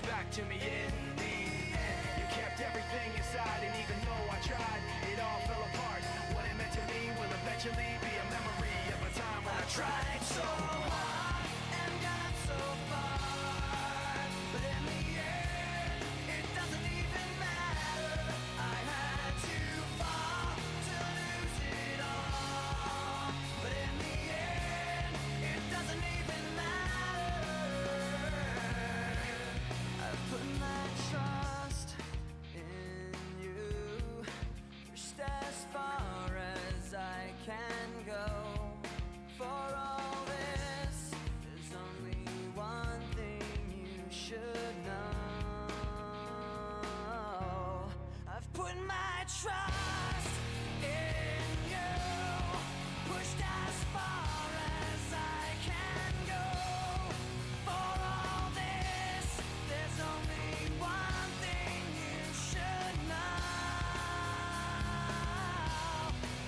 comes back to me in the end. You kept everything inside, and even though I tried, it all fell apart. What it meant to me will eventually be a memory of a time when I tried so hard and got so far, but in the end, it doesn't even matter. I had to fall to lose it all, but in the end, it doesn't even matter. I've put my trust in you, pushed as far as I can go. For all this, there's only one thing you should know. I've put my trust in you, pushed as far as I can go. For all this, there's only one thing you should know.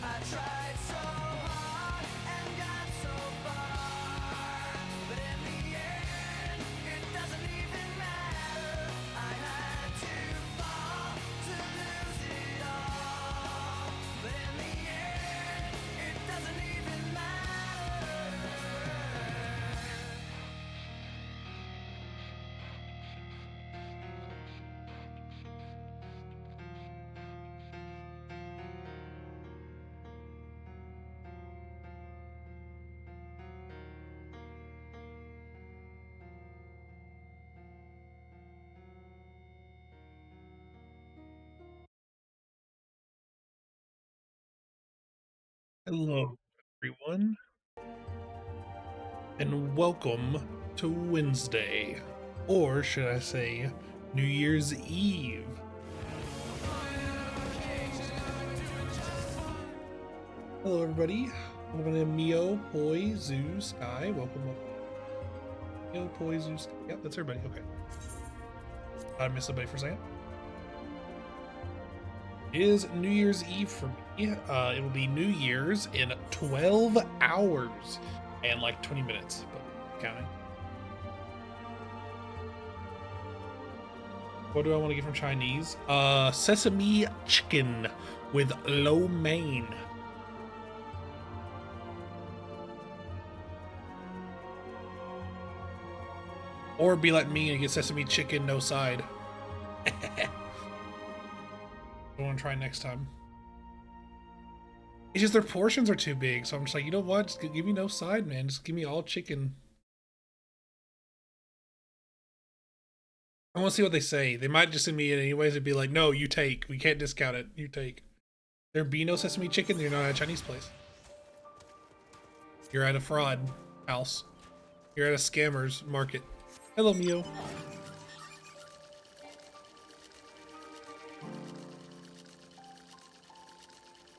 I tried so hard and got so far, but in the end, it doesn't even matter. I had to fall to lose it all, but in the end, it doesn't even matter. Hello, everyone, and welcome to Wednesday, or should I say, New Year's Eve. Hello, everybody. Welcome to Mio, Poi, Zoo, Sky. Welcome up. Mio, Poi, Zoo, Sky. Yep, that's everybody. Okay. I missed somebody for a second. It is New Year's Eve for me. It will be New Year's in 12 hours and like 20 minutes, but counting. What do I want to get from Chinese? Sesame chicken with lo mein. Or be like me and get sesame chicken, no side. I want to try next time. It's just their portions are too big, so I'm just like, you know what? Just give me no side, man. Just give me all chicken. I want to see what they say. They might just send me in anyways and be like, no, you take. We can't discount it. You take. There be no sesame chicken, you're not at a Chinese place. You're at a fraud house. You're at a scammer's market. Hello, Mio.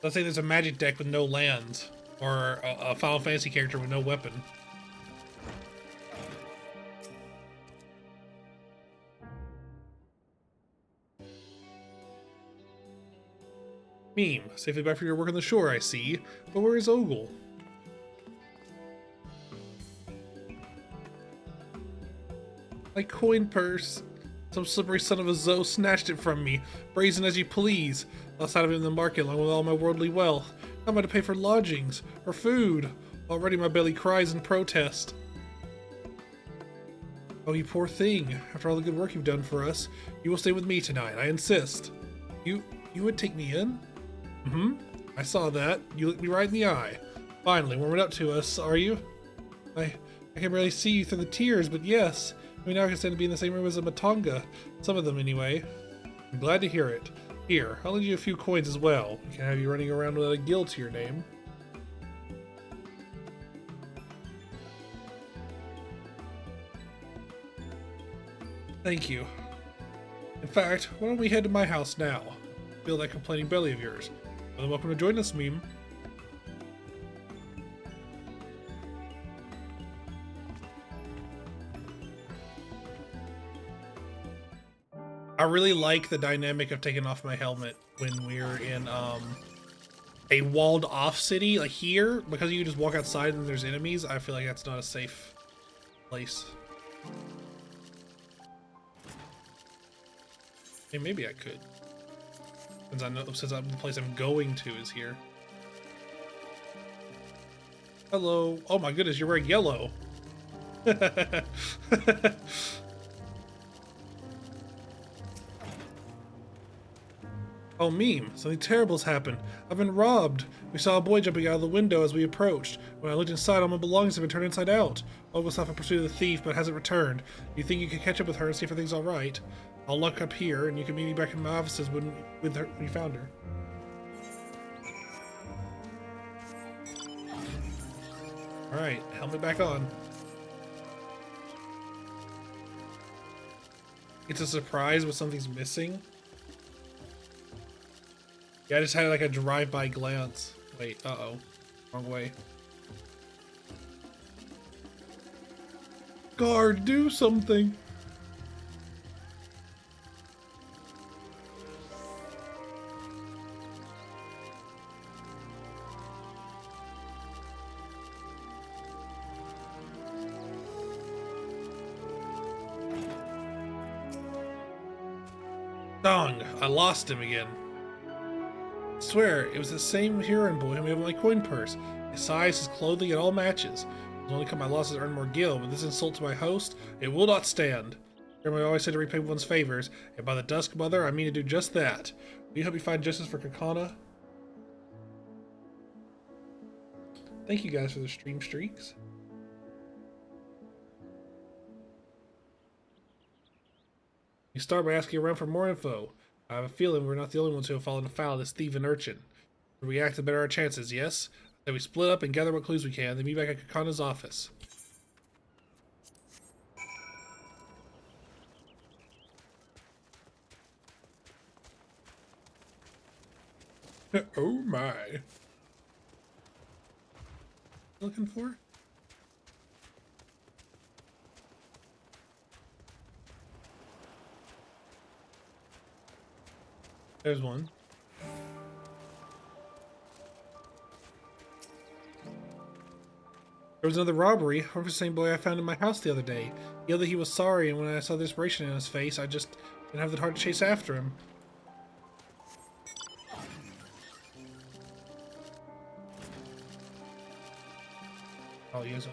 Let's say there's a magic deck with no lands, or a Final Fantasy character with no weapon. Meme, safely back for your work on the shore, I see. But where is Ogle? My coin purse. Some slippery son of a Zoe snatched it from me, brazen as you please. Lost out of it in the market along with all my worldly wealth. How am I to pay for lodgings, or food? Already my belly cries in protest. Oh, you poor thing. After all the good work you've done for us, you will stay with me tonight, I insist. You would take me in? Mm-hmm. I saw that. You looked me right in the eye. Finally, warming up to us, are you? I can barely see you through the tears, but yes. We now can stand to be in the same room as a Matonga. Some of them, anyway. I'm glad to hear it. Here, I'll lend you a few coins as well. We can't have you running around without a guild to your name. Thank you. In fact, why don't we head to my house now? Feel that complaining belly of yours. Well, welcome to join us, Meme. I really like the dynamic of taking off my helmet when we're in a walled off city like here, because you just walk outside and there's enemies. I feel like that's not a safe place. Hey, maybe I could. Since the place I'm going to is here. Hello. Oh my goodness, you're wearing yellow. Oh, Meme, something terrible's happened. I've been robbed. We saw a boy jumping out of the window as we approached. When I looked inside, all my belongings have been turned inside out. Olga was off in pursuit of the thief, but hasn't returned. Do you think you could catch up with her and see if everything's alright? I'll lock up here, and you can meet me back in my offices when you found her. Alright, helmet back on. It's a surprise when something's missing. Yeah, I just had like a drive-by glance. Wait, uh-oh. Wrong way. Guard, do something! Dong, I lost him again. I swear, it was the same Huron boy whom we have in my coin purse. His size, his clothing, it all matches. It will only come my losses earn more gil, but this insult to my host, it will not stand. Remember, I always said to repay one's favors, and by the Dusk Mother, I mean to do just that. Will you help me find justice for Kakana? Thank you guys for the stream streaks. You start by asking around for more info. I have a feeling we're not the only ones who have fallen foul of this thieving urchin. The we act, the better our chances, yes? Then we split up and gather what clues we can, then meet back at Kakana's office. Oh my. Looking for? There's one. There was another robbery. Or the same boy I found in my house the other day. He yelled that he was sorry, and when I saw the inspiration in his face, I just didn't have the heart to chase after him. Oh, he is.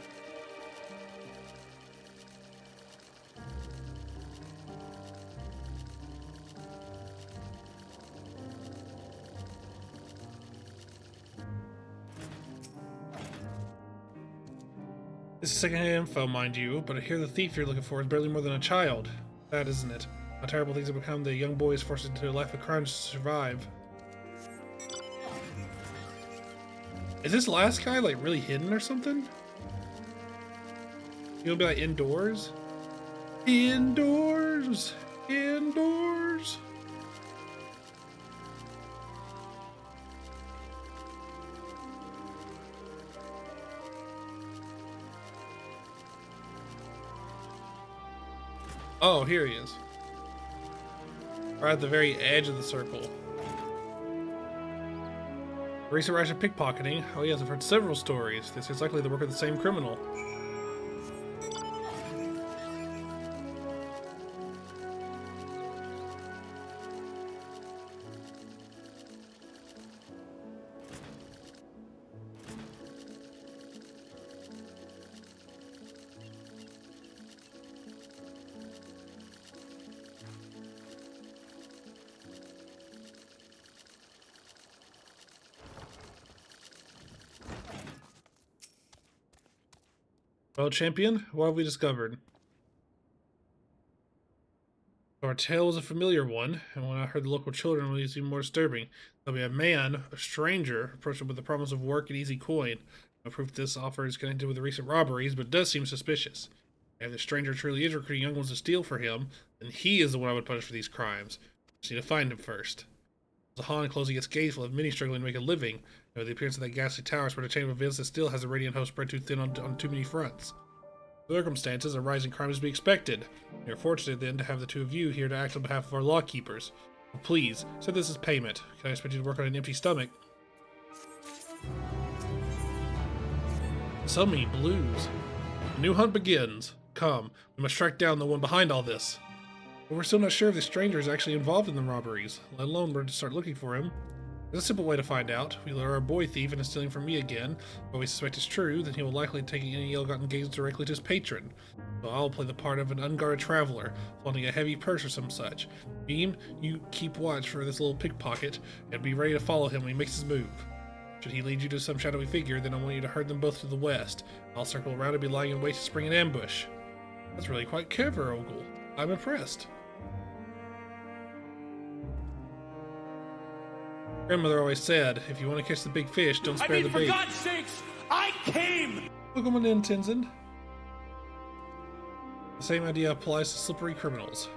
This is secondhand info, mind you, but I hear the thief you're looking for is barely more than a child. That isn't it? How terrible things have become. The young boy is forced into a life of crime to survive. Is this last guy like really hidden or something? You gonna be like indoors? Indoors! Indoors! Oh, here he is. Right at the very edge of the circle. Recent rash of pickpocketing. Oh yes, I've heard several stories. This is likely the work of the same criminal. Well, champion, what have we discovered? Our tale was a familiar one, and when I heard the local children, it was even more disturbing. There'll be a man, a stranger, approached him with the promise of work and easy coin. No proof this offer is connected with the recent robberies, but it does seem suspicious. If the stranger truly is recruiting young ones to steal for him, then he is the one I would punish for these crimes. Just need to find him first. Zahan closing its gates will have many struggling to make a living, and with the appearance of that ghastly tower spread a chain of events that still has a radiant host spread too thin on too many fronts. The circumstances, a rising crime is to be expected. We are fortunate then to have the two of you here to act on behalf of our law keepers. Well, please, set this as payment. Can I expect you to work on an empty stomach? So many blues. A new hunt begins. Come, we must track down the one behind all this. But we're still not sure if the stranger is actually involved in the robberies, let alone where to start looking for him. There's a simple way to find out. We lure our boy thief into stealing from me again, but we suspect it's true, then he will likely take any ill-gotten gains directly to his patron. So I'll play the part of an unguarded traveler, flaunting a heavy purse or some such. Beam, you keep watch for this little pickpocket, and be ready to follow him when he makes his move. Should he lead you to some shadowy figure, then I want you to herd them both to the west. I'll circle around and be lying in wait to spring an ambush. That's really quite clever, Ogle. I'm impressed. Grandmother always said, if you want to catch the big fish, don't spare the bait. For God's sakes, I came! Welcome in, Tenzin. The same idea applies to slippery criminals.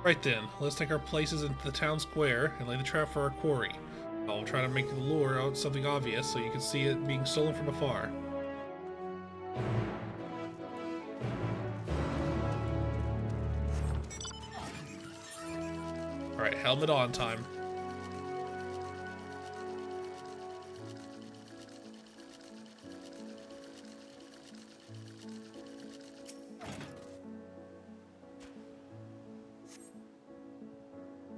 Right then, let's take our places into the town square and lay the trap for our quarry. I'll try to make the lure out something obvious so you can see it being stolen from afar. Alright, helmet on time.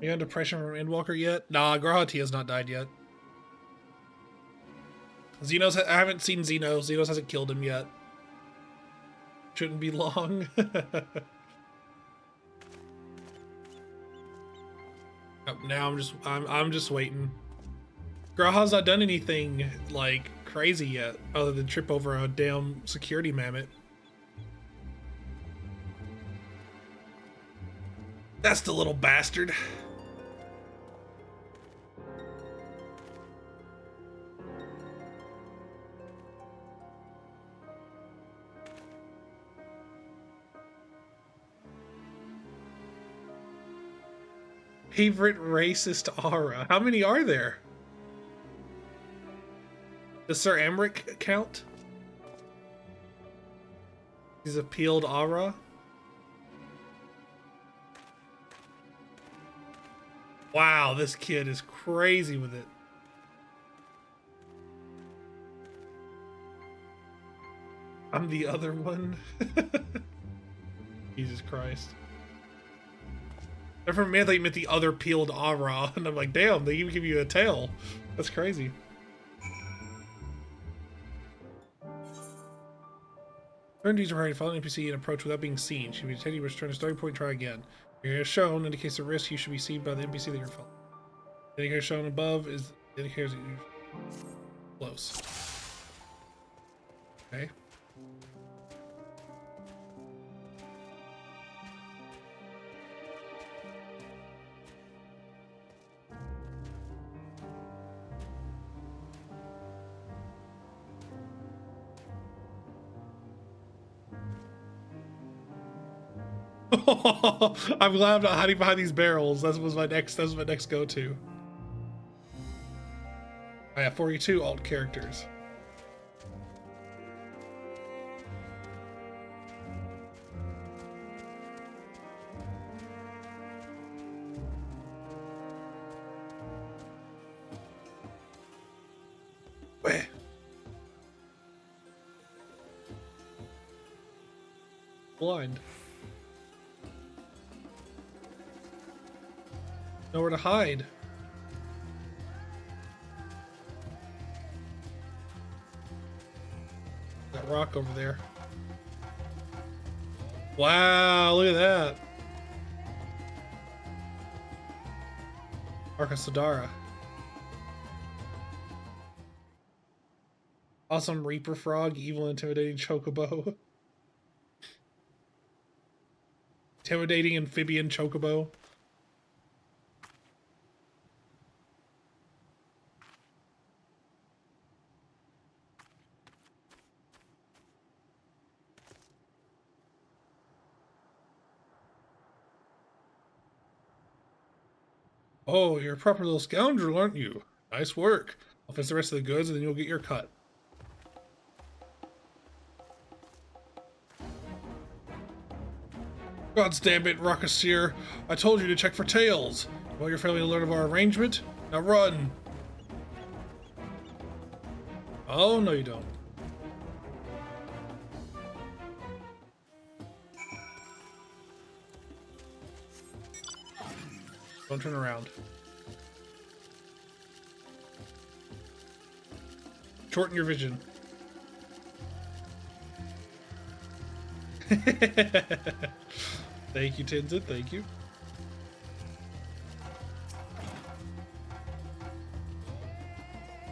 Are you on depression from Endwalker yet? Nah, Garhati has not died yet. Xenos, I haven't seen Xenos. Xenos hasn't killed him yet. Shouldn't be long. Now I'm just waiting. Graha's not done anything like crazy yet, other than trip over a damn security mammoth. That's the little bastard. Favorite racist aura. How many are there? Does Sir Emric count? He's a peeled aura. Wow, this kid is crazy with it. I'm the other one. Jesus Christ. For me, I thought you meant the other peeled aura, and I'm like, damn, they even give you a tail. That's crazy. Turn to user party, follow an NPC and approach without being seen. Should be detected, return to starting point, try again. Your shown indicates a risk you should be seen by the NPC that you're following. The indicator shown above is indicators that you're close. Okay. I'm glad I'm not hiding behind these barrels. That was my next go-to. I have 42 alt characters. Where? Blind. Nowhere to hide. That rock over there. Wow, look at that. Arca Sodara. Awesome Reaper Frog, evil intimidating Chocobo. Intimidating amphibian Chocobo. Oh, you're a proper little scoundrel, aren't you? Nice work. I'll fix the rest of the goods and then you'll get your cut. God's damn it, Rockasir. I told you to check for tails. Well, you're fairly alert of our arrangement. Now run. Oh, no you don't. Don't turn around. Shorten your vision. Thank you, Tenzin. Thank you.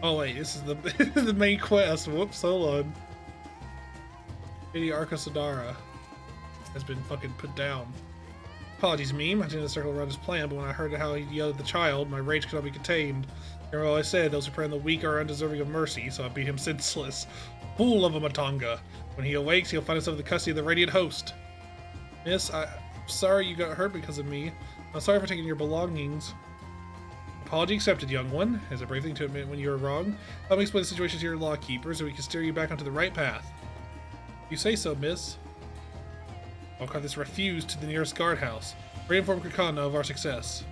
Oh wait, this is the the main quest. Whoops, hold on. Lady Arkasodara has been fucking put down. Apologies, meme. I didn't circle around his plan, but when I heard how he yelled at the child, my rage could not be contained. Remember all I said, those who prey on the weak are undeserving of mercy, so I beat him senseless. Fool of a Matanga. When he awakes, he'll find himself in the custody of the Radiant Host. Miss, I'm sorry you got hurt because of me. I'm sorry for taking your belongings. Apology accepted, young one. It's a brave thing to admit when you are wrong. Let me explain the situation to your lawkeeper so we can steer you back onto the right path. You say so, miss. I'll cut this refuse to the nearest guardhouse. Reinform Kakana of our success.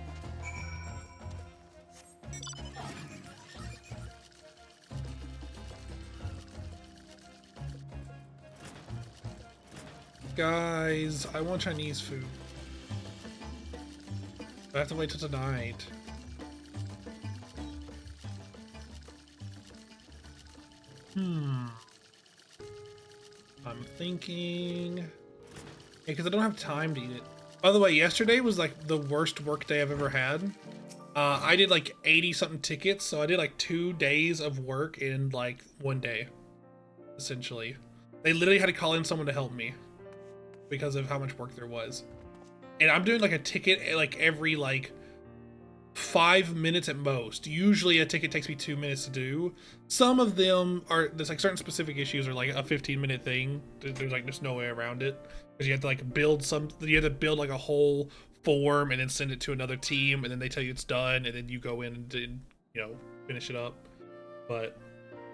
Guys, I want Chinese food. I have to wait till tonight. I'm thinking... because I don't have time to eat it. By the way, yesterday was like the worst work day I've ever had. I did like 80-something tickets, so I did like 2 days of work in like 1 day, essentially. They literally had to call in someone to help me because of how much work there was. And I'm doing like a ticket like every like 5 minutes at most. Usually a ticket takes me 2 minutes to do. Some of them are, there's like certain specific issues are like a 15-minute thing. There's no way around it. Because you have to like build you have to build like a whole form and then send it to another team, and then they tell you it's done, and then you go in and you know, finish it up. But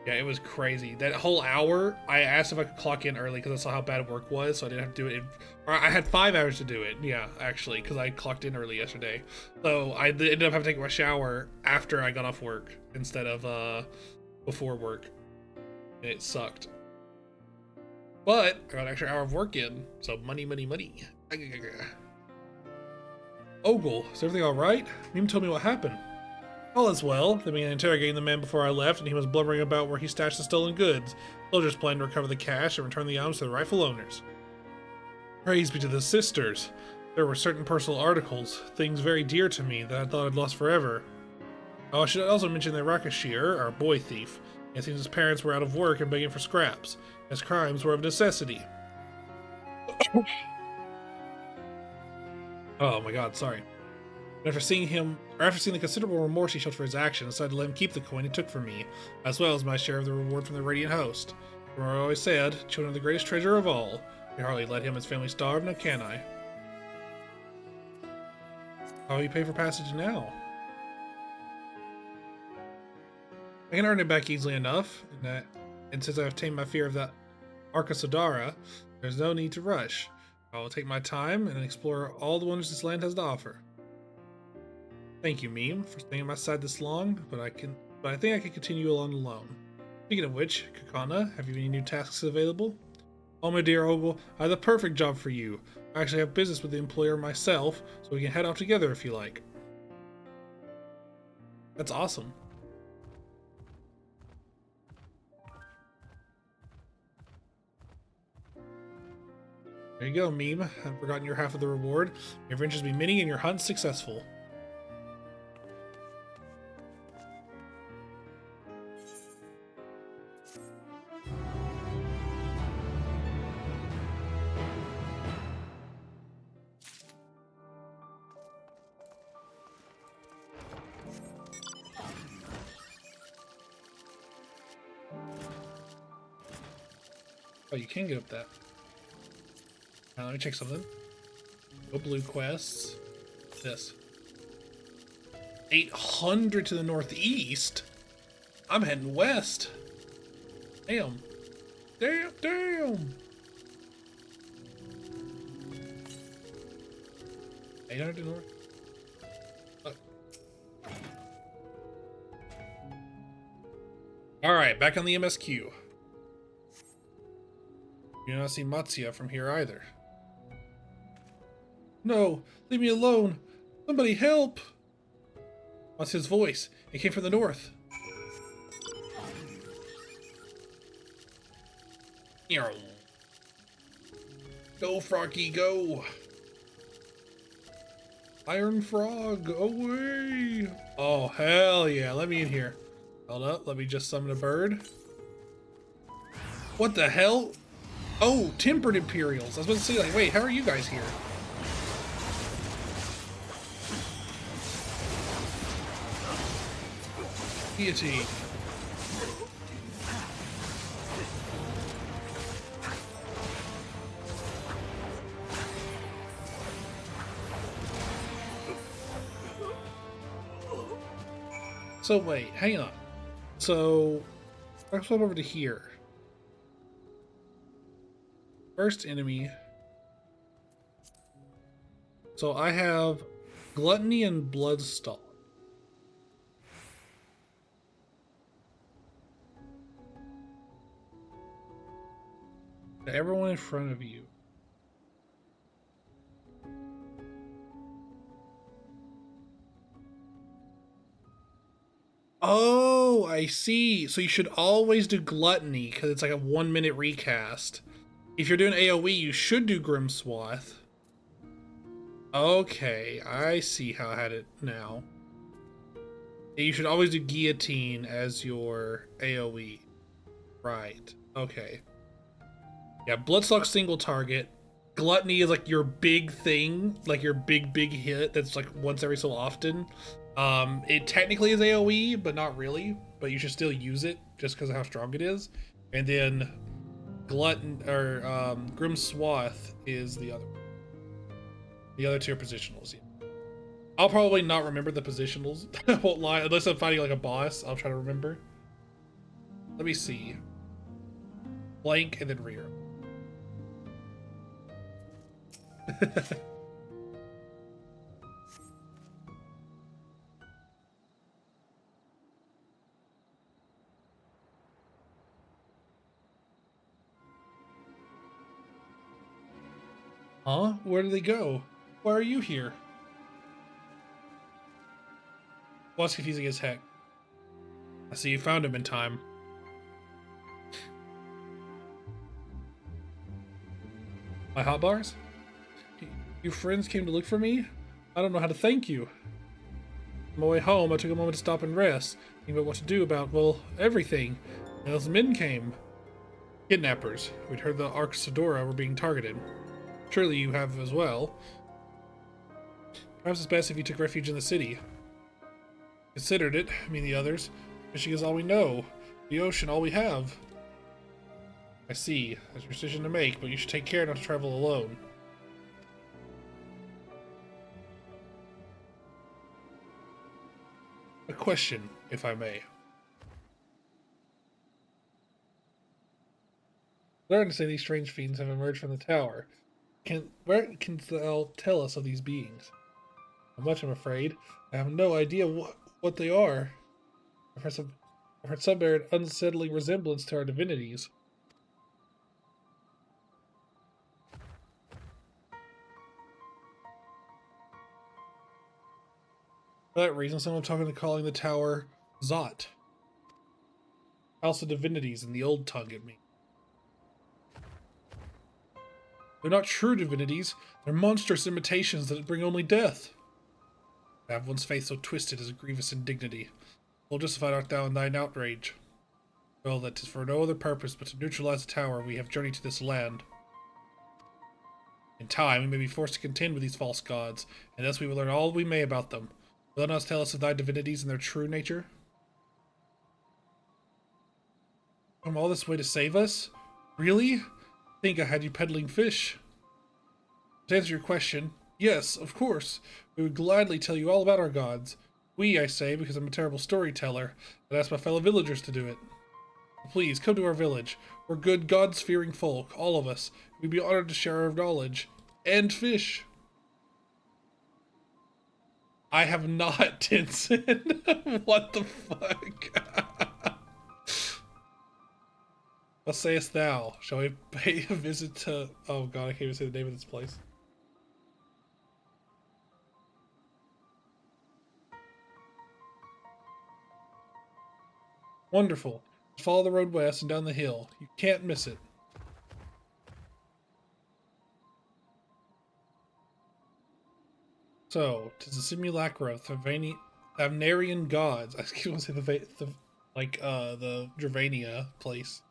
yeah, it was crazy. That whole hour, I asked if I could clock in early because I saw how bad work was, so I didn't have to do it. Or I had 5 hours to do it. Yeah, actually, because I clocked in early yesterday. So I ended up having to take my shower after I got off work instead of before work. And it sucked. But I got an extra hour of work in, so money, money, money. Ogle, is everything all right? Meme told me what happened. All is well. They began interrogating the man before I left, and he was blubbering about where he stashed the stolen goods. Soldiers planned to recover the cash and return the items to the rightful owners. Praise be to the sisters. There were certain personal articles, things very dear to me that I thought I'd lost forever. Oh, I should also mention that Rakashir, our boy thief, it seems his parents were out of work and begging for scraps. His crimes were of necessity. Oh my god, sorry. After seeing the considerable remorse he showed for his actions, I decided to let him keep the coin he took from me, as well as my share of the reward from the Radiant Host. For I always said, children are the greatest treasure of all. We hardly let him and his family starve, now can I? How will you pay for passage now? I can earn it back easily enough, and since I have tamed my fear of that Arkasodara, there's no need to rush. I will take my time and explore all the wonders this land has to offer. Thank you, Meme, for staying at my side this long, but I think I can continue alone. Speaking of which, Kakana, have you any new tasks available? Oh, my dear Ogle, I have the perfect job for you. I actually have business with the employer myself, so we can head off together if you like. That's awesome. There you go, Meme. I've forgotten your half of the reward. Your adventures be many and your hunt successful. Oh, you can get up that. Now, let me check something. No blue quests. This. 800 to the northeast? I'm heading west. Damn. Damn. 800 to the north. Alright, back on the MSQ. You do not see Matsuya from here either. No, leave me alone. Somebody help. What's his voice? It came from the north. Go, Froggy, go! Iron Frog, away! Oh, hell yeah, let me in here. Hold up, let me just summon a bird. What the hell? Oh, Tempered Imperials. I was about to say, like, wait, how are you guys here? Guillotine. So wait, hang on. So let's flip over to here. First enemy. So I have Gluttony and Bloodstall. Everyone in front of you. Oh, I see. So you should always do Gluttony because it's like a 1 minute recast. If you're doing AoE, you should do Grimswath. Okay, I see how I had it now. You should always do Guillotine as your AoE. Right. Okay. Yeah, Bloodstock single target. Gluttony is like your big thing, like your big hit that's like once every so often. It technically is AoE, but not really. But you should still use it just because of how strong it is. And then Grimswath is the other one. The other two are positionals. Yeah. I'll probably not remember the positionals. I won't lie, unless I'm fighting like a boss. I'll try to remember. Let me see. Flank and then rear. Huh? Where did they go? Why are you here? Well, that's confusing as heck. I see you found him in time. My hot bars? Your friends came to look for me? I don't know how to thank you. On my way home, I took a moment to stop and rest, thinking about what to do about, well, everything. And those men came. Kidnappers. We'd heard the Ark Sedora were being targeted. Surely you have as well. Perhaps it's best if you took refuge in the city. Considered it, I mean the others. Fishing is all we know. The ocean, all we have. I see. That's your decision to make, but you should take care not to travel alone. A question, if I may. Learn to say these strange fiends have emerged from the tower. Where can thou tell us of these beings? Not much, I'm afraid. I have no idea what they are. I've heard some bear an unsettling resemblance to our divinities. For that reason, someone talking to calling the tower Zot. House of Divinities in the old tongue it means. They're not true divinities. They're monstrous imitations that bring only death. To have one's faith so twisted is a grievous indignity. Well justified art thou in thine outrage. Well, that 'tis for no other purpose but to neutralize the tower we have journeyed to this land. In time, we may be forced to contend with these false gods, and thus we will learn all we may about them. Will thou not tell us of thy divinities and their true nature? Come all this way to save us? Really? Think I had you peddling fish. To answer your question, yes, of course. We would gladly tell you all about our gods. We, I say, because I'm a terrible storyteller, and ask my fellow villagers to do it. Please, come to our village. We're good, gods-fearing folk, all of us. We'd be honored to share our knowledge. And fish. I have not, Tinson. What the fuck? What sayest thou? Shall we pay a visit to... Oh god, I can't even say the name of this place. Wonderful. Follow the road west and down the hill. You can't miss it. So, 'tis a simulacra of Thavnarian gods. I was going to say the Dravania place.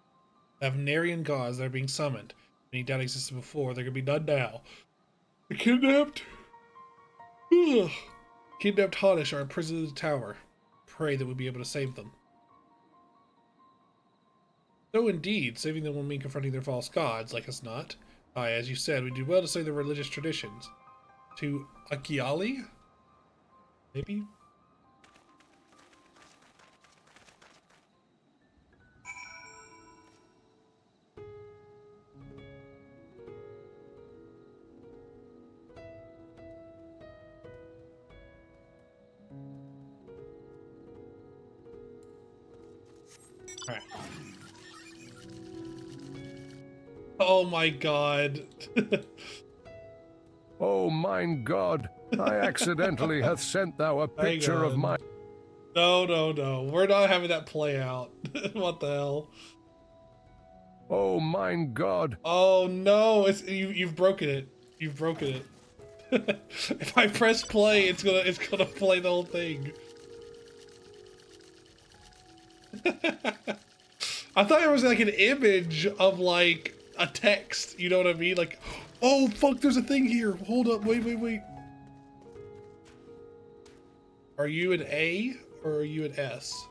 Thavnarian gods that are being summoned. Any doubt existed before, they're gonna be done now. The ugh, kidnapped Hoddish are imprisoned in the tower. Pray that we'll be able to save them. So indeed, saving them will mean confronting their false gods, like us not. Aye, as you said, we do well to save their religious traditions. To Akiali? Maybe? Alright. Oh my god. Oh mine God, I accidentally hath sent thou a picture of my... No, no, no. We're not having that play out. What the hell? Oh mine God. Oh no, you've broken it. You've broken it. If I press play, it's gonna play the whole thing. I thought there was like an image of like a text, you know what I mean? Like, oh fuck, there's a thing here. Hold up, wait. Are you an A or are you an S?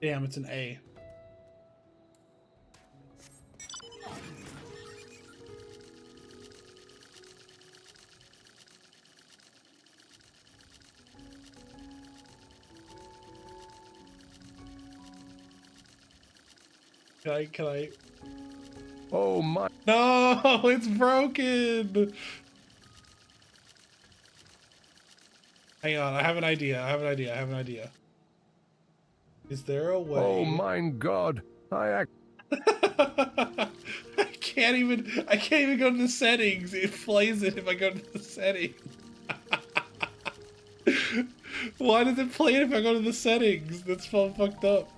Damn, it's an A. Can I? Oh my... No, it's broken! Hang on, I have an idea. Is there a way? Oh mine God, I can't even go to the settings. It plays it if I go to the settings. Why does it play it if I go to the settings? That's so fucked up.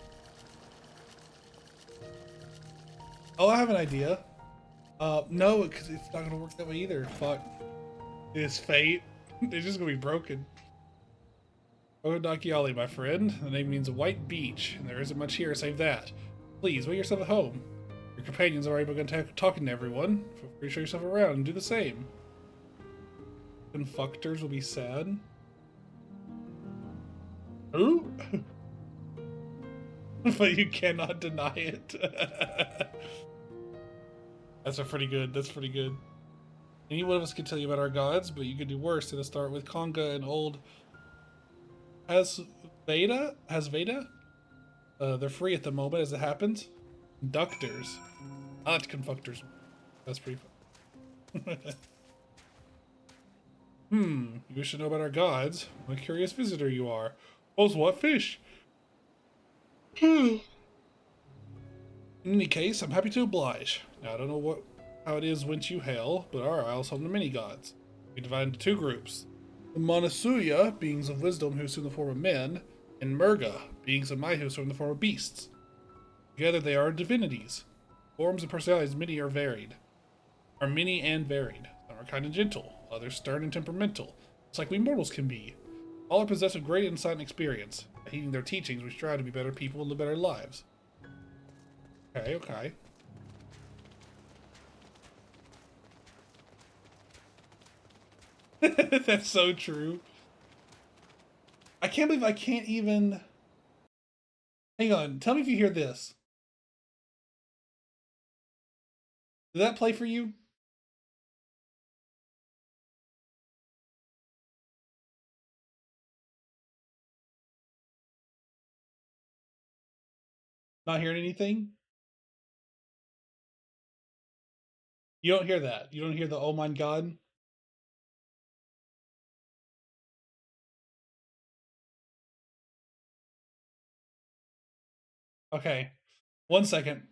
Oh, I have an idea. No, because it's not gonna work that way either. Fuck. It's fate. They're just gonna be broken. Odakiali, my friend. The name means a white beach, and there isn't much here save that. Please, wait yourself at home. Your companions have already begun talking to everyone. Feel free to show yourself around and do the same. Confuctors will be sad. Who? But you cannot deny it. That's pretty good. Any one of us could tell you about our gods, but you could do worse than to start with Konga and old Hasveda? They're free at the moment as it happens. Conductors. Not confuctors. That's pretty fun. You wish to know about our gods. What a curious visitor you are. Those what fish? In any case, I'm happy to oblige. Now, I don't know how it is whence you hail, but our isle's home to many gods. We divide into two groups. The Manasuya, beings of wisdom who assume the form of men, and Murga, beings of might who assume the form of beasts. Together they are divinities. Forms and personalities many and varied. Some are kind and gentle, others stern and temperamental, just like we mortals can be. All are possessed of great insight and experience. By heeding their teachings, we strive to be better people and live better lives. Okay. That's so true. I can't believe I can't even... Hang on, tell me if you hear this. Did that play for you? Not hearing anything? You don't hear that. You don't hear the oh my god? Okay. 1 second.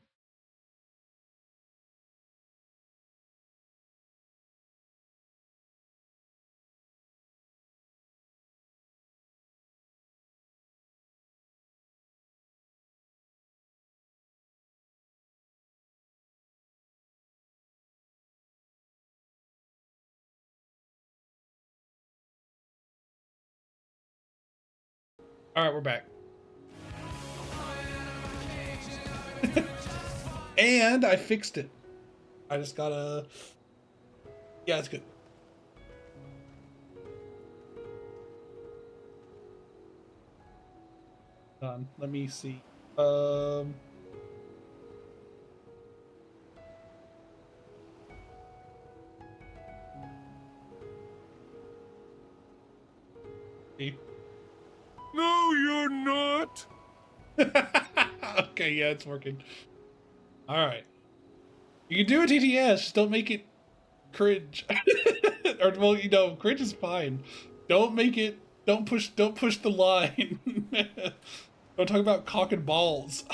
All right, we're back. And I fixed it. I just gotta... Yeah, it's good. Let me see. See? No, you're not. Okay, yeah, it's working. All right. You can do a TTS, just don't make it cringe. Or, well, you know, cringe is fine. Don't make it, don't push the line. Don't talk about cock and balls.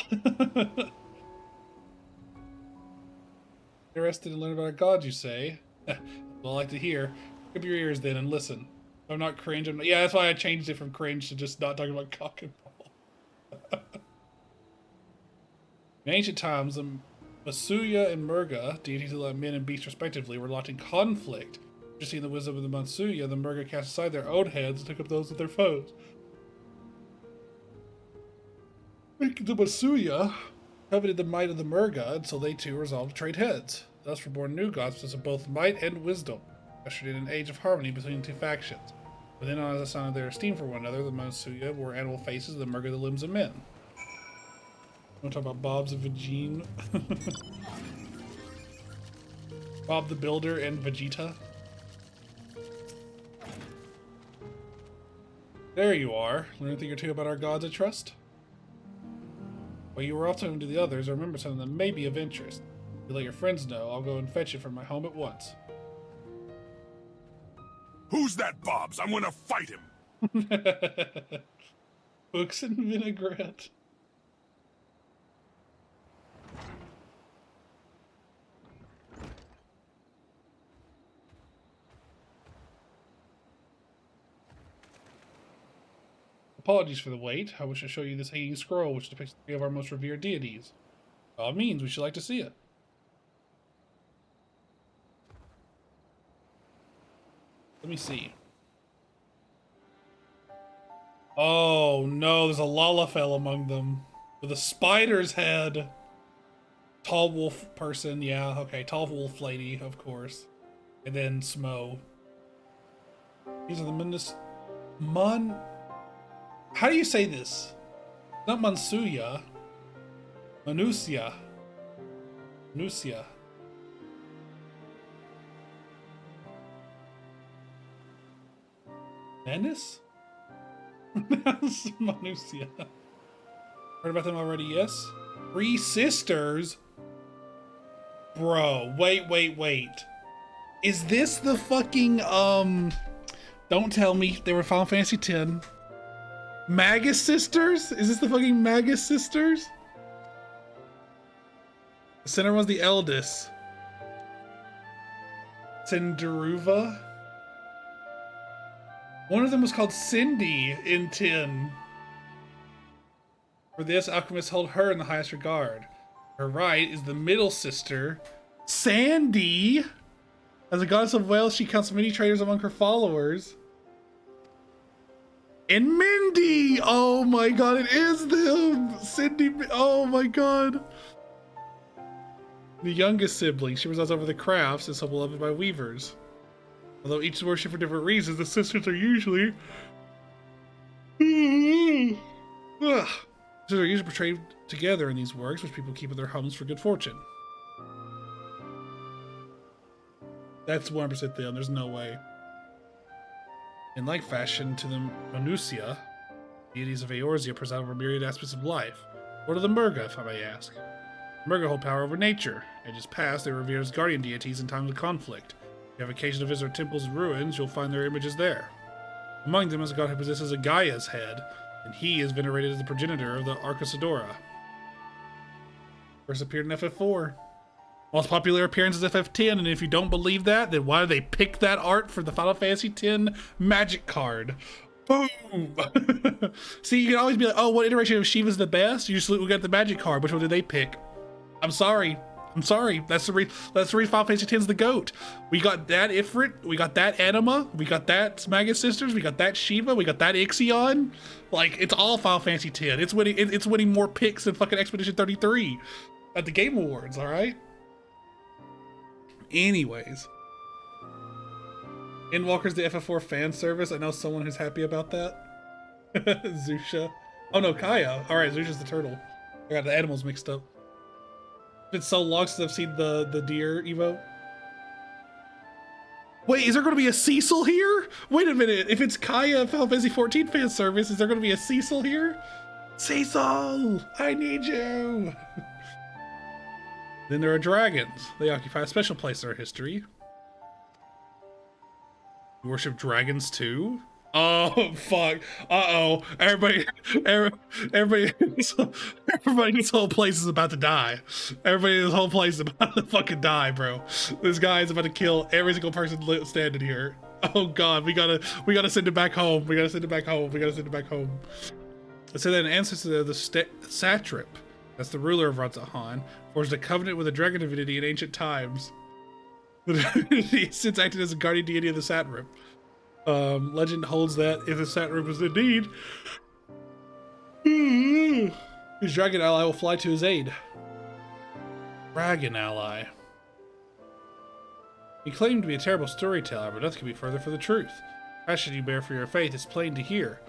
Interested to learn about a god, you say? Well, I like to hear. Pick up your ears then and listen. I'm not cringe. Yeah, that's why I changed it from cringe to just not talking about cock and ball. In ancient times, the Masuya and Murga, deities that let men and beasts respectively, were locked in conflict. Just seeing the wisdom of the Masuya, the Murga cast aside their own heads and took up those of their foes. The Masuya coveted the might of the Murga, and so they too resolved to trade heads. Thus were born new gods possessing both might and wisdom, ushered in an age of harmony between the two factions. But then, as a sign of their esteem for one another, the Masuya wore animal faces, the Murga the limbs of men. Want to talk about Bob's and Vegine? Bob the Builder and Vegeta. There you are. Learn a thing or two about our gods, I trust. While you were off talking to the others, I remember something that may be of interest. If you let your friends know, I'll go and fetch it from my home at once. Who's that Bobs? I'm gonna fight him. Books and vinaigrette. Apologies for the wait. I wish to show you this hanging scroll, which depicts three of our most revered deities. By all means, we should like to see it. Let me see. Oh no, there's a Lalafell among them. With a spider's head. Tall wolf person, yeah, okay. Tall wolf lady, of course. And then Smo. These are the How do you say this? Not Mansuya. Manusia. Manusia. Menace? Manusia. Heard about them already, yes? Three sisters? Bro, wait. Is this the fucking, don't tell me they were Final Fantasy X. Magus sisters? Is this the fucking Magus sisters? The center was the eldest. Cinderuva? One of them was called Cindy in 10. For this, alchemists hold her in the highest regard. Her right is the middle sister, Sandy. As a goddess of Wales, she counts many traitors among her followers. And Mindy! Oh my god, it is them! Cindy, oh my god. The youngest sibling, she resides over the crafts and so beloved by weavers. Although each is worshipped for different reasons, the sisters are usually... Sisters are usually portrayed together in these works, which people keep in their homes for good fortune. That's 100% them, there's no way. In like fashion to the Manusia, deities of Eorzea preside over myriad aspects of life. What are the Murga, if I may ask? Murga hold power over nature. Ages past, they were revered as guardian deities in times of conflict. If you have occasion to visit our temples and ruins, you'll find their images there. Among them is a god who possesses a Gaia's head, and he is venerated as the progenitor of the Arcasadora. First appeared in FF4. Most popular appearance is FF10, and if you don't believe that, then why do they pick that art for the Final Fantasy X Magic card? Boom! See, you can always be like, oh, what iteration of Shiva's the best? You just look at the Magic card. Which one did they pick? I'm sorry. I'm sorry. That's the reason Final Fantasy X's the GOAT. We got that Ifrit, we got that Anima, we got that Magus Sisters, we got that Shiva, we got that Ixion. Like, it's all Final Fantasy X. It's winning more picks than fucking Expedition 33 at the Game Awards, alright? Anyways. Endwalker's the FF4 fan service. I know someone who's happy about that. Zusha. Oh no, Kaya. Alright, Zusha's the turtle. I got the animals mixed up. It's so long since I've seen the deer Evo. Wait, is there going to be a Cecil here? Wait a minute. If it's Kaya Final Fantasy 14 fan service, is there going to be a Cecil here? Cecil, I need you. Then there are dragons. They occupy a special place in our history. You worship dragons too? Oh fuck! Everybody, this whole place is about to die. Everybody in this whole place is about to fucking die, bro. This guy is about to kill every single person standing here. Oh god, we gotta send it back home. We gotta send it back home. Let's say that an ancestor of the Satrap, that's the ruler of Ranzahan, forged a covenant with a dragon divinity in ancient times. The divinity has since acted as a guardian deity of the Satrap. Legend holds that if the Satrap is indeed, his dragon ally will fly to his aid. Dragon ally. He claimed to be a terrible storyteller, but nothing could be further from the truth. The passion you bear for your faith is plain to hear.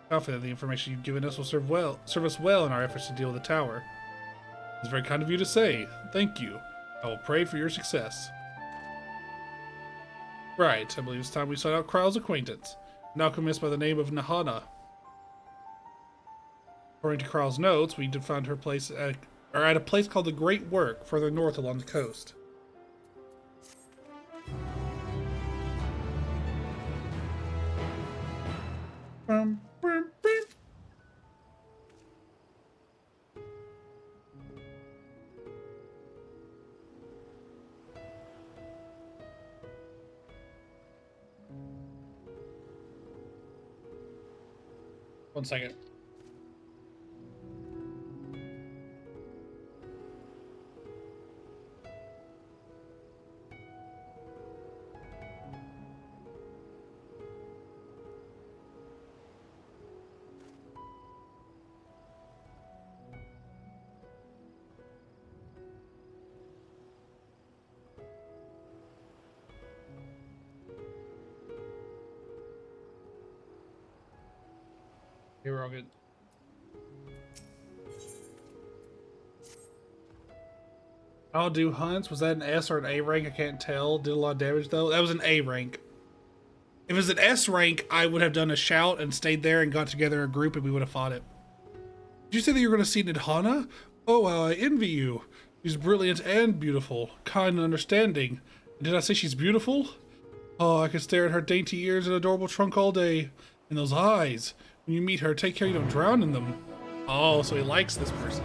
Confident the information you've given us will serve us well in our efforts to deal with the tower. It's very kind of you to say. Thank you. I will pray for your success. Right, I believe it's time we sought out Kryl's acquaintance, an alchemist by the name of Nahana. According to Kryl's notes, we did find her place at a place called the Great Work, further north along the coast. Bum, bum, bum. One second. Here we're all good. I'll do hunts. Was that an S or an A rank? I can't tell. Did a lot of damage though. That was an A rank. If it was an S rank, I would have done a shout and stayed there and got together a group and we would have fought it. Did you say that you were going to see Nidhana? Oh, wow, I envy you. She's brilliant and beautiful, kind and understanding. Did I say she's beautiful? Oh, I could stare at her dainty ears and adorable trunk all day. And those eyes. When you meet her, take care you don't drown in them. Oh, so he likes this person.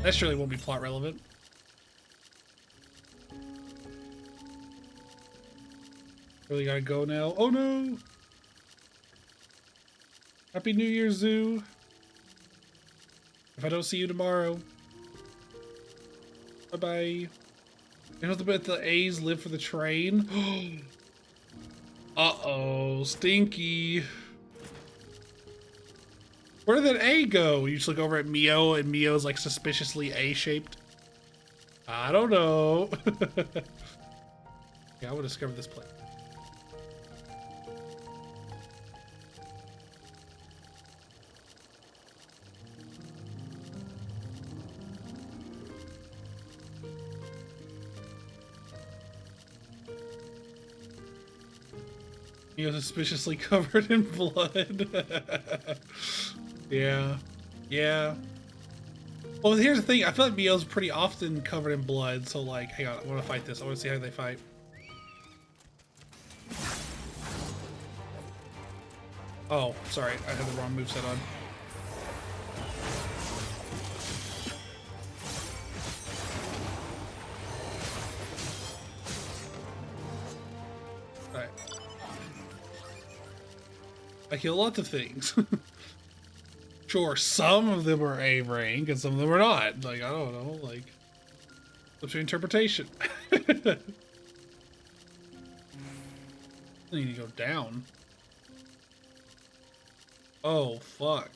That surely won't be plot relevant. Really gotta go now. Oh no! Happy New Year, Zoo. If I don't see you tomorrow. Bye-bye. You know the A's live for the train? Uh-oh, Stinky. Where did that A go? You just look over at Mio, and Mio's like suspiciously A-shaped. I don't know. Yeah, I will discover this place. Mio's suspiciously covered in blood. Yeah. Yeah. Well, here's the thing. I feel like Mio's pretty often covered in blood. So, like, hang on. I want to fight this. I want to see how they fight. Oh, sorry. I had the wrong moveset on. Alright. I kill lots of things. Sure, some of them are A rank and some of them are not. Like, I don't know, like... Up to interpretation. I need to go down. Oh, fuck.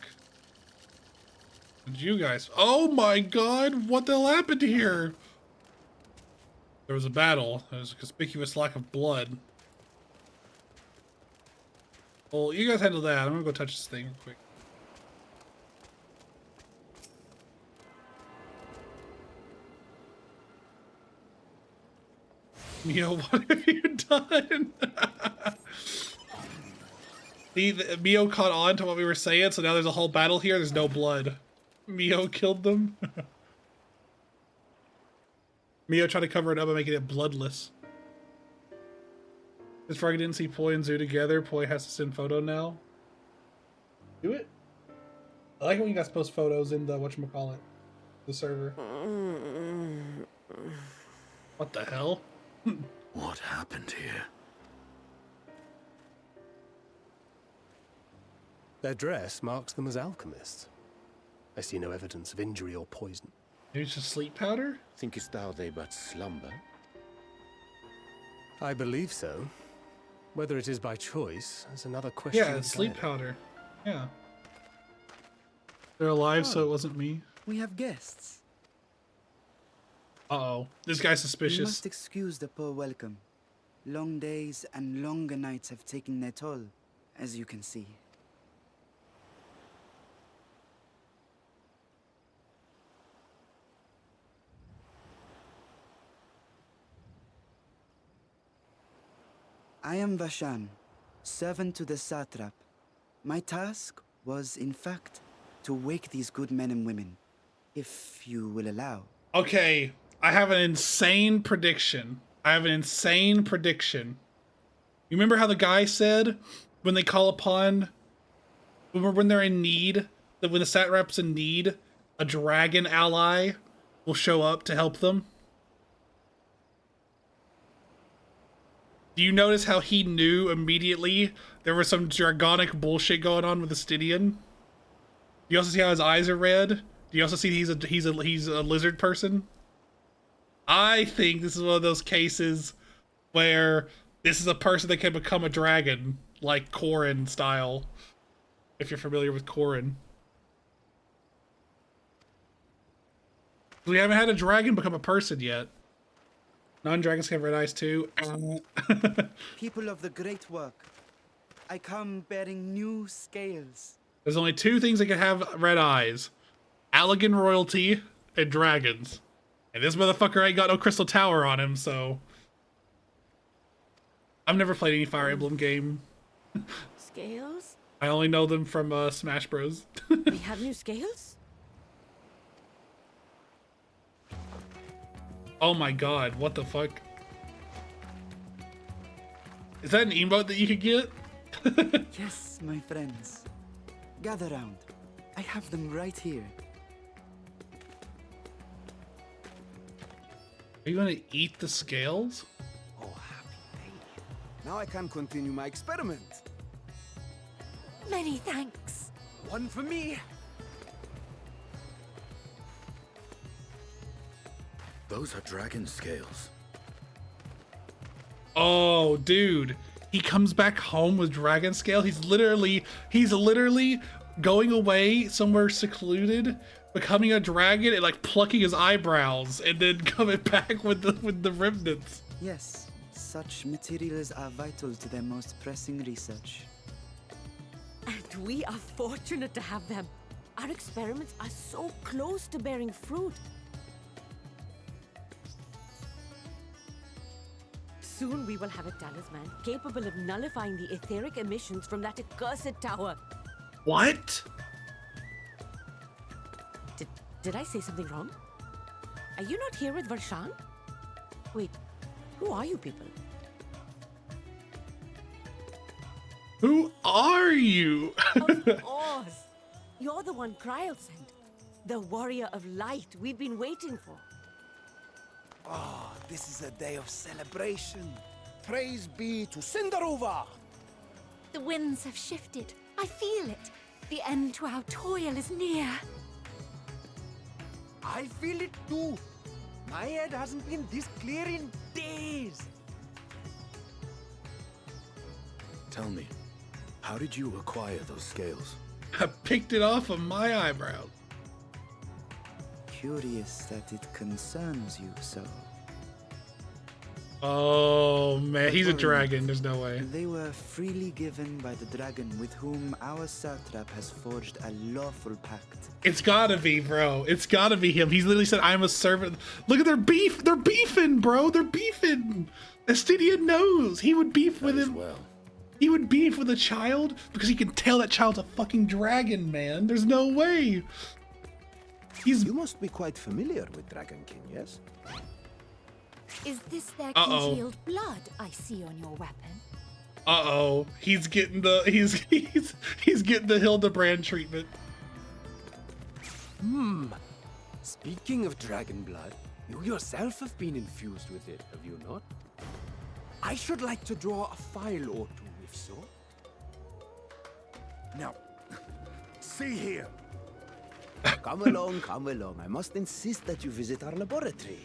Did you guys? Oh my god, what the hell happened here? There was a battle. There was a conspicuous lack of blood. Well, you guys handle that. I'm gonna go touch this thing real quick. Mio, what have you done? See, Mio caught on to what we were saying, so now there's a whole battle here. There's no blood. Mio killed them. Mio tried to cover it up by making it bloodless. This Froggy didn't see Poi and Zoo together. Poi has to send photo now. Do it. I like it when you guys post photos in the whatchamacallit, the server. What the hell? What happened here? Their dress marks them as alchemists. I see no evidence of injury or poison. Maybe it's just sleep powder? Thinkest thou they but slumber? I believe so. Whether it is by choice is another question. Yeah, it's sleep powder. Yeah. They're alive, so it wasn't me. We have guests. Uh-oh. This guy's You suspicious. must excuse the poor welcome. Long days and longer nights have taken their toll, as you can see. I am Vashan, servant to the satrap. My task was, in fact, to wake these good men and women, if you will allow. Okay, I have an insane prediction. You remember how the guy said when they call upon, when they're in need, that when the satrap's in need, a dragon ally will show up to help them? Do you notice how he knew immediately there was some dragonic bullshit going on with the Stydian? Do you also see how his eyes are red? Do you also see he's a lizard person? I think this is one of those cases where this is a person that can become a dragon, like Corrin style, if you're familiar with Corrin. We haven't had a dragon become a person yet. Non-dragons can have red eyes too. People of the great work, I come bearing new scales. There's only two things that can have red eyes. Allegan royalty and dragons. And this motherfucker ain't got no crystal tower on him, so... I've never played any Fire Emblem game. Scales? I only know them from Smash Bros. We have new scales? Oh my god, what the fuck? Is that an emote that you could get? Yes, my friends. Gather round. I have them right here. Are you gonna eat the scales? Oh, happy day. Now I can continue my experiment. Many thanks. One for me. Those are dragon scales. Oh, dude. He comes back home with dragon scale. He's literally going away somewhere secluded, becoming a dragon and like plucking his eyebrows and then coming back with the remnants. Yes, such materials are vital to their most pressing research. And we are fortunate to have them. Our experiments are so close to bearing fruit. Soon we will have a talisman capable of nullifying the etheric emissions from that accursed tower. What? Did I say something wrong? Are you not here with Varshan? Wait, who are you people? Who are you? Of course! You're the one Kryl sent. The warrior of light we've been waiting for. Oh, this is a day of celebration. Praise be to Cinderova. The winds have shifted. I feel it. The end to our toil is near. I feel it too. My head hasn't been this clear in days. Tell me, how did you acquire those scales? I picked it off of my eyebrow. Curious that it concerns you so. Oh man, he's a dragon. There's no way. They were freely given by the dragon with whom our satrap has forged a lawful pact. It's gotta be, bro. It's gotta be him. He's literally said, "I'm a servant." Look at their beef. They're beefing, bro. They're beefing. Estidian knows he would beef with him. Well, He would beef with a child because he can tell that child's a fucking dragon, man. There's no way. You must be quite familiar with Dragonkin, yes? Is this their Uh-oh. congealed blood I see on your weapon? Uh-oh. He's getting the he's getting the Hildebrand treatment. Speaking of dragon blood, you yourself have been infused with it, have you not? I should like to draw a file or two, if so. Now, see here. Come along, come along. I must insist that you visit our laboratory.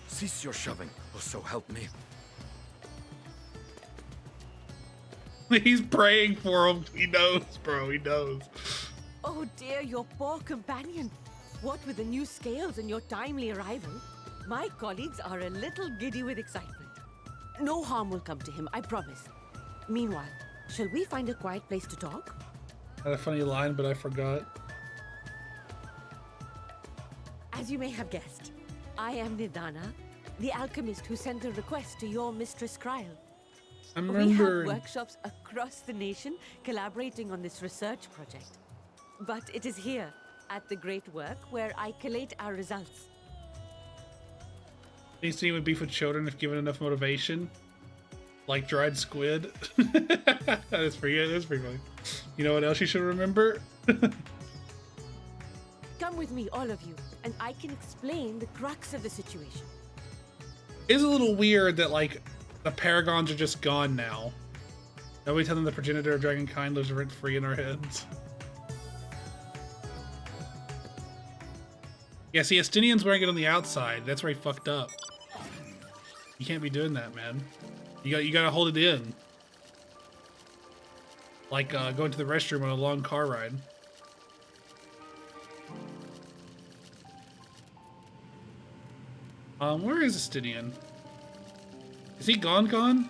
cease your shoving, or so help me. He's praying for him. He knows, bro. He knows. Oh dear, your poor companion. What with the new scales and your timely arrival, my colleagues are a little giddy with excitement. No harm will come to him, I promise. Meanwhile, shall we find a quiet place to talk? Had a funny line, but I forgot. As you may have guessed, I am Nidana, the alchemist who sent a request to your mistress Kryl. I We remember. have workshops across the nation collaborating on this research project. But it is here, at the Great Work, where I collate our results. These team would beef with children if given enough motivation, like dried squid. That's pretty good. That's pretty funny. You know what else you should remember? Come with me, all of you, and I can explain the crux of the situation. It's a little weird that like the paragons are just gone now. Nobody tell them the progenitor of dragonkind lives rent free in our heads. Yeah, see, Estinian's wearing it on the outside. That's where he fucked up. You can't be doing that, man. You gotta hold it in. Like going to the restroom on a long car ride. Where is Estinian? Is he gone?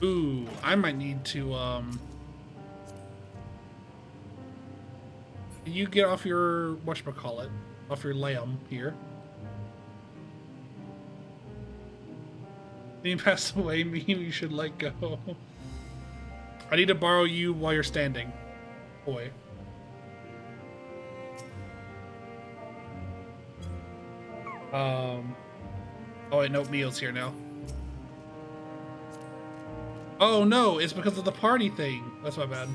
Ooh, I might need to, you get off your, whatchamacallit, off your lamb here. He passed away, mean you should let go. I need to borrow you while you're standing, boy. Oh wait, no, Meal's here now. Oh no, it's because of the party thing. That's my bad.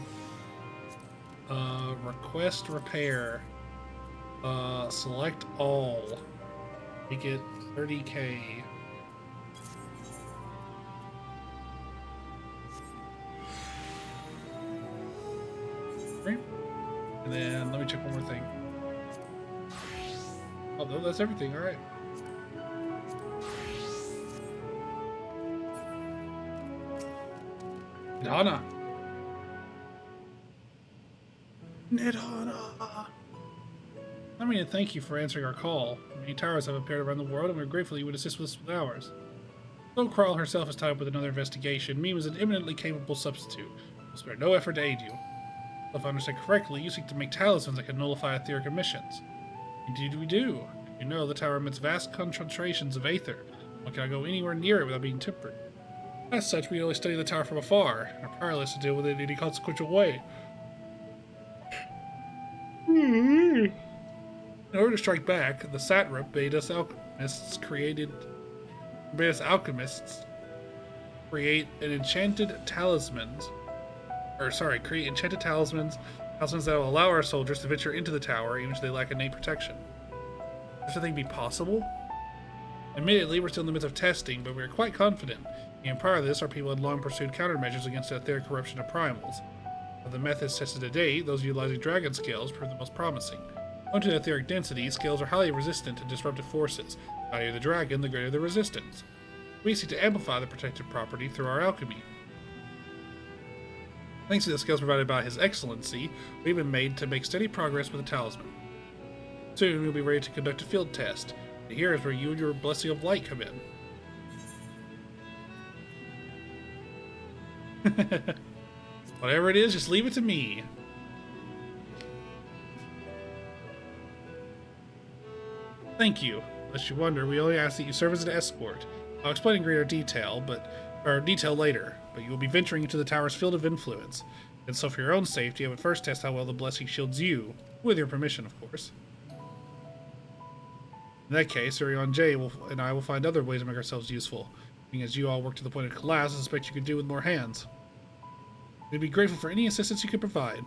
Request repair. Select all. Make it 30k. Right. And then let me check one more thing. Oh, no, that's everything. All right. Nidana. I mean, thank you for answering our call. Many towers have appeared around the world, and we're grateful you would assist us with ours. Though Kryl herself is tied up with another investigation, Meme is an eminently capable substitute. We'll spare no effort to aid you. If I understand correctly, you seek to make talismans that can nullify etheric emissions. Indeed we do. You know the tower emits vast concentrations of aether. One cannot go anywhere near it without being tempered. As such, we only study the tower from afar, and are powerless to deal with it in any consequential way. In order to strike back, the satrap bade us alchemists create enchanted talismans. Create enchanted talismans that will allow our soldiers to venture into the tower even if they lack innate protection. Does such a thing be possible? Admittedly, we're still in the midst of testing, but we are quite confident. And prior to this, our people had long pursued countermeasures against the etheric corruption of primals. Of the methods tested to date, those utilizing dragon scales proved the most promising. Owing to the etheric density, scales are highly resistant to disruptive forces. The higher the dragon, the greater the resistance. We seek to amplify the protective property through our alchemy. Thanks to the scales provided by His Excellency, we've been made to make steady progress with the talisman. Soon we'll be ready to conduct a field test. And here is where you and your blessing of light come in. Whatever it is, just leave it to me. Thank you. Lest you wonder, we only ask that you serve as an escort. I'll explain in greater detail, later, but you will be venturing into the tower's field of influence. And so for your own safety, I would first test how well the blessing shields you, with your permission, of course. In that case, Urion J and I will find other ways to make ourselves useful. Being as you all work to the point of collapse, I suspect you could do with more hands. We'd be grateful for any assistance you could provide.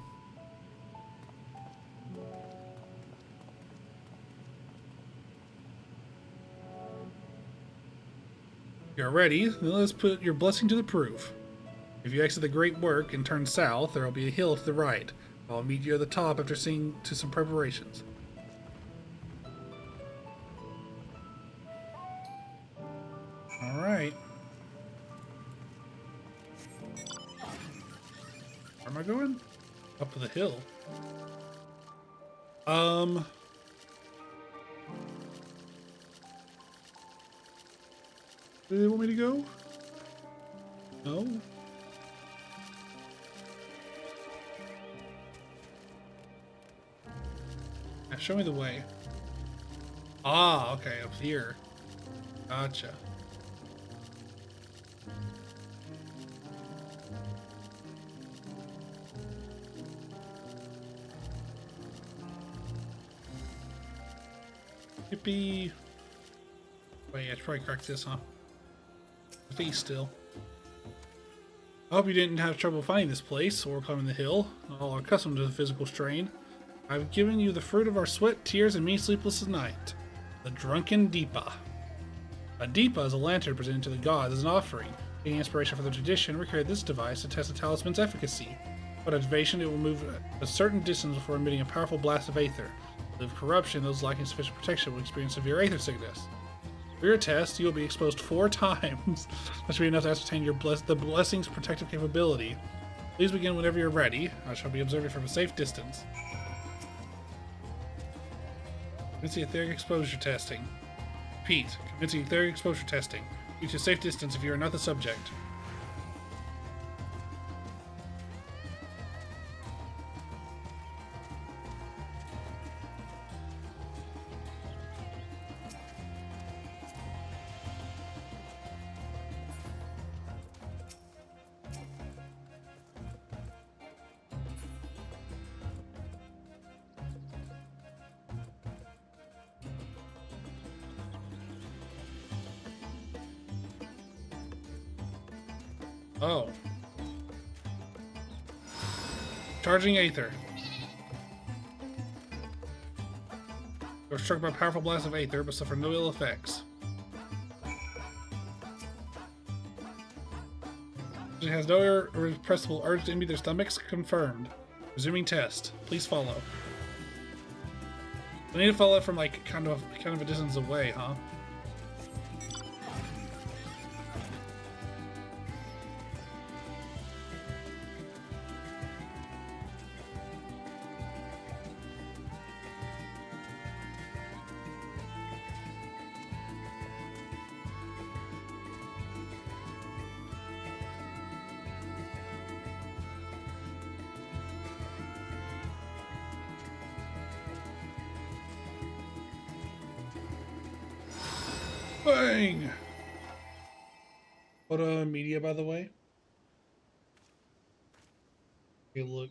You're ready, then let's put your blessing to the proof. If you exit the Great Work and turn south, there will be a hill to the right. I'll meet you at the top after seeing to some preparations. Alright. Where am I going? Up the hill. Do they want me to go? No? Yeah, show me the way. Ah, okay, up here. Gotcha. Yippee. Wait, I should probably crack this, huh? Face still. I hope you didn't have trouble finding this place or climbing the hill. All accustomed to the physical strain. I've given you the fruit of our sweat, tears, and many sleepless nights. The Drunken Deepa. A Deepa is a lantern presented to the gods as an offering. Getting inspiration from the tradition, we created this device to test the talisman's efficacy. Upon activation, it will move a certain distance before emitting a powerful blast of aether. With corruption, those lacking sufficient protection will experience severe aether sickness. For your test, you will be exposed 4 times. That should be enough to ascertain the blessing's protective capability. Please begin whenever you're ready. I shall be observing from a safe distance. Commencing etheric exposure testing. Repeat. Commencing etheric exposure testing. Reach a safe distance if you are not the subject. Oh. Charging Aether. You are struck by a powerful blast of Aether, but suffer no ill effects. It has no irrepressible urge to empty their stomachs. Confirmed. Resuming test. Please follow. I need to follow it from like kind of a distance away, huh? Bang! What media, by the way? Okay, look.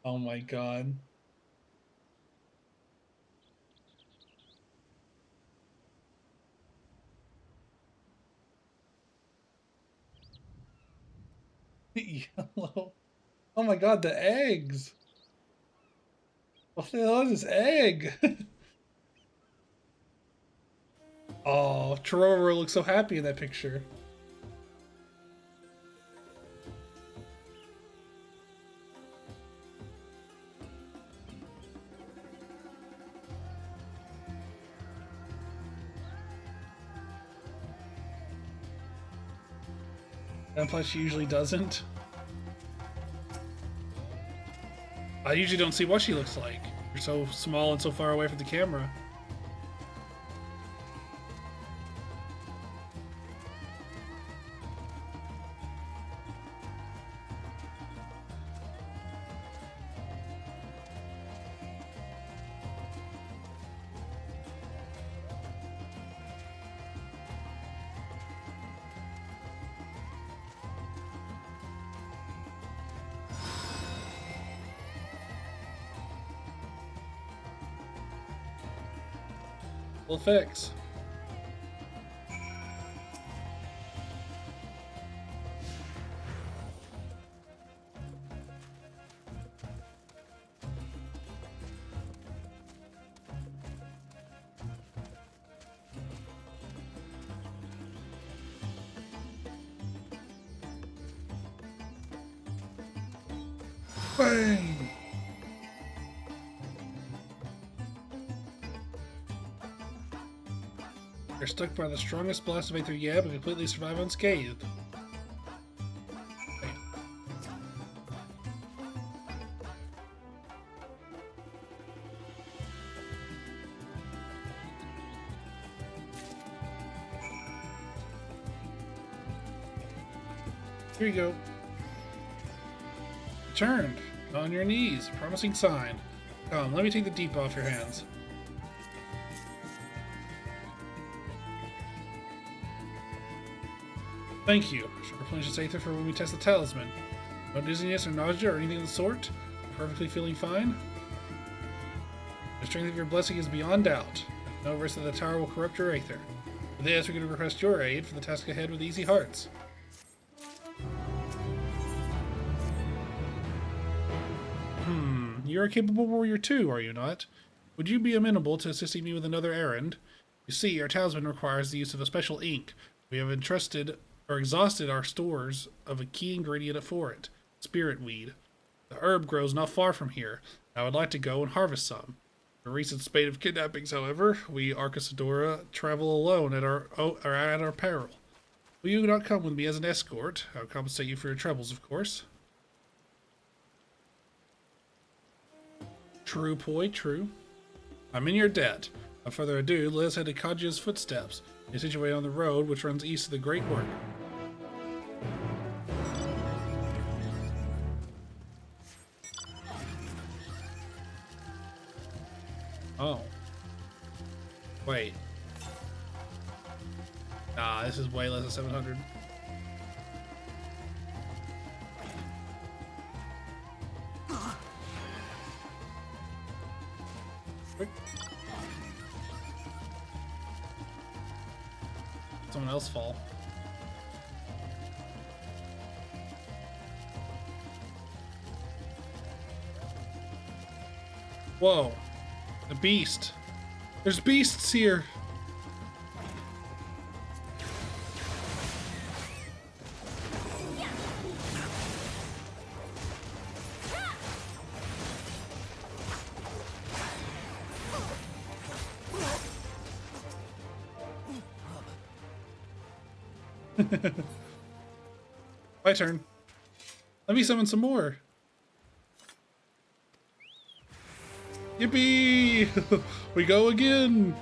Oh my god. Yellow. Oh my god, the eggs! What the hell is this egg? Oh, Chiroro looks so happy in that picture. And plus she usually doesn't. I usually don't see what she looks like. You're so small and so far away from the camera. We'll fix. Bang! They're stuck by the strongest blast of Aether Yab and completely survive unscathed. Okay. Here you go. Returned. On your knees. Promising sign. Come, let me take the deep off your hands. Thank you. Should replenish this Aether for when we test the talisman. No dizziness or nausea or anything of the sort? Perfectly feeling fine? The strength of your blessing is beyond doubt. No risk that the tower will corrupt your Aether. For this, we're going to request your aid for the task ahead with easy hearts. You're a capable warrior too, are you not? Would you be amenable to assisting me with another errand? You see, our talisman requires the use of a special ink. We have entrusted or exhausted our stores of a key ingredient for it, spirit weed. The herb grows not far from here. I would like to go and harvest some. For recent spate of kidnappings, however, we Arcasadora travel alone at our peril. Will you not come with me as an escort? I'll compensate you for your troubles, of course. True, Poi, true. I'm in your debt. Without further ado, let us head to Kajia's footsteps. It's situated on the road which runs east of the Great Work. Oh. Wait. Nah, this is way less than 700. Quick. Someone else fall. Whoa. The beast. There's beasts here. My turn. Let me summon some more. Yippee! We go again!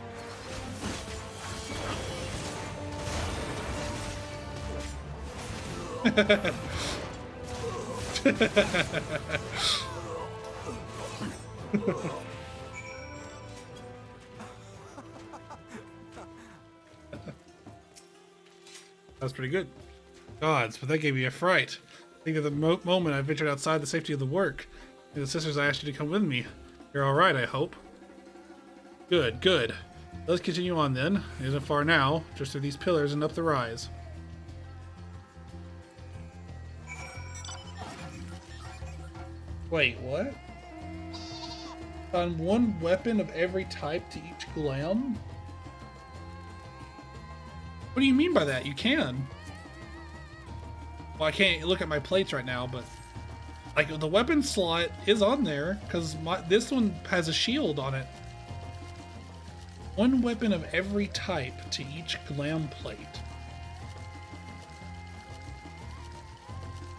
That was pretty good. Gods, but that gave me a fright. Think of the moment I ventured outside the safety of the work. The sisters asked you to come with me. You're alright, I hope. Good, good. Let's continue on then. It isn't far now, just through these pillars and up the rise. Wait, what? On one weapon of every type to each glam? What do you mean by that? You can. Well, I can't look at my plates right now, but like the weapon slot is on there because this one has a shield on it. One weapon of every type to each glam plate.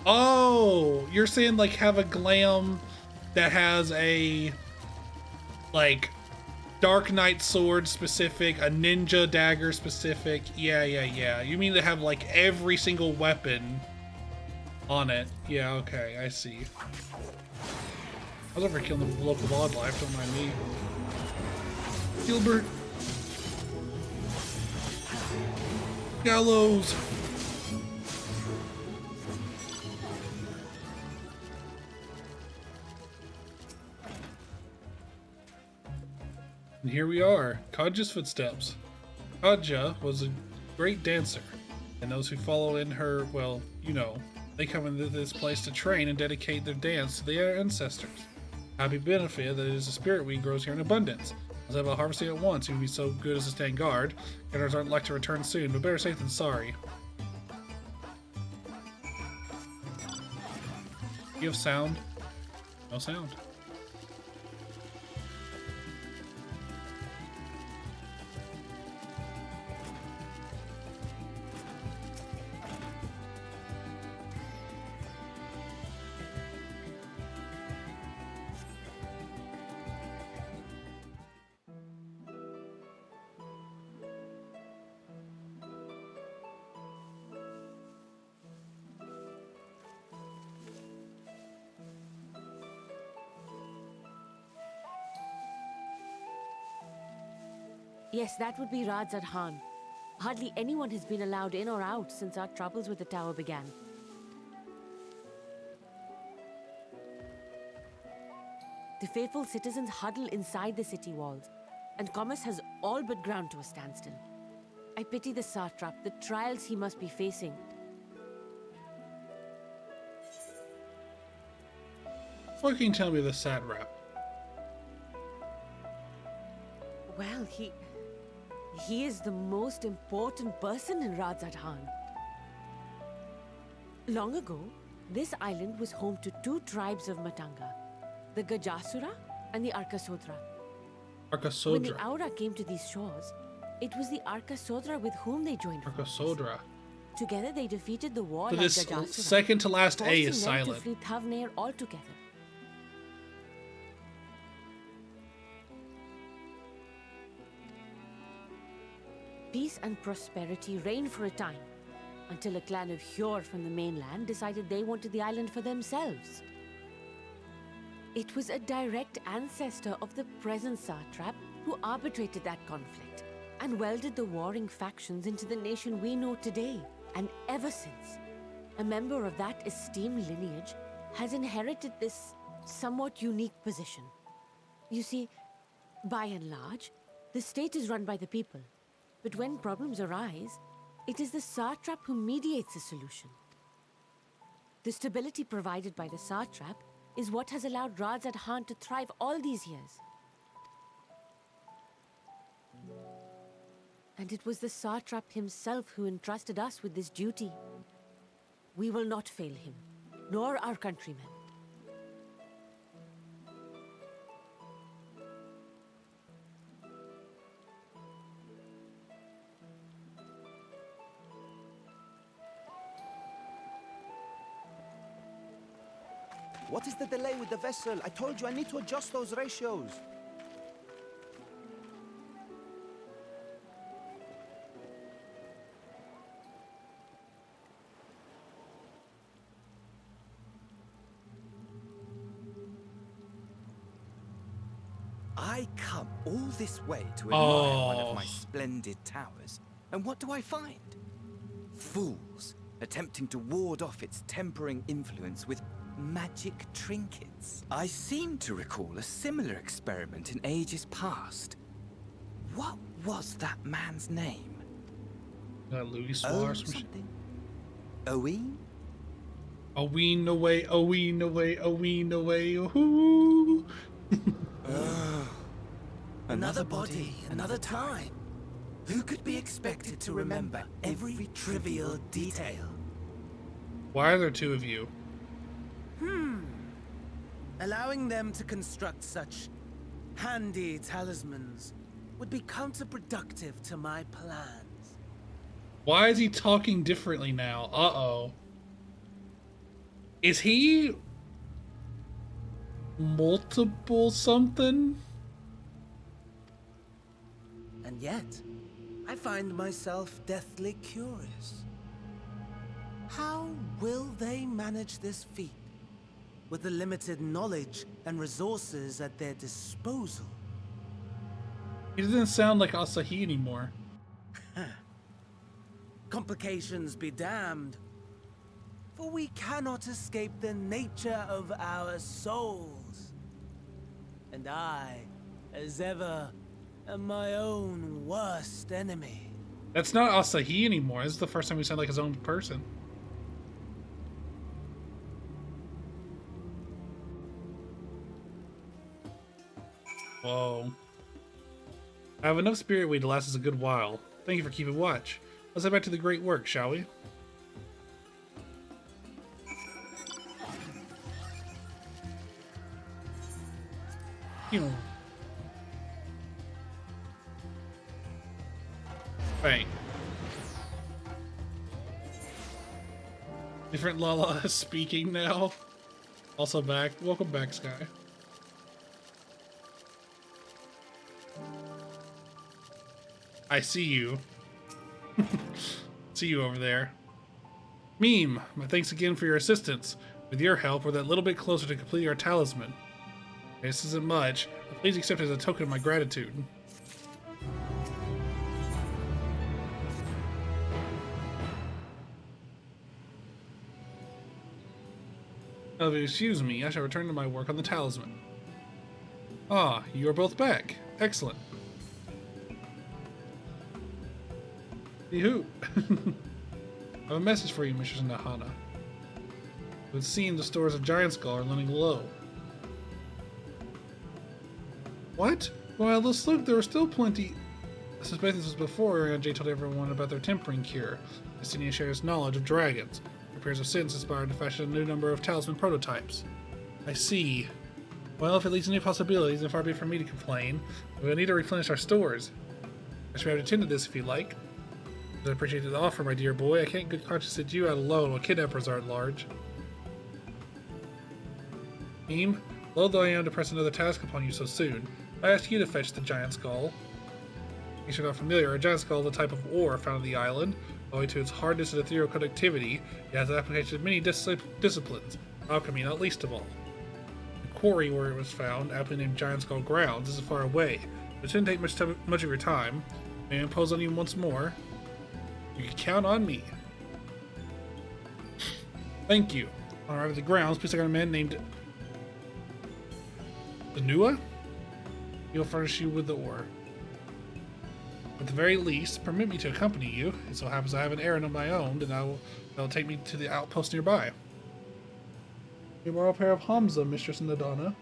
Oh, you're saying like have a glam that has a like Dark Knight sword specific, a ninja dagger specific. Yeah. You mean to have like every single weapon on it. Yeah, okay, I see. I was over killing the local wildlife, don't mind me. Gilbert. Gallows. And here we are, Kadja's footsteps. Kadja was a great dancer, and those who follow in her, well, you know, they come into this place to train and dedicate their dance to their ancestors. Happy benefit that it is a spirit weed grows here in abundance. As about harvesting it once, you would be so good as to stand guard. Gunners aren't like to return soon, but better safe than sorry. You have sound? No sound. Yes, that would be Radzad Khan. Hardly anyone has been allowed in or out since our troubles with the tower began. The faithful citizens huddle inside the city walls, and commerce has all but ground to a standstill. I pity the satrap, the trials he must be facing. What can you tell me of the satrap? Well, he is the most important person in Radzad Khan. Long ago, this island was home to two tribes of Matanga, the Gajasura and the Arkasodra. When the Aura came to these shores, it was the Arkasodra with whom they joined Arkasodra. Together they defeated the war So like this Gajasura, second to last A is forcing them silent. to flee Thavnair altogether. Peace and prosperity reigned for a time, until a clan of Hjor from the mainland decided they wanted the island for themselves. It was a direct ancestor of the present satrap who arbitrated that conflict and welded the warring factions into the nation we know today. And ever since, a member of that esteemed lineage has inherited this somewhat unique position. You see, by and large, the state is run by the people. But when problems arise, it is the satrap who mediates a solution. The stability provided by the satrap is what has allowed Radzad Khan to thrive all these years. And it was the satrap himself who entrusted us with this duty. We will not fail him, nor our countrymen. What is the delay with the vessel? I told you I need to adjust those ratios. I come all this way to admire one of my splendid towers, and what do I find? Fools attempting to ward off its tempering influence with magic trinkets. I seem to recall a similar experiment in ages past. What was that man's name? Louis Suarez. Something? Owen? A ween away, a ween away, a ween away, ooh. Another body, another time. Who could be expected to remember every trivial detail? Why are there two of you? Allowing them to construct such handy talismans would be counterproductive to my plans. Why is he talking differently now? Uh-oh. Is he multiple something? And yet, I find myself deathly curious. How will they manage this feat with the limited knowledge and resources at their disposal? He doesn't sound like Asahi anymore. Complications be damned, for we cannot escape the nature of our souls. And I, as ever, am my own worst enemy. That's not Asahi anymore. This is the first time he sounded like his own person. Whoa. I have enough spirit weed to last us a good while. Thank you for keeping watch. Let's head back to the great work, shall we? Bang. Different Lala speaking now. Also back. Welcome back, Sky. I see you. See you over there. Meme, my thanks again for your assistance. With your help, we're that little bit closer to completing our talisman. This isn't much, but please accept it as a token of my gratitude. Oh, excuse me, I shall return to my work on the talisman. Ah, you are both back. Excellent. Yahoo! I have a message for you, Mrs. Nahana. It would seem the stores of Giant Skull are running low. What? Well, let's look, there were still plenty. I suspect this was before Jay told everyone about their tempering cure. Destinia shares knowledge of dragons. Repairs have since inspired to fashion a new number of talisman prototypes. I see. Well, if it leads to new possibilities, then far be it from me to complain. We'll need to replenish our stores. I should have attended this if you like. I appreciate the offer, my dear boy. I can't in good conscience send you out alone while kidnappers are at large. Meme, loath though I am to press another task upon you so soon, I asked you to fetch the Giant Skull. In case you're not familiar, a Giant Skull is a type of ore found on the island. Owing to its hardness and ethereal conductivity, it has application in many disciplines, alchemy not least of all. The quarry where it was found, aptly named Giant Skull Grounds, is far away, but it shouldn't take much of your time. May I impose on you once more? You can count on me. Thank you. On arriving at the grounds, please take on a man named Anua. He'll furnish you with the ore. At the very least, permit me to accompany you. It so happens I have an errand of my own, and that'll take me to the outpost nearby. You borrow a pair of Hamza, Mistress Nidhana.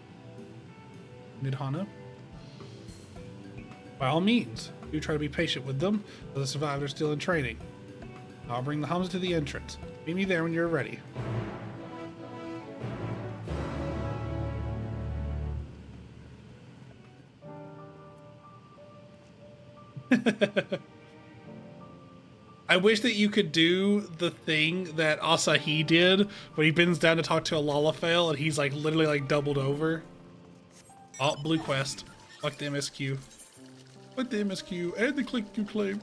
By all means, do try to be patient with them, as the survivors are still in training. I'll bring the Hamza to the entrance. Meet me there when you're ready. I wish that you could do the thing that Asahi did when he bends down to talk to a Lalafell and he's like literally like doubled over. Oh, blue quest. Fuck the MSQ. Fuck the MSQ and the click you claim.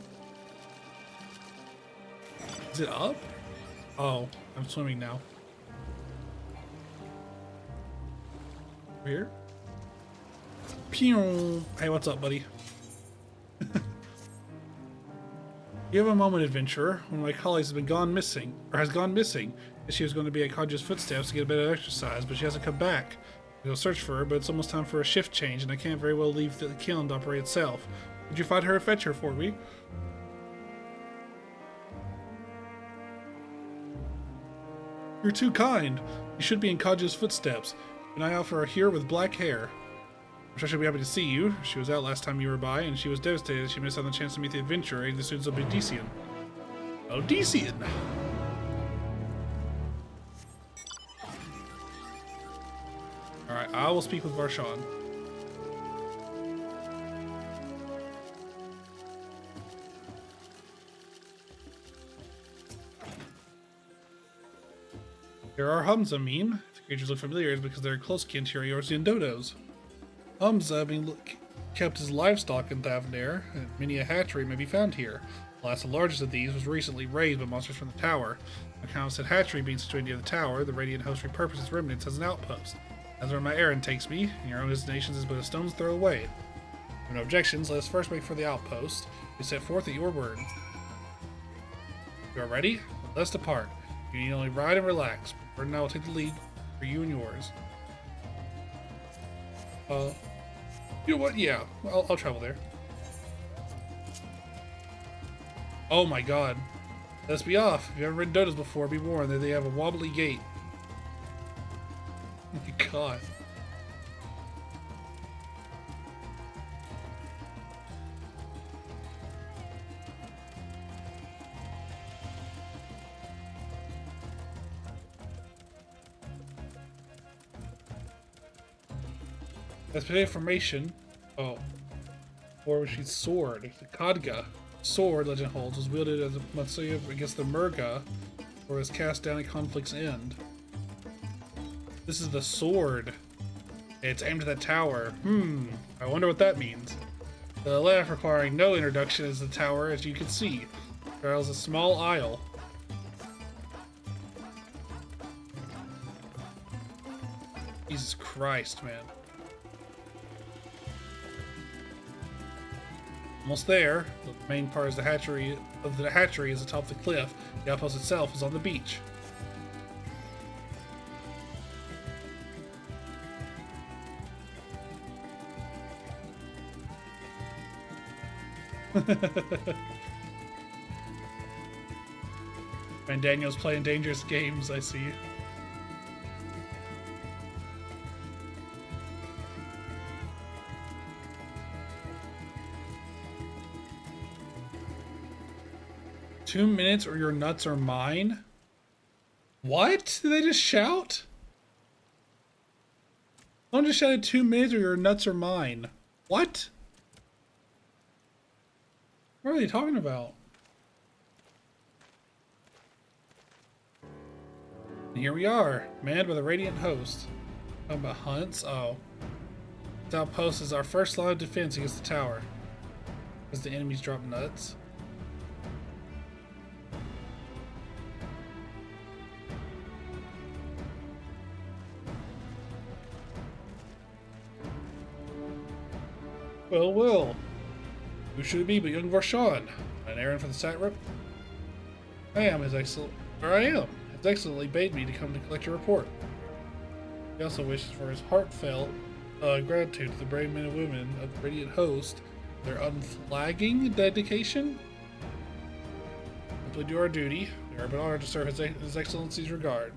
Is it up? Oh, I'm swimming now. Where? Pew! Hey, what's up, buddy? You have a moment, adventurer. One of my colleagues has gone missing. She was going to be at Kaju's footsteps to get a bit of exercise, but she hasn't come back. We'll search for her, but it's almost time for a shift change, and I can't very well leave the kiln to operate itself. Would you find her and fetch her for me? You're too kind. You should be in Kaju's footsteps. An eye out for a hero with black hair. I'm sure she'll be happy to see you. She was out last time you were by, and she was devastated she missed out on the chance to meet the adventurer, the students of Odyssean. Odyssean! Alright, I will speak with Varshan. There are Humza. If the creatures look familiar, it's because they're close kin to your Eorzean dodos. Humza being kept as livestock in Thavnair, and many a hatchery may be found here. The last and largest of these was recently raised by monsters from the tower. Accounts said hatchery being situated near the tower, the Radiant Host repurposed its remnants as an outpost. That's where my errand takes me, and your own destination is but a stone's throw away. If you have no objections, let us first make for the outpost. We set forth at your word. You are ready? Let us depart. You need only ride and relax. Bird and I will take the lead for you and yours. You know what? Yeah, I'll travel there. Oh my god. Let's be off. If you haven't ridden dodos before, be warned that they have a wobbly gait. Oh my god. As per information, War Machine's sword, the Khadga sword, legend holds, was wielded as a Matsuya against the Murga, or was cast down at conflict's end. This is the sword. It's aimed at that tower. I wonder what that means. The left, requiring no introduction, is the tower, as you can see. Trails a small isle. Jesus Christ, man. Almost there. The main part is the hatchery is atop the cliff. The outpost itself is on the beach. And Daniel's playing dangerous games, I see. "2 minutes or your nuts are mine?" What? Did they just shout? Someone just shouted 2 minutes or your nuts are mine. What? What are they talking about? And here we are, manned by the Radiant Host. Talking about hunts? Oh. This outpost is our first line of defense against the tower. As the enemies drop nuts. Well, well. Who should it be but young Varshan? An errand for the satrap? I am, His Excellent. Or I am. His Excellency bade me to come to collect your report. He also wishes for his heartfelt gratitude to the brave men and women of the Radiant Host, their unflagging dedication. As we do our duty, we are but honored to serve His Excellency's regard.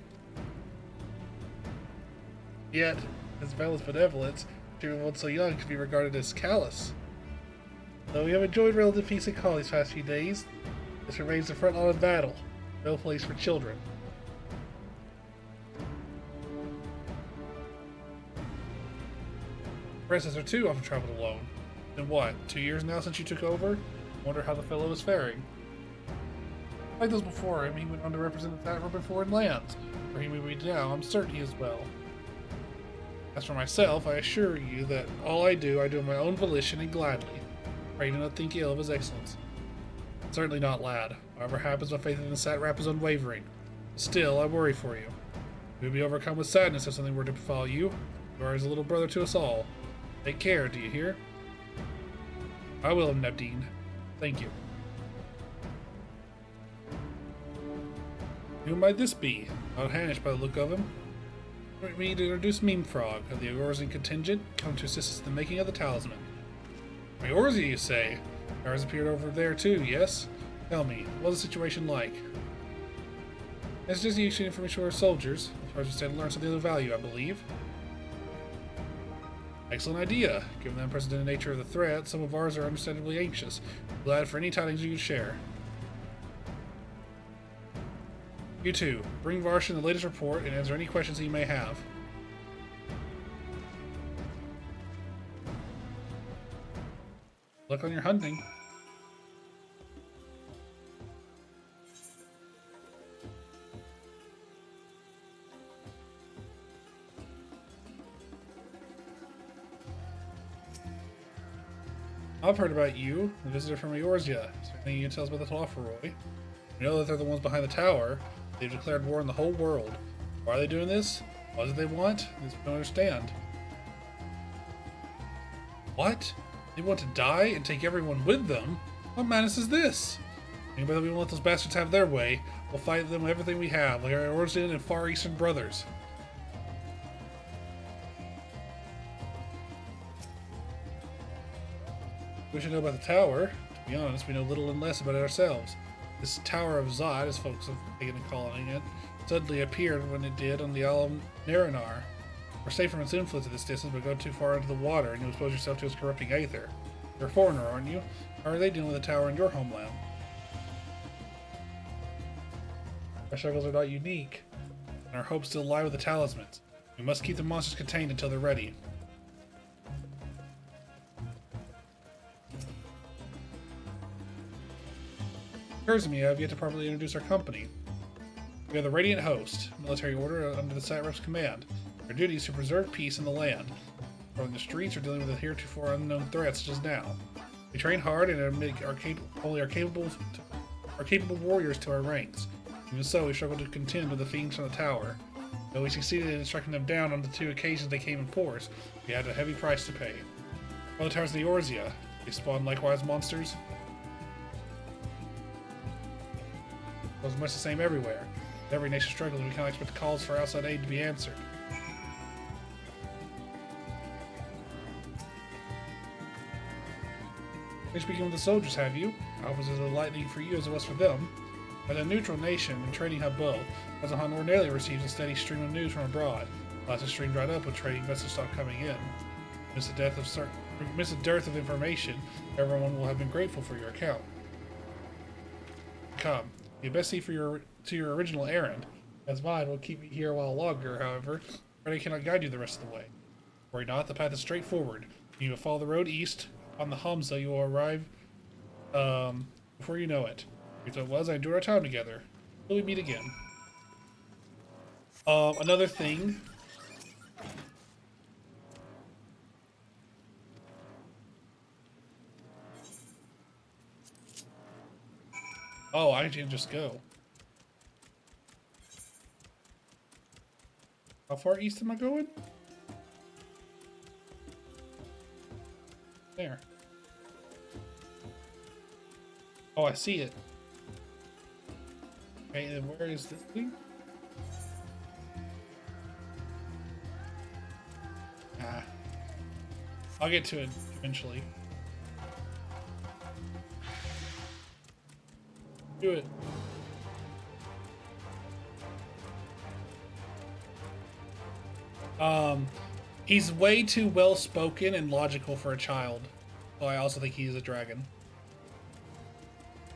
Yet, his zealous benevolence, even one so young, could be regarded as callous. Though we have enjoyed relative peace and calm these past few days, this remains the front line of battle. No place for children. Predecessor too often traveled alone. In what, 2 years now since you took over? Wonder how the fellow is faring. Like those before him, he went on to represent the Satrap in foreign lands, where he may be now. I'm certain he is well. As for myself, I assure you that all I do of my own volition and gladly. Pray do not think ill of His Excellency. Certainly not, lad. Whatever happens, my faith in the Satrap is unwavering. Still, I worry for you. You will be overcome with sadness if something were to befall you. You are as a little brother to us all. Take care, do you hear? I will, Nebdeen. Thank you. Who might this be? Not Hanish by the look of him. Permit me to introduce Meemfrog of the Eorzean contingent, come to assist us in the making of the talisman. Eorzea, you say? Ours appeared over there too, yes? Tell me, what's the situation like? It's just the exchange information for our soldiers. As far as we stand to learn something of value, I believe. Excellent idea. Given the unprecedented nature of the threat, some of ours are understandably anxious. Glad for any tidings you can share. You two, bring Varshan the latest report and answer any questions he may have. Luck on your hunting. I've heard about you, the visitor from Eorzea. Is there anything you can tell us about the Tlaffaroi? We know that they're the ones behind the tower. They've declared war on the whole world. Why are they doing this? What do they want? We don't understand. What? They want to die and take everyone with them? What madness is this? Anybody that we won't let those bastards have their way, we'll fight them with everything we have, like our Eorzean and Far Eastern brothers. We should know about the tower. To be honest, we know little and less about it ourselves. This Tower of Zod, as folks have taken to calling it, suddenly appeared when it did on the Isle of Naranar. We're safe from its influence at this distance, but go too far into the water and you'll expose yourself to its corrupting aether. You're a foreigner, aren't you? How are they dealing with the tower in your homeland? Our struggles are not unique, and our hopes still lie with the talismans. We must keep the monsters contained until they're ready. Occurs to me I have yet to properly introduce our company. We are the Radiant Host, military order under the Satrap's command. Our duty is to preserve peace in the land, patrolling the streets or dealing with the heretofore unknown threats such as now. We train hard and admit only our capable warriors to our ranks. Even so, we struggle to contend with the fiends from the tower. Though we succeeded in striking them down on the 2 occasions they came in force, we had a heavy price to pay. Other towers in the Eorzea, they spawn likewise monsters. It was much the same everywhere. With every nation struggling, we cannot expect calls for outside aid to be answered. You're speaking with the soldiers, have you? Alpha is as enlightening for you as it was for them. As a neutral nation and trading hub both, Azahan ordinarily receives a steady stream of news from abroad. Unless the stream dried up when trading vessels stopped coming in. Amidst the dearth of information, everyone will have been grateful for your account. Come. You best see to your original errand, as mine will keep me here a while longer, however, but I cannot guide you the rest of the way. Worry not, the path is straightforward. You will follow the road east, on the Hamza you will arrive, before you know it. If it was, I enjoyed our time together. Till we meet again. Another thing. Oh, I can just go. How far east am I going? There. Oh, I see it. Okay, then where is this thing? Ah. I'll get to it eventually. Do it. He's way too well spoken and logical for a child. So I also think he's a dragon.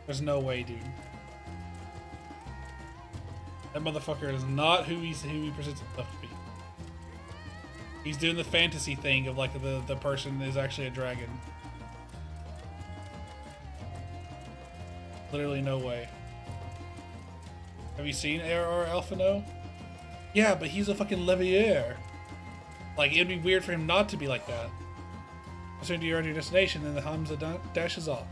There's no way, dude. That motherfucker is not who he presents himself to be. He's doing the fantasy thing of like the person is actually a dragon. Literally no way. Have you seen ARR Alphino? Yeah, but he's a fucking Levier. Like, it'd be weird for him not to be like that. As soon as you're at your destination, then the Hamza dashes off.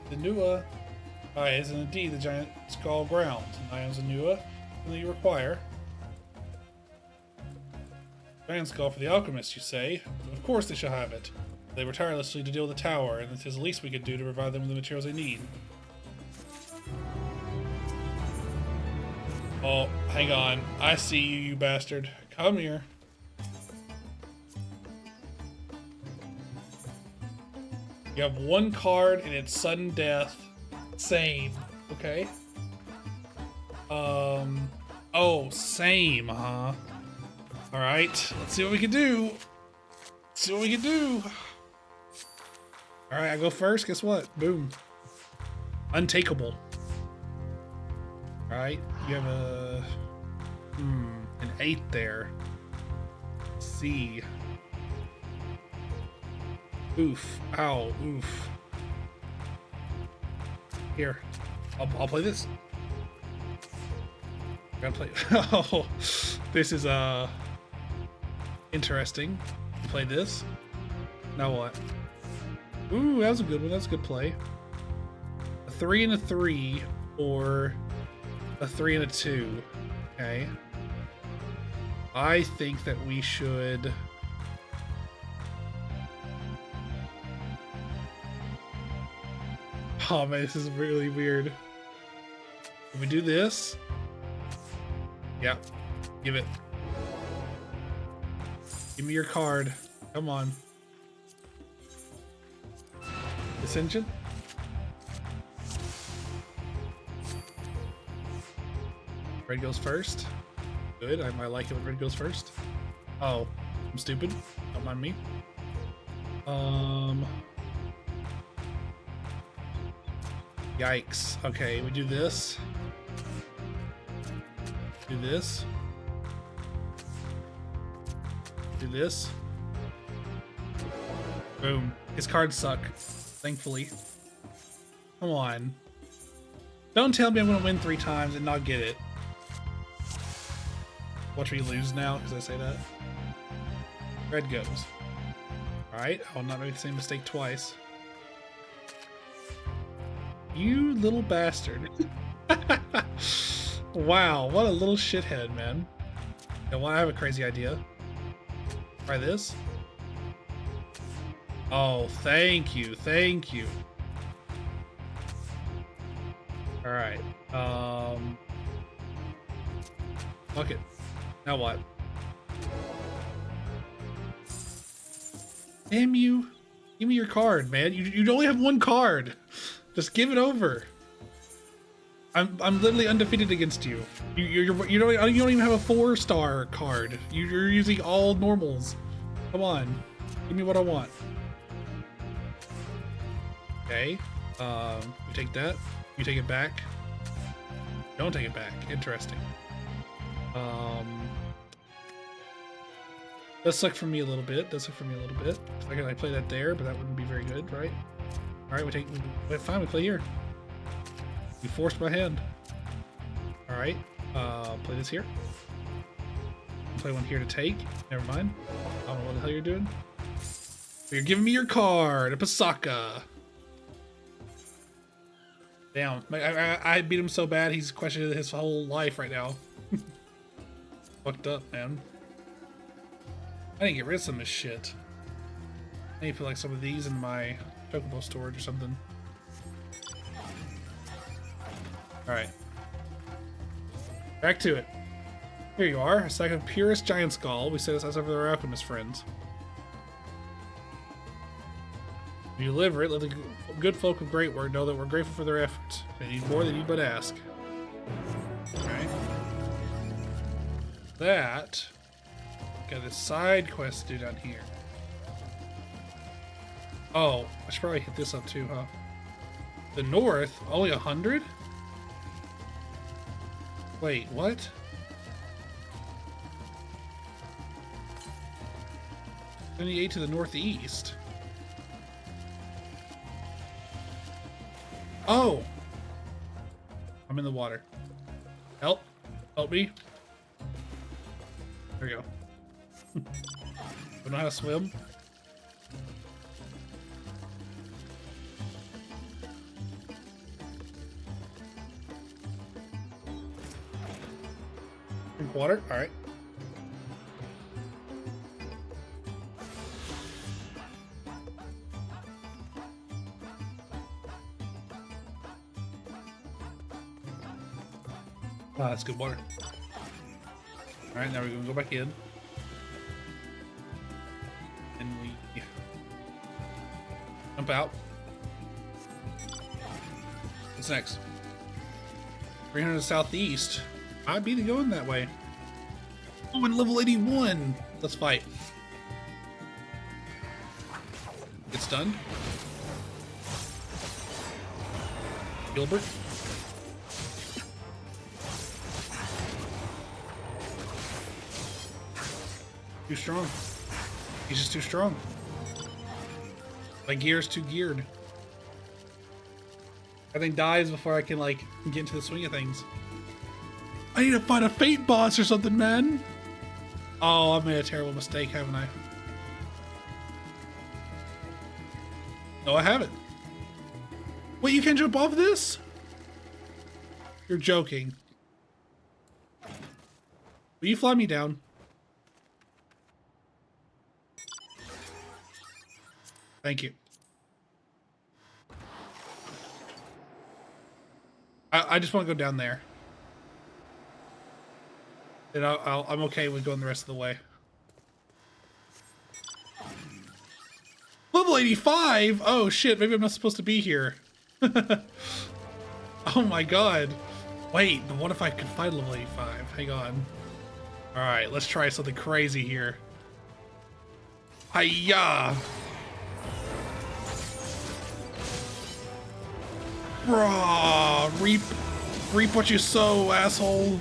The Nua is indeed the giant skull ground. I am Zanua, something you require. Giant skull for the alchemists, you say? Of course they shall have it. They were tirelessly to deal with the tower, and it is the least we could do to provide them with the materials they need. Oh, hang on. I see you, you bastard. Come here. You have one card and it's sudden death. Same. Okay. Oh, same, huh? All right, let's see what we can do. Let's see what we can do. All right, I go first. Guess what? Boom. Untakeable. All right, you have an 8 there. C. Oof. Ow. Oof. Here, I'll play this. Gotta play. Oh, this is interesting. Play this. Now what? Ooh, that was a good one. That's a good play. A 3 and a 3, or a 3 and a 2. Okay. I think that we should. Oh man, this is really weird. Can we do this? Yeah. Give it. Give me your card. Come on. Ascension? Red goes first. Good. I like it when red goes first. Oh, I'm stupid. Don't mind me. Yikes. Okay, we do this. Do this. Do this. Boom. His cards suck. Thankfully. Come on. Don't tell me I'm gonna win 3 times and not get it. Watch me lose now because I say that. Red goes. Alright, I'll not make the same mistake twice. You little bastard. Wow, what a little shithead, man. Yeah, well, I have a crazy idea. Try this. Oh, thank you, thank you. Alright, fuck it. Now what? Damn you. Give me your card, man. You only have 1 card. Just give it over. I'm literally undefeated against you. You don't even have a 4-star card. You're using all normals. Come on, give me what I want. Okay. You take that. You take it back. Don't take it back. Interesting. Does suck for me a little bit. I play that there, but that wouldn't be very good, right? All right, fine. We play here. You forced my hand. All right. Play this here. Play one here to take. Never mind. I don't know what the hell you're doing. But you're giving me your card, a Pasaka. Damn, I beat him so bad he's questioning his whole life right now. Fucked up, man. I need to get rid of some of this shit. I need to put like some of these in my Chocobo storage or something. Alright. Back to it. Here you are, a sack of purest giant skull. We set this outside for our alchemist friends. If you deliver it, let the good folk of Greatward know that we're grateful for their efforts. They need more than you but ask. Okay. That. Got this side quest to do down here. Oh, I should probably hit this up too, huh? The north, only 100? Wait, what? Only 8 to the northeast. Oh! I'm in the water. Help. Help me. There we go. Don't know how to swim. Drink water. All right. Ah, that's good water. All right, now we're gonna go back in. And we jump out. What's next? 300 southeast. I'd be going that way. Oh, and level 81. Let's fight. Get stunned. Gilbert. Too strong. He's just too strong. My gear's too geared. I think dies before I can like get into the swing of things. I need to find a fate boss or something, man. Oh, I've made a terrible mistake, haven't I? No, I haven't. Wait, you can't jump off this? You're joking. Will you fly me down? Thank you. I just want to go down there. And I'm okay with going the rest of the way. Level 85? Oh shit, maybe I'm not supposed to be here. Oh my god. Wait, but what if I could find level 85? Hang on. Alright, let's try something crazy here. Hiya! Raw, reap what you sow, asshole.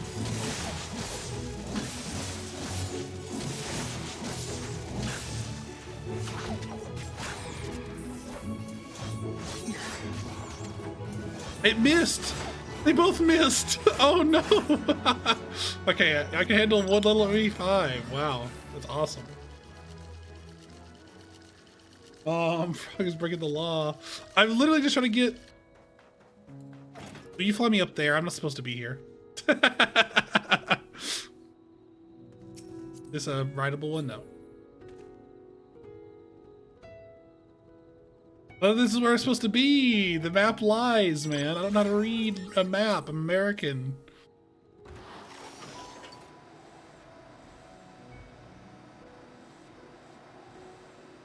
It missed. They both missed. Oh no. Okay, I can handle one level 85. Wow, that's awesome. Oh, I'm breaking the law. I'm literally just trying to get. Will you fly me up there? I'm not supposed to be here. This a rideable one? No. Oh, this is where I'm supposed to be. The map lies, man. I don't know how to read a map. I'm American.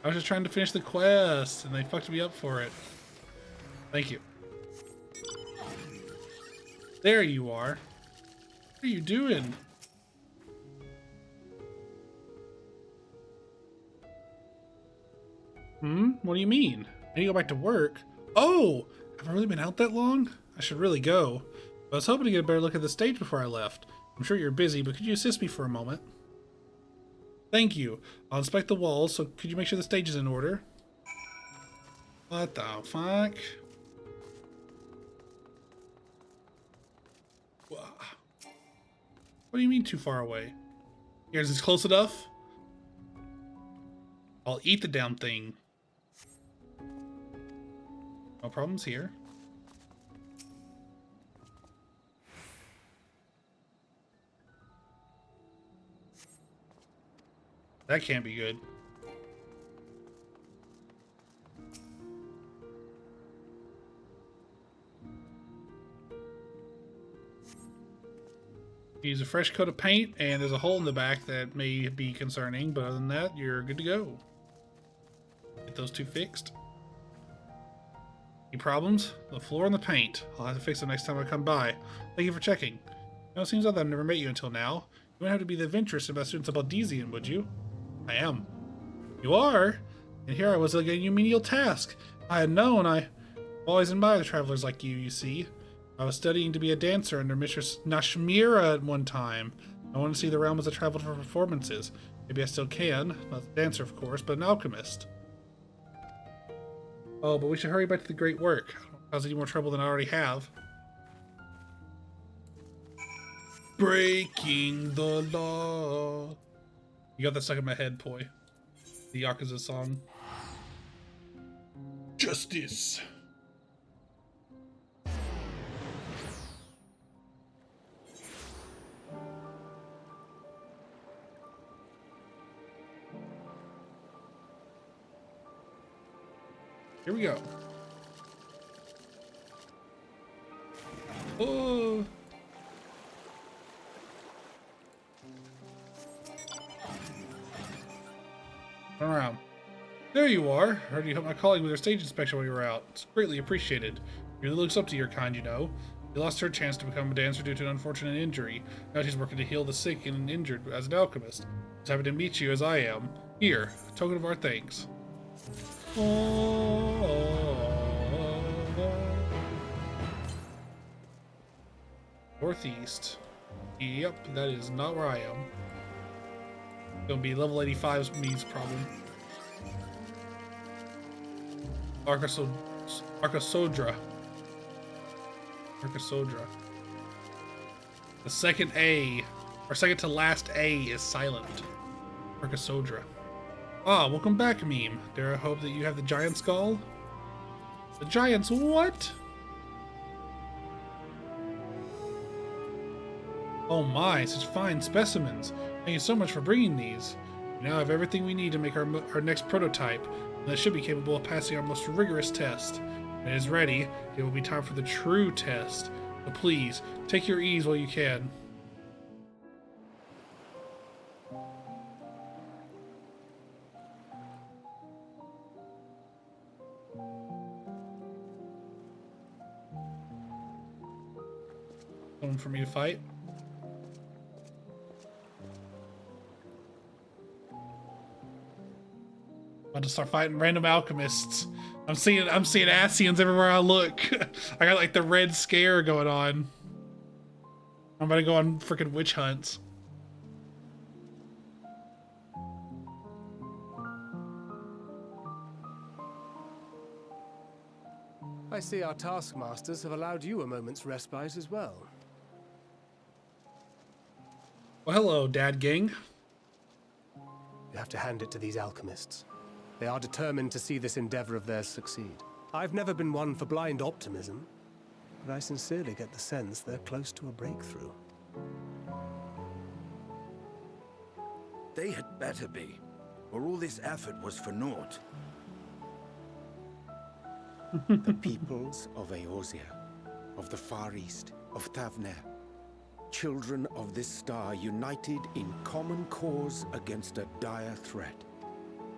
I was just trying to finish the quest, and they fucked me up for it. Thank you. There you are. What are you doing? What do you mean? I need to go back to work. Oh! Have I really been out that long? I should really go. I was hoping to get a better look at the stage before I left. I'm sure you're busy, but could you assist me for a moment? Thank you. I'll inspect the walls, so could you make sure the stage is in order? What the fuck? What do you mean too far away? Here, is this close enough? I'll eat the damn thing. No problems here. That can't be good. Use a fresh coat of paint, and there's a hole in the back that may be concerning, but other than that, you're good to go. Get those two fixed. Any problems? The floor and the paint. I'll have to fix them next time I come by. Thank you for checking. Now, it seems odd that I've never met you until now. You wouldn't have to be the adventurous about students of Baldesion, would you? I am. You are? And here I was like a menial task. If I had known, I've always admired travelers like you see. I was studying to be a dancer under Mistress Nashmira at one time. I want to see the realm as I traveled for performances. Maybe I still can. Not a dancer, of course, but an alchemist. Oh, but we should hurry back to the great work. I don't cause any more trouble than I already have. Breaking the law. You got that stuck in my head, Poi. The Yakuza song. Justice. Here we go. Oh. Turn around. There you are. Heard you helped my colleague with her stage inspection while you were out. It's greatly appreciated. He really looks up to your kind, you know. He lost her chance to become a dancer due to an unfortunate injury. Now she's working to heal the sick and injured as an alchemist. Just happy to meet you as I am. Here, a token of our thanks. Northeast. Yep, that is not where I am. Gonna be level 85's me's problem. Arcosodra. The second A, or second to last A, is silent. Arcosodra. Ah, welcome back, meme. Dare I hope that you have the giant skull? The giant's what? Oh my, such fine specimens. Thank you so much for bringing these. We now have everything we need to make our next prototype, and that should be capable of passing our most rigorous test. When it is ready, it will be time for the true test. So please, take your ease while you can. Someone for me to fight? About to start fighting random alchemists. I'm seeing Ascians everywhere I look. I got like the red scare going on. I'm about to go on freaking witch hunts. I see our taskmasters have allowed you a moment's respite as well. Well, hello, Dad Gang. You have to hand it to these alchemists. They are determined to see this endeavor of theirs succeed. I've never been one for blind optimism, but I sincerely get the sense they're close to a breakthrough. They had better be, or all this effort was for naught. The peoples of Eorzea, of the Far East, of Thavner, children of this star united in common cause against a dire threat.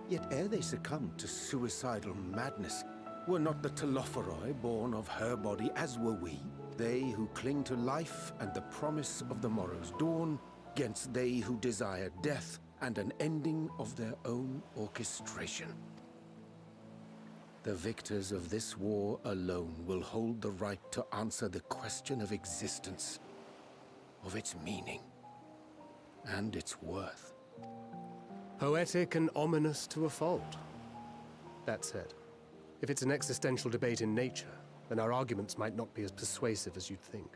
Yet ere they succumbed to suicidal madness, were not the Telophoroi born of her body as were we? They who cling to life and the promise of the morrow's dawn, against they who desire death and an ending of their own orchestration. The victors of this war alone will hold the right to answer the question of existence, of its meaning, and its worth. Poetic and ominous to a fault. That said, if it's an existential debate in nature, then our arguments might not be as persuasive as you'd think.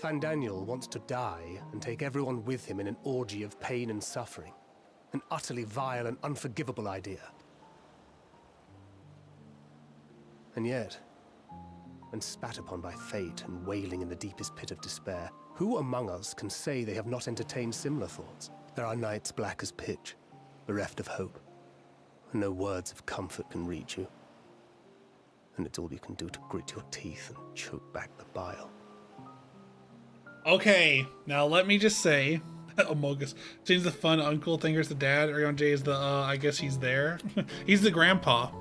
Fandaniel wants to die and take everyone with him in an orgy of pain and suffering. An utterly vile and unforgivable idea. And yet, when spat upon by fate and wailing in the deepest pit of despair, who among us can say they have not entertained similar thoughts? There are nights black as pitch, bereft of hope, and no words of comfort can reach you. And it's all you can do to grit your teeth and choke back the bile. Okay, now let me just say, Amogus seems the fun uncle thinker's the dad. Arion J is the, I guess he's there. He's the grandpa.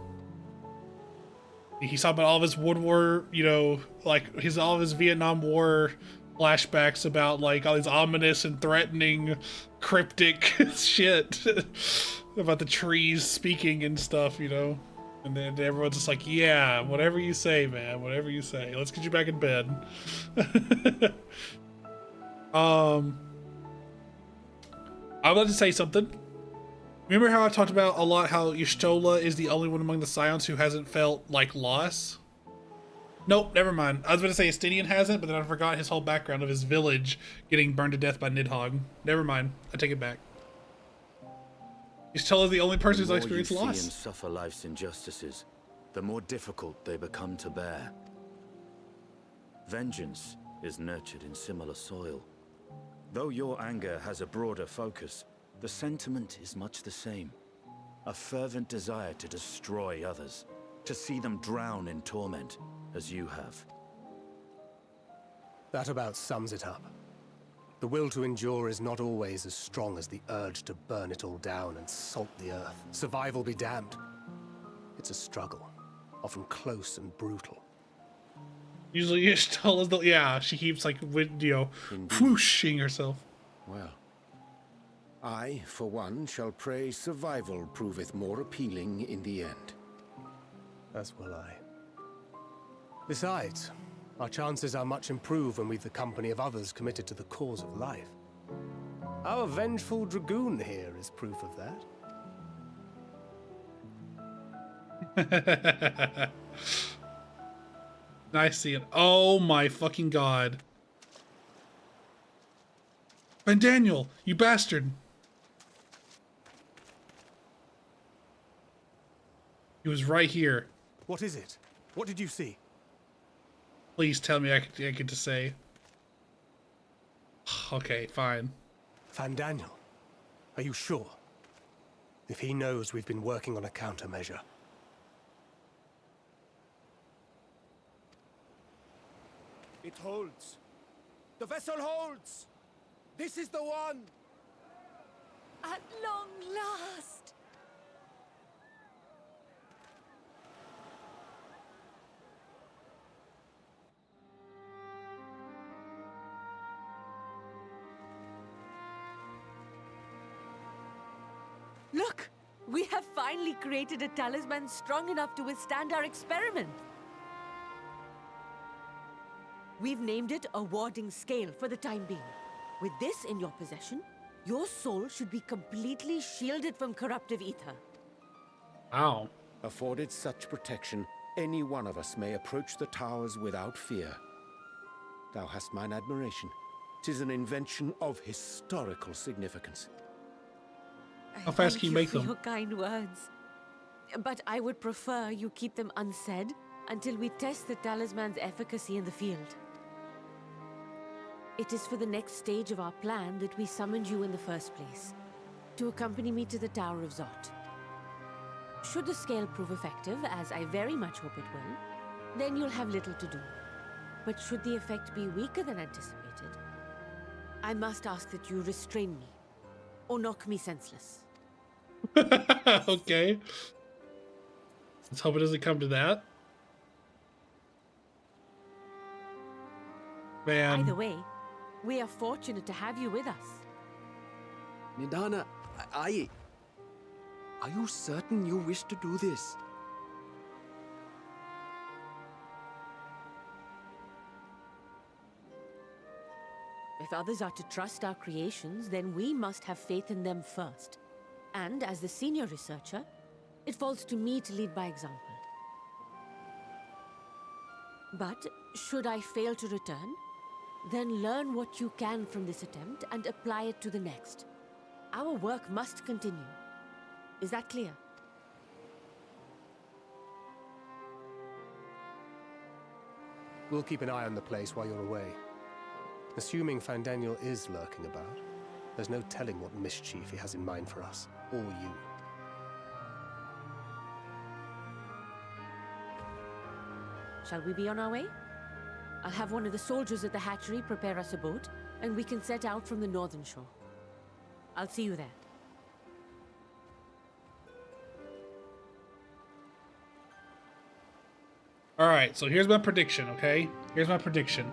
He's talking about all of his World War, you know, like all of his Vietnam War flashbacks about like all these ominous and threatening, cryptic shit about the trees speaking and stuff, you know. And then everyone's just like, yeah, whatever you say, man, whatever you say. Let's get you back in bed. I would like to say something. Remember how I talked about a lot how Y'shtola is the only one among the Scions who hasn't felt like loss? Nope, never mind. I was going to say Estinian hasn't, but then I forgot his whole background of his village getting burned to death by Nidhogg. Never mind. I take it back. Y'shtola is the only person who's experienced loss. The more you see and suffer life's injustices, the more difficult they become to bear. Vengeance is nurtured in similar soil. Though your anger has a broader focus, the sentiment is much the same. A fervent desire to destroy others, to see them drown in torment, as you have. That about sums it up. The will to endure is not always as strong as the urge to burn it all down and salt the earth. Survival be damned. It's a struggle, often close and brutal. Usually Ishtal is the, yeah, she keeps like, whooshing herself. Well, I, for one, shall pray survival proveth more appealing in the end. As will I. Besides, our chances are much improved when we've the company of others committed to the cause of life. Our vengeful dragoon here is proof of that. Nice seeing. Oh my fucking god. Ben Daniel, you bastard. He was right here. What is it? What did you see? Please tell me I get to say. Okay, fine. Fandaniel, are you sure? If he knows we've been working on a countermeasure. It holds. The vessel holds. This is the one. At long last! Look! We have finally created a talisman strong enough to withstand our experiment. We've named it a warding scale for the time being. With this in your possession, your soul should be completely shielded from corruptive ether. Wow. Afforded such protection, any one of us may approach the towers without fear. Thou hast mine admiration. 'Tis an invention of historical significance. How fast can you make Thank you them? for your kind words. But I would prefer you keep them unsaid until we test the talisman's efficacy in the field. It is for the next stage of our plan that we summoned you in the first place, to accompany me to the Tower of Zot. Should the scale prove effective, as I very much hope it will, then you'll have little to do. But should the effect be weaker than anticipated, I must ask that you restrain me, or knock me senseless. Okay. Let's hope it doesn't come to that. Man. Either way, we are fortunate to have you with us. Nidana, are you certain you wish to do this? If others are to trust our creations, then we must have faith in them first. And as the senior researcher, it falls to me to lead by example. But should I fail to return, then learn what you can from this attempt and apply it to the next. Our work must continue. Is that clear? We'll keep an eye on the place while you're away. Assuming Fandaniel is lurking about, there's no telling what mischief he has in mind for us, or you. Shall we be on our way? I'll have one of the soldiers at the hatchery prepare us a boat, and we can set out from the northern shore. I'll see you there. Alright, so here's my prediction, okay? Here's my prediction.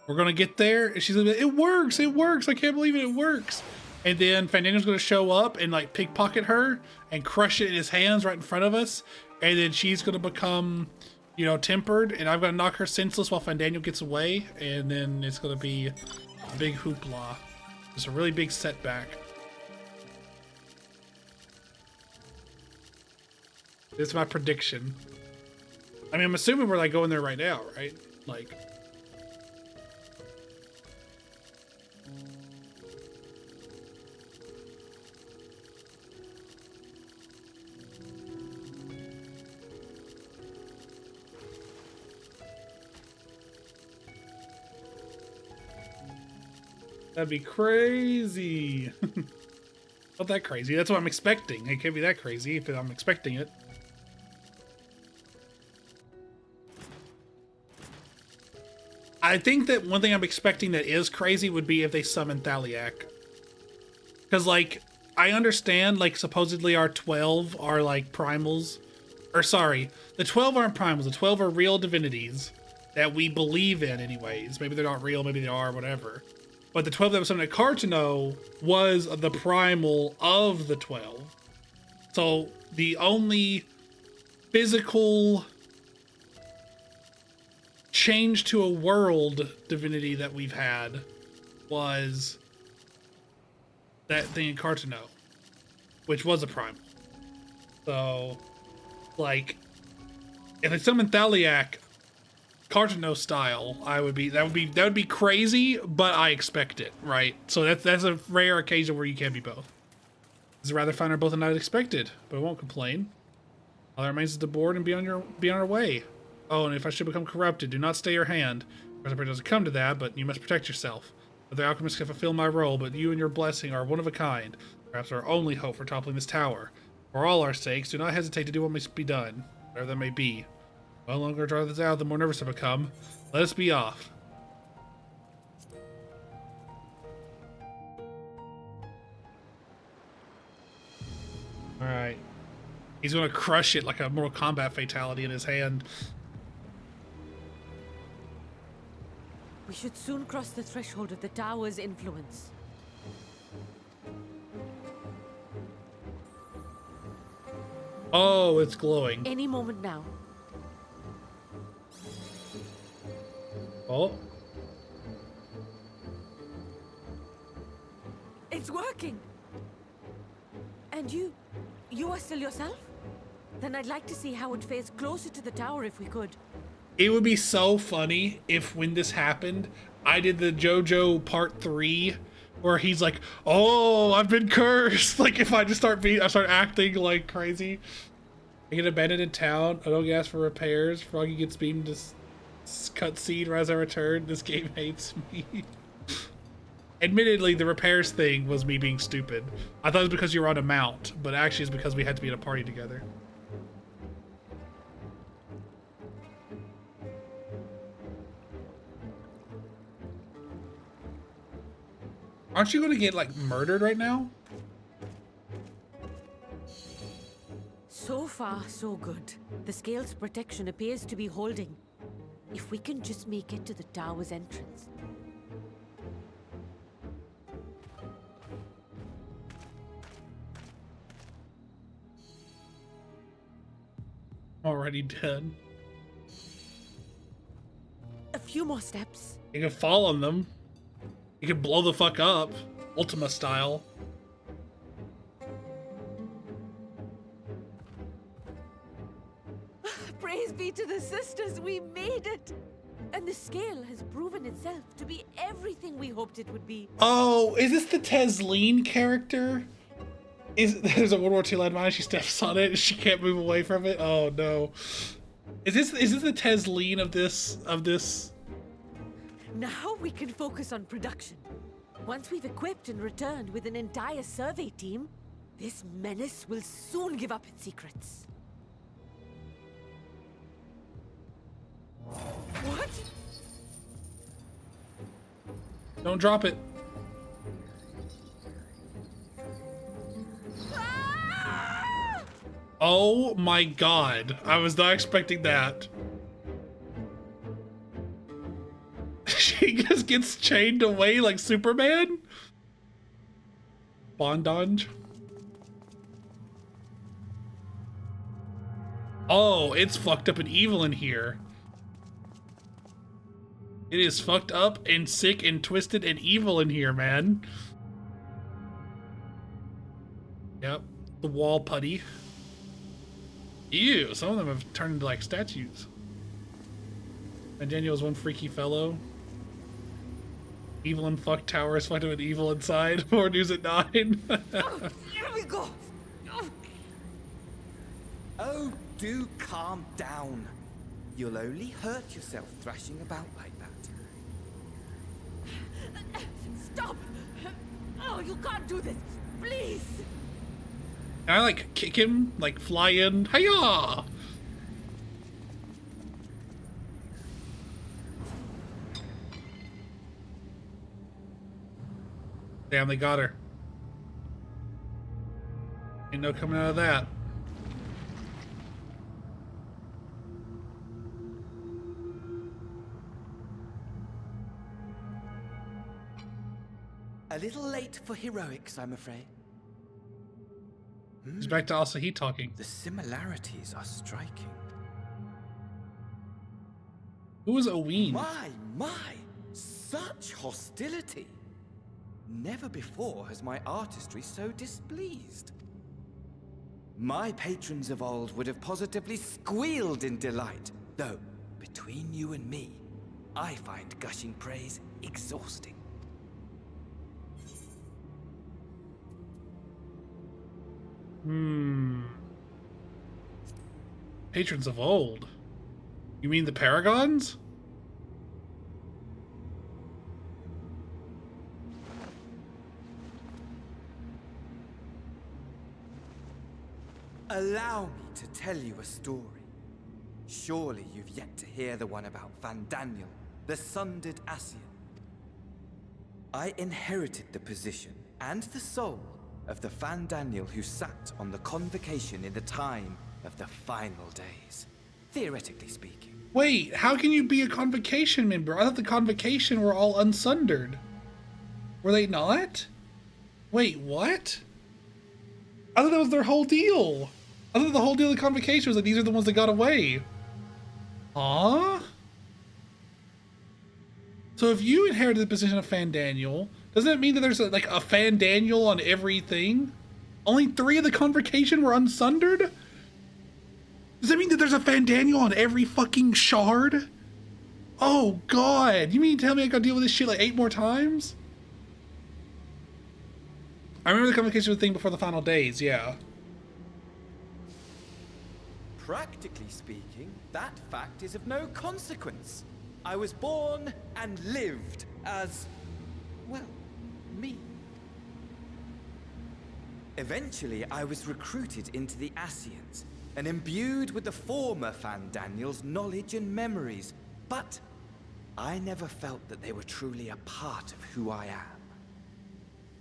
We're gonna get there, and she's gonna be like, it works, I can't believe it works. And then Fandaniel's gonna show up and like pickpocket her and crush it in his hands right in front of us. And then she's gonna become, you know, tempered, and I'm gonna knock her senseless while Fandaniel gets away, and then it's gonna be a big hoopla. It's a really big setback. This is my prediction. I mean, I'm assuming we're like going there right now, right? Like. That'd be crazy. Not that crazy. That's what I'm expecting. It can't be that crazy if I'm expecting it. I think that one thing I'm expecting that is crazy would be if they summon Thaliak. Because, like, I understand, like, supposedly our 12 are, like, primals. or sorry, the 12 aren't primals. The 12 are real divinities that we believe in anyways. Maybe they're not real, maybe they are, whatever. But the 12 that was summoned at Cartano was the primal of the 12. So the only physical change to a world divinity that we've had was that thing in Cartano, which was a primal. So, like, if they summoned Thaliak Cartano style, that would be crazy, but I expect it, right? So that's a rare occasion where you can't be both. It's rather find her both and not expected, but I won't complain. All that remains is to board and be on our way. Oh, and if I should become corrupted, do not stay your hand. Of course, it doesn't come to that, but you must protect yourself. Other alchemists can fulfill my role, but you and your blessing are one of a kind. Perhaps our only hope for toppling this tower. For all our sakes, do not hesitate to do what must be done, whatever that may be. The longer I draw this out, the more nervous I become. Let us be off. Alright. He's gonna crush it like a Mortal Kombat fatality in his hand. We should soon cross the threshold of the tower's influence. Oh, it's glowing. Any moment now. Oh. It's working! And you are still yourself? Then I'd like to see how it fares closer to the tower if we could. It would be so funny if when this happened, I did the JoJo Part 3 where he's like, oh, I've been cursed. Like if I just start acting like crazy. I get abandoned in town. I don't ask for repairs. Froggy gets beamed to cutscene as I return. This game hates me. Admittedly, the repairs thing was me being stupid. I thought it was because you were on a mount, but actually it's because we had to be in a party together. Aren't you going to get, like, murdered right now? So far, so good. The scale's protection appears to be holding. If we can just make it to the tower's entrance. Already dead. A few more steps. You can fall on them. You can blow the fuck up. Ultima style. Praise be to the sisters, we made it! And the scale has proven itself to be everything we hoped it would be. Oh, is this the Tesleen character? There's a World War II landmine, she steps on it and she can't move away from it? Oh no. Is this the Tesleen of this? Now we can focus on production. Once we've equipped and returned with an entire survey team, this menace will soon give up its secrets. What? Don't drop it. Ah! Oh my god. I was not expecting that. She just gets chained away like Superman? Bondage? Oh, it's fucked up and evil in here. It is fucked up and sick and twisted and evil in here, man. Yep, the wall putty. Ew, some of them have turned into like statues. And Daniel's one freaky fellow. Evil and fuck tower is fucked up with evil inside. More news at 9. Oh, here we go. Oh, do calm down. You'll only hurt yourself thrashing about like that. Stop! Oh, you can't do this. Please. Can I like kick him? Like fly in? Hiya! Damn, they got her. Ain't no coming out of that. A little late for heroics, I'm afraid. He's back to Asahi talking. The similarities are striking. Who is Oween? My! Such hostility! Never before has my artistry so displeased. My patrons of old would have positively squealed in delight, though, between you and me, I find gushing praise exhausting. Patrons of old? You mean the Paragons? Allow me to tell you a story. Surely you've yet to hear the one about Fandaniel, the sundered Ascian. I inherited the position and the soul of the Fandaniel who sat on the convocation in the time of the final days, theoretically speaking. Wait, how can you be a convocation member? I thought the convocation were all unsundered. Were they not? Wait, what? I thought that was their whole deal. I thought the whole deal of the convocation was that these are the ones that got away. Huh? So if you inherited the position of Fandaniel, doesn't that mean that there's like a Fandaniel on everything? Only 3 of the convocation were unsundered? Does that mean that there's a Fandaniel on every fucking shard? Oh god, you mean to tell me I gotta deal with this shit like 8 more times? I remember the convocation thing before the final days, yeah. Practically speaking, that fact is of no consequence. I was born and lived as, well, me. Eventually, I was recruited into the Ascians and imbued with the former Fandaniel's knowledge and memories, but I never felt that they were truly a part of who I am.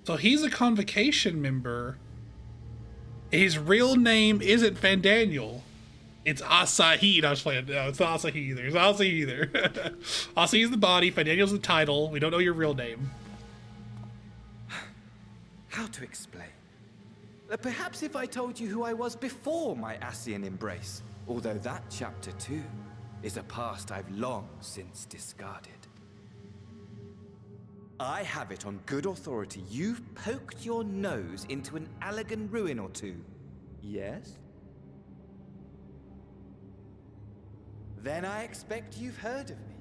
So he's a convocation member. His real name isn't Fandaniel. It's Asahi. No, I was playing. No, it's not Asahi either. It's not Asahi either. Asahi's the body. Fandaniel's the title. We don't know your real name. How to explain? Perhaps if I told you who I was before my Ascian embrace, although that chapter too is a past I've long since discarded. I have it on good authority you've poked your nose into an Allagan ruin or two. Yes? Then I expect you've heard of me.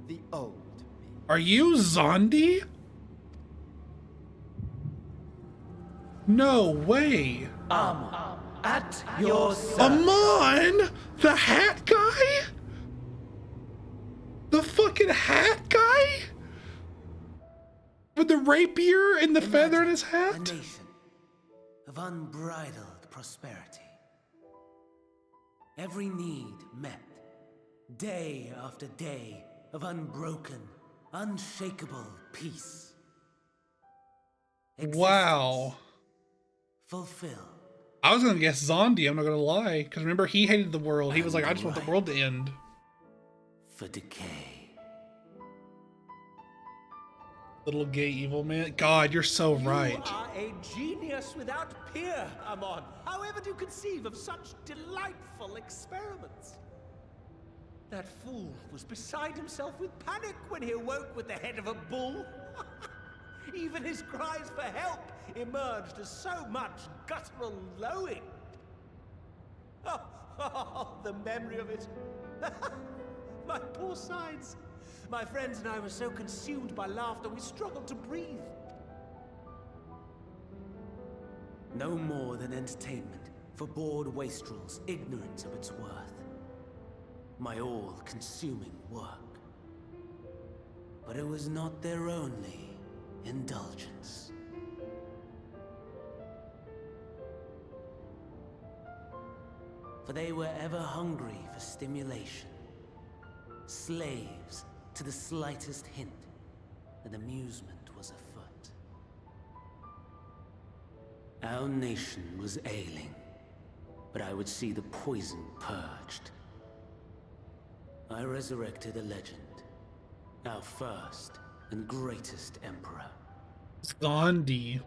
The old me. Are you Zondi? No way. At your service. Amon? The hat guy? The fucking hat guy? With the rapier and the feather in his A hat? nation of unbridled prosperity. Every need met. Day after day of unbroken, unshakable peace. Wow. Fulfilled. I was gonna guess Zondi, I'm not gonna lie. Because remember, he hated the world. He was like, I just want the world to end. For decay. Little gay evil man. God, you're so right. You are a genius without peer, Amon. However do you conceive of such delightful experiments? That fool was beside himself with panic when he awoke with the head of a bull. Even his cries for help emerged as so much guttural lowing. Oh, the memory of it. My poor sides. My friends and I were so consumed by laughter we struggled to breathe. No more than entertainment for bored wastrels ignorant of its worth. My all-consuming work. But it was not their only indulgence. For they were ever hungry for stimulation. Slaves to the slightest hint that amusement was afoot. Our nation was ailing, but I would see the poison purged. I resurrected a legend, our first and greatest emperor, Gandhi.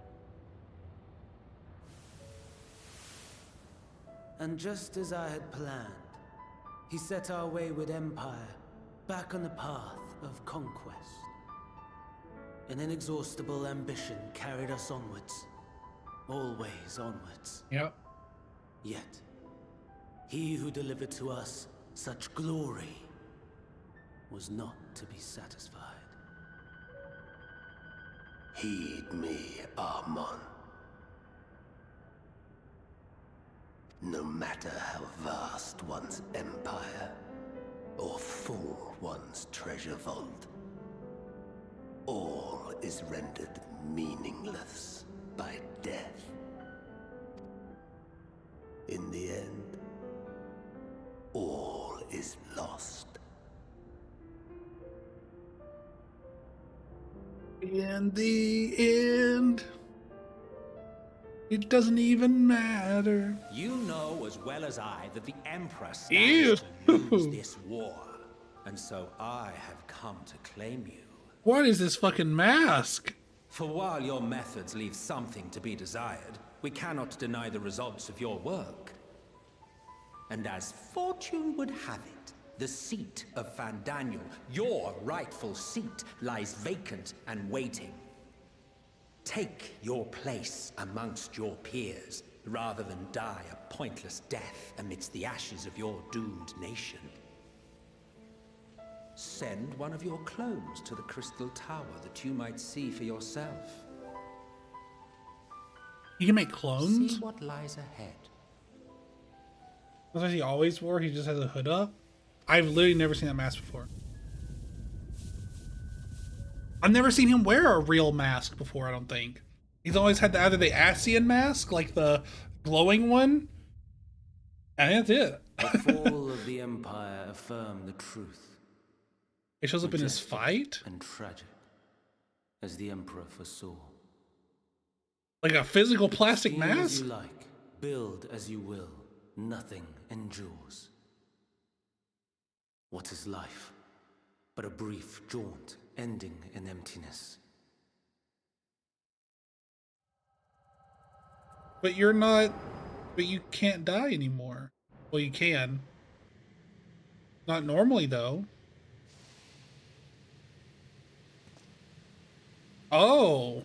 And just as I had planned, he set our wayward empire back on the path of conquest. An inexhaustible ambition carried us onwards. Always onwards. Yep. Yet, he who delivered to us such glory was not to be satisfied. Heed me, Armon. No matter how vast one's empire, or full one's treasure vault, all is rendered meaningless by death. In the end, all is lost. In the end, it doesn't even matter. You know as well as I that the Emperor Ew. stands to lose this war. And so I have come to claim you. What is this fucking mask? For while your methods leave something to be desired, we cannot deny the results of your work. And as fortune would have it, the seat of Fandaniel, your rightful seat, lies vacant and waiting. Take your place amongst your peers, rather than die a pointless death amidst the ashes of your doomed nation. Send one of your clones to the Crystal Tower that you might see for yourself. You can make clones? See what lies ahead. That's what he always wore? He just has a hood up? I've literally never seen that mask before. I've never seen him wear a real mask before, I don't think. He's always had either the Asian mask, like the glowing one, and that's it. The fall of the Empire affirmed the truth. It shows up in his Majestic fight? And tragic, as the Emperor foresaw. Like a physical plastic Scheme as mask? you like, build as you will, nothing endures. What is life but a brief jaunt ending in emptiness? But you're not... But you can't die anymore. Well, you can. Not normally, though. Oh.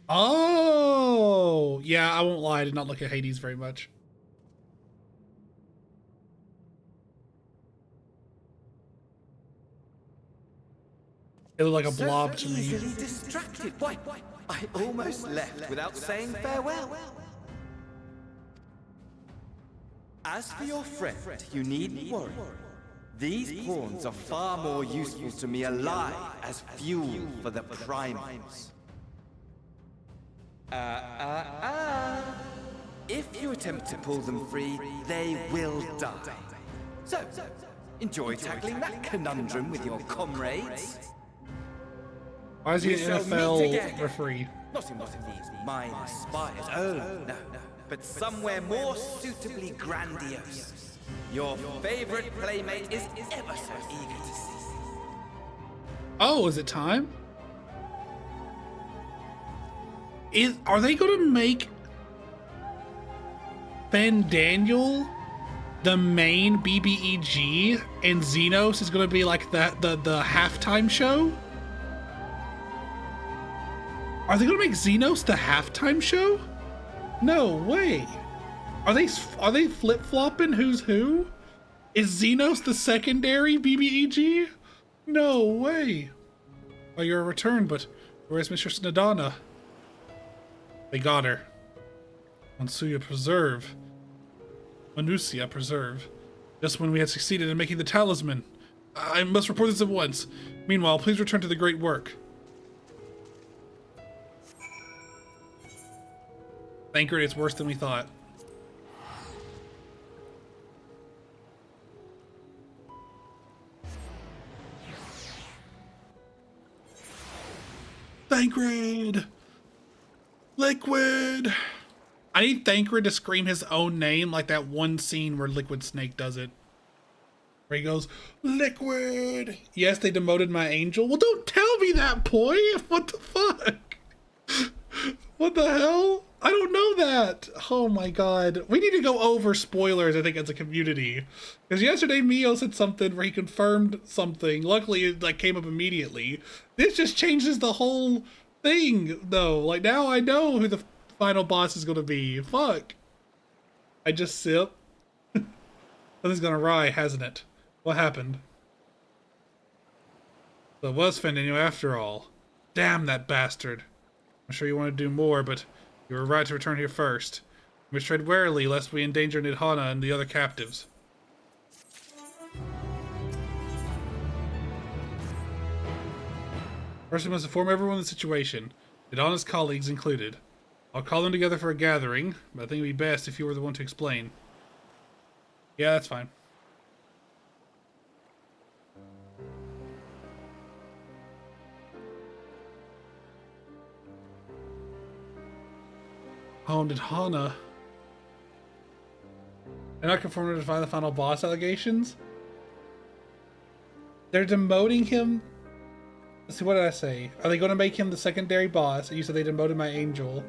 Oh! Yeah, I won't lie. I did not look at Hades very much. It looked like a blob to me. Easily distracted. Why? I almost left without saying farewell. As for your friend, you needn't worry. These pawns are far more useful to me alive as fuel for the primals. If you attempt to pull them free, they will die. So, enjoy tackling that conundrum with your comrades. Why is he We an shall meet NFL again. referee? Not in one of these minor spires, oh no, but somewhere more suitably grandiose. Your favorite playmate is ever so eager to see. Oh, is it time? Are they going to make Fandaniel the main BBEG and Xenos is going to be like the halftime show? Are they going to make Xenos the halftime show? No way. Are they flip-flopping who's who? Is Xenos the secondary BBEG? No way. Oh, you're a return, but where's Mistress Nadana? They got her. Mansuya preserve. Manusia preserve. Just when we had succeeded in making the talisman. I must report this at once. Meanwhile, please return to the great work. Thancred, it's worse than we thought. Thancred! Liquid! I need Thancred to scream his own name like that one scene where Liquid Snake does it. Where he goes, Liquid! Yes, they demoted my angel. Well, don't tell me me that point? What the fuck? What the hell? I don't know that. Oh my god. We need to go over spoilers, I think, as a community. Because yesterday Mio said something where he confirmed something. Luckily, it like came up immediately. This just changes the whole thing, though. Like, now I know who the final boss is going to be. Fuck. I just sip. Something's gone awry, hasn't it? What happened? So it was Fandinho after all. Damn that bastard. I'm sure you want to do more, but you were right to return here first. We must tread warily lest we endanger Nidhana and the other captives. First, we must inform everyone of the situation, Nidhana's colleagues included. I'll call them together for a gathering, but I think it would be best if you were the one to explain. Yeah, that's fine. Oh, Nidhana. They're not conforming to find the final boss allegations? They're demoting him? Let's see, what did I say? Are they going to make him the secondary boss? You said they demoted my angel.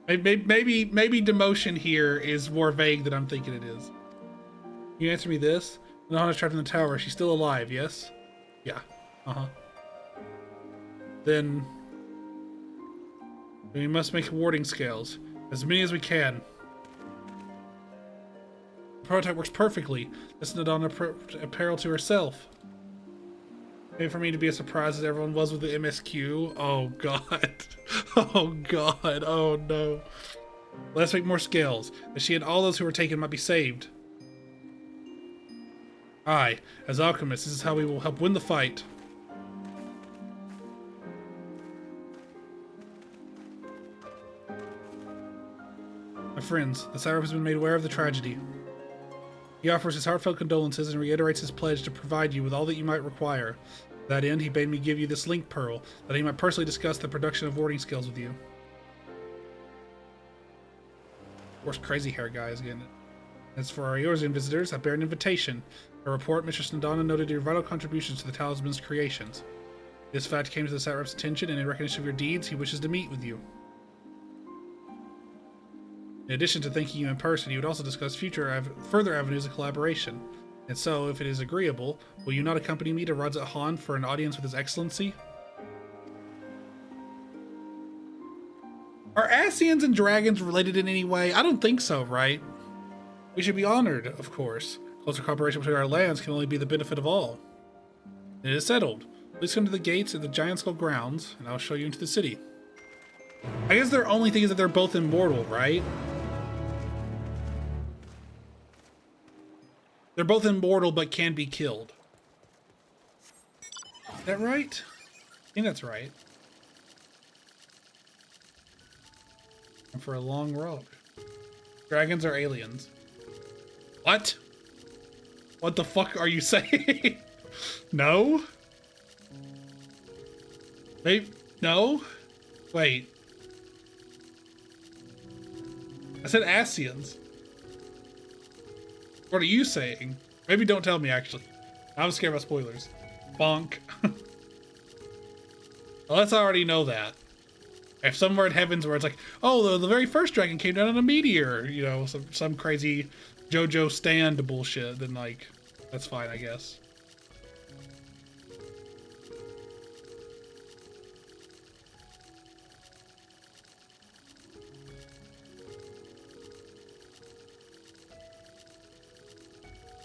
Maybe demotion here is more vague than I'm thinking it is. Can you answer me this? Nidhana's trapped in the tower. She's still alive, yes? Yeah. Uh-huh. Then we must make warding scales. As many as we can. The prototype works perfectly. That's Nidhana apparel to herself. Maybe for me to be as surprised as everyone was with the MSQ. Oh god. Oh god. Oh no. Let's make more scales. That she and all those who were taken might be saved. Aye, as alchemists, this is how we will help win the fight. My friends, the Satrap has been made aware of the tragedy. He offers his heartfelt condolences and reiterates his pledge to provide you with all that you might require. To that end, he bade me give you this link pearl, that he might personally discuss the production of warding scales with you. Of course, crazy hair guy is getting it. As for our Eorzean visitors, I bear an invitation. A report, Mistress Nidhana noted your vital contributions to the talisman's creations. This fact came to the Satrap's attention, and in recognition of your deeds, he wishes to meet with you. In addition to thanking you in person, he would also discuss further avenues of collaboration. And so, if it is agreeable, will you not accompany me to Radzat Han for an audience with His Excellency? Are Ascians and dragons related in any way? I don't think so, right? We should be honored, of course. Closer cooperation between our lands can only be the benefit of all. It is settled. Please come to the gates of the Giant Skull grounds, and I'll show you into the city. I guess their only thing is that they're both immortal, right? They're both immortal, but can be killed. Is that right? I think that's right. And for a long road. Dragons are aliens. What? What the fuck are you saying? No? Maybe, no? Wait. I said Ascians. What are you saying? Maybe don't tell me, actually. I'm scared about spoilers. Bonk. Well, let's already know that. If somewhere in heavens where it's like, oh, the very first dragon came down on a meteor, you know, some crazy JoJo stand bullshit, then, like, that's fine, I guess.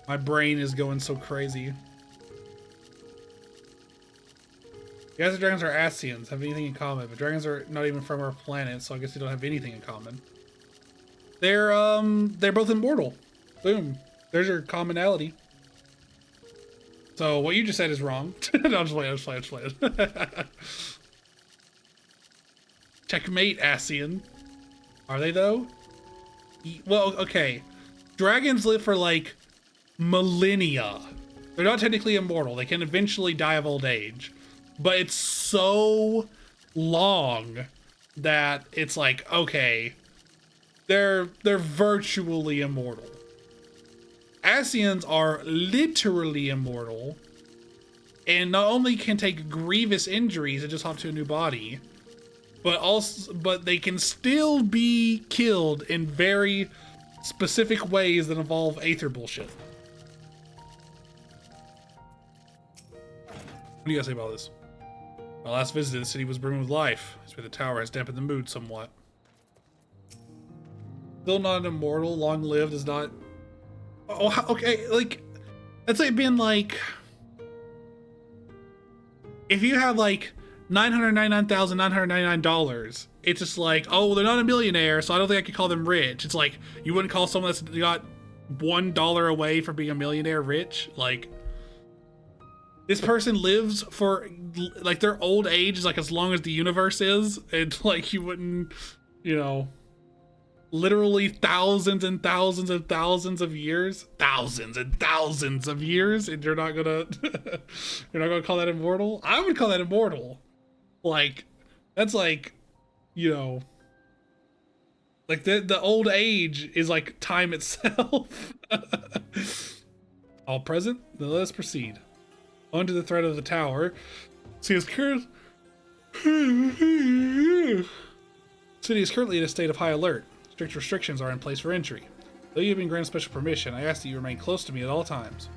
My brain is going so crazy. You guys, the dragons are Ascians, have anything in common, but dragons are not even from our planet, so I guess they don't have anything in common. They're both immortal. Boom. There's your commonality. So what you just said is wrong. No, I'm just playing. Checkmate, Ascian. Are they though? Well, okay. Dragons live for like millennia. They're not technically immortal. They can eventually die of old age. But it's so long that it's like, okay, they're virtually immortal. Ascians are literally immortal, and not only can take grievous injuries and just hop to a new body, but they can still be killed in very specific ways that involve Aether bullshit. What do you guys say about this? My last visit, the city was brimming with life. It's where the tower has dampened the mood somewhat. Still not an immortal, long-lived is not... Oh, okay, like, that's like being like... If you have like $999,999, it's just like, oh, they're not a millionaire, so I don't think I could call them rich. It's like, you wouldn't call someone that's got $1 away from being a millionaire rich? Like, this person lives for, like, their old age is like as long as the universe is, and like, you wouldn't, you know, literally thousands and thousands and thousands of years, and you're not gonna you're not gonna call that immortal? I would call that immortal. Like, that's like, you know, like the old age is like time itself. All present, then let us proceed. Onto the threat of the tower. City is currently in a state of high alert. Strict restrictions are in place for entry. Though you have been granted special permission, I ask that you remain close to me at all times.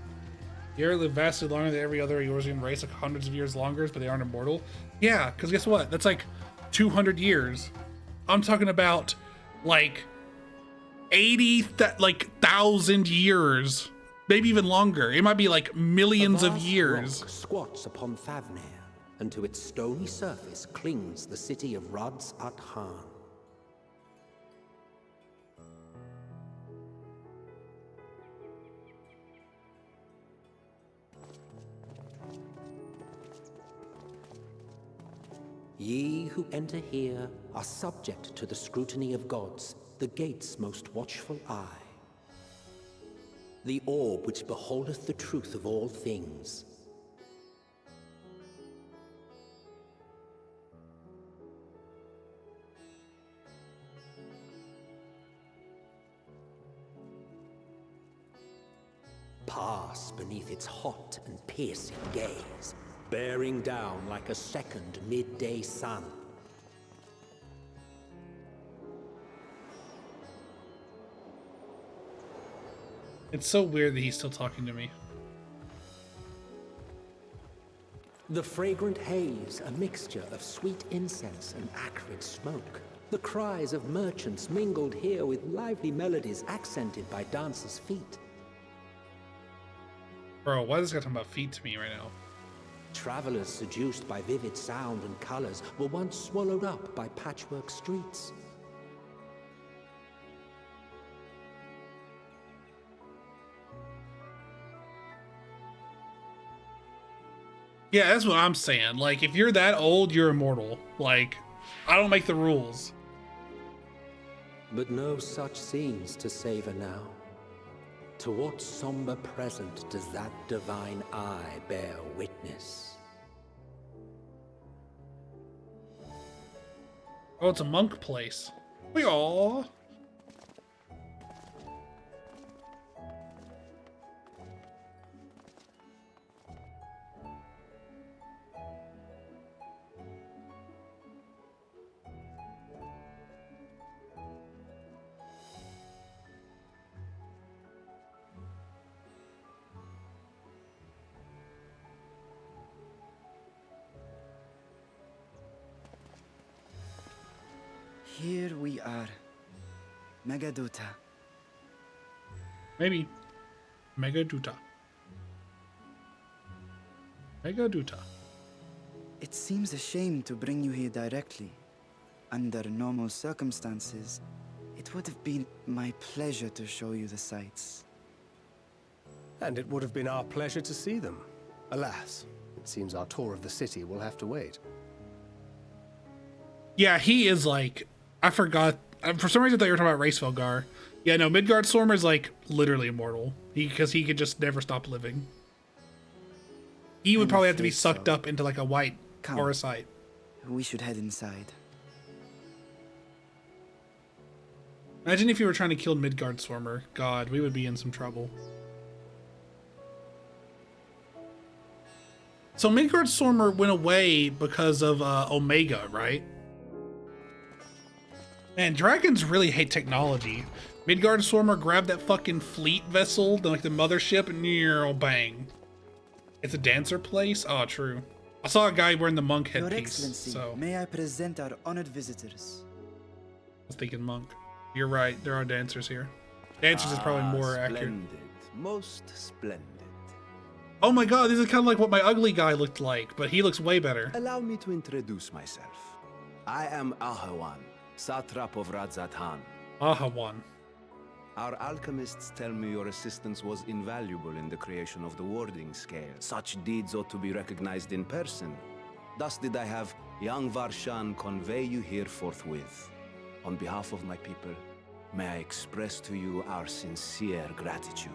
The Air live vastly longer than every other Eorzean race, like hundreds of years longer, but they aren't immortal. Yeah, because guess what? That's like 200 years. I'm talking about like 80,000 years, maybe even longer. It might be like millions of years. Rock squats upon Thavnair, and to its stony surface clings the city of Rads at Han. Ye who enter here are subject to the scrutiny of gods, the gate's most watchful eye. The orb which beholdeth the truth of all things. Pass beneath its hot and piercing gaze, bearing down like a second midday sun. It's so weird that he's still talking to me. The fragrant haze, a mixture of sweet incense and acrid smoke. The cries of merchants mingled here with lively melodies accented by dancers' feet. Bro, why is this guy talking about feet to me right now? Travelers seduced by vivid sound and colors were once swallowed up by patchwork streets. Yeah, that's what I'm saying. Like, if you're that old, you're immortal. Like, I don't make the rules. But no such scenes to savor now. To what somber present does that divine eye bear witness? Oh, it's a monk place. We all. Here we are. Megaduta. Maybe. Megaduta. Megaduta. It seems a shame to bring you here directly. Under normal circumstances, it would have been my pleasure to show you the sights. And it would have been our pleasure to see them. Alas, it seems our tour of the city will have to wait. Yeah, he is like... I forgot. For some reason, I thought you were talking about Race Velgar. Yeah, no, Midgard-Stormer is like literally immortal. Because he could just never stop living. He would probably have to be sucked up into like a white parasite. We should head inside. Imagine if you were trying to kill Midgard-Stormer. God, we would be in some trouble. So Midgard Stormer went away because of Omega, right? Man, dragons really hate technology. Midgard Stormer grabbed that fucking fleet vessel, like the mothership, and bang. It's a dancer place? Oh, true. I saw a guy wearing the monk Your headpiece, Excellency, so may I present our honored visitors? I was thinking monk. You're right, there are dancers here. Dancers is probably more accurate. Splendid. Most splendid. Oh my god, this is kind of like what my ugly guy looked like, but he looks way better. Allow me to introduce myself. I am Ahawan, satrap of Radzatan. Ahawan. Our alchemists tell me your assistance was invaluable in the creation of the warding scale. Such deeds ought to be recognized in person. Thus did I have young Varshan convey you here forthwith. On behalf of my people, may I express to you our sincere gratitude.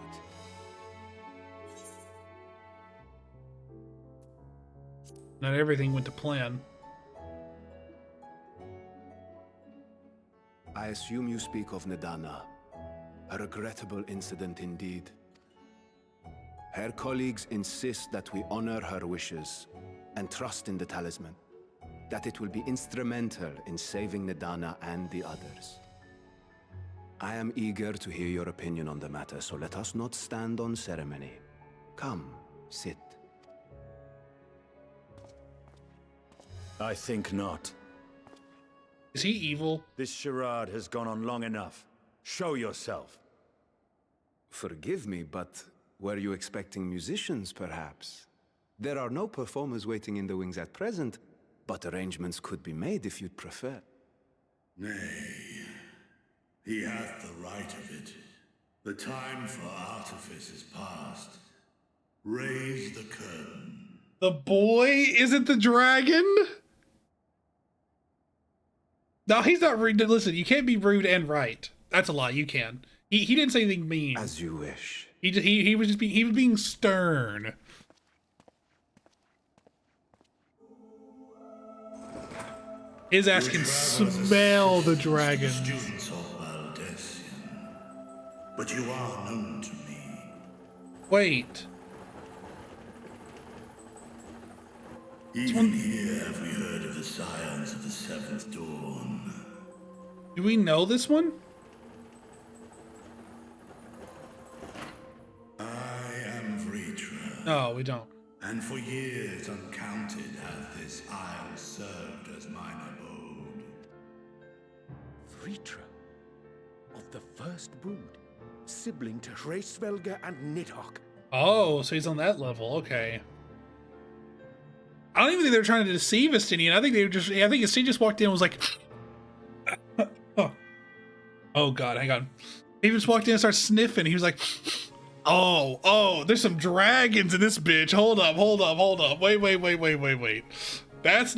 Not everything went to plan. I assume you speak of Nedana. A regrettable incident indeed. Her colleagues insist that we honor her wishes and trust in the talisman, that it will be instrumental in saving Nedana and the others. I am eager to hear your opinion on the matter, so let us not stand on ceremony. Come, sit. I think not. Is he evil? This charade has gone on long enough. Show yourself. Forgive me, but were you expecting musicians, perhaps? There are no performers waiting in the wings at present, but arrangements could be made if you'd prefer. Nay, he hath the right of it. The time for artifice is past. Raise the curtain. The boy isn't the dragon? No, he's not rude. Listen, you can't be rude and right. That's a lie. You can. He didn't say anything mean. As you wish. He was just being stern. His ass can smell the dragon. Students of Valdesian, but you are known to me. Wait. Even here have we heard of the scions of the Seventh Dawn. Do we know this one? I am Vritra. No, we don't. And for years uncounted hath this isle served as mine abode. Vritra, of the first brood, sibling to Hraesvelgr and Nidhogg. Oh, so he's on that level. Okay. I don't even think they were trying to deceive Estinian. I think they were just. I think Estinian just walked in and was like, "Oh God, hang on." He just walked in and started sniffing. He was like, "Oh, there's some dragons in this bitch. Hold up. Wait. That's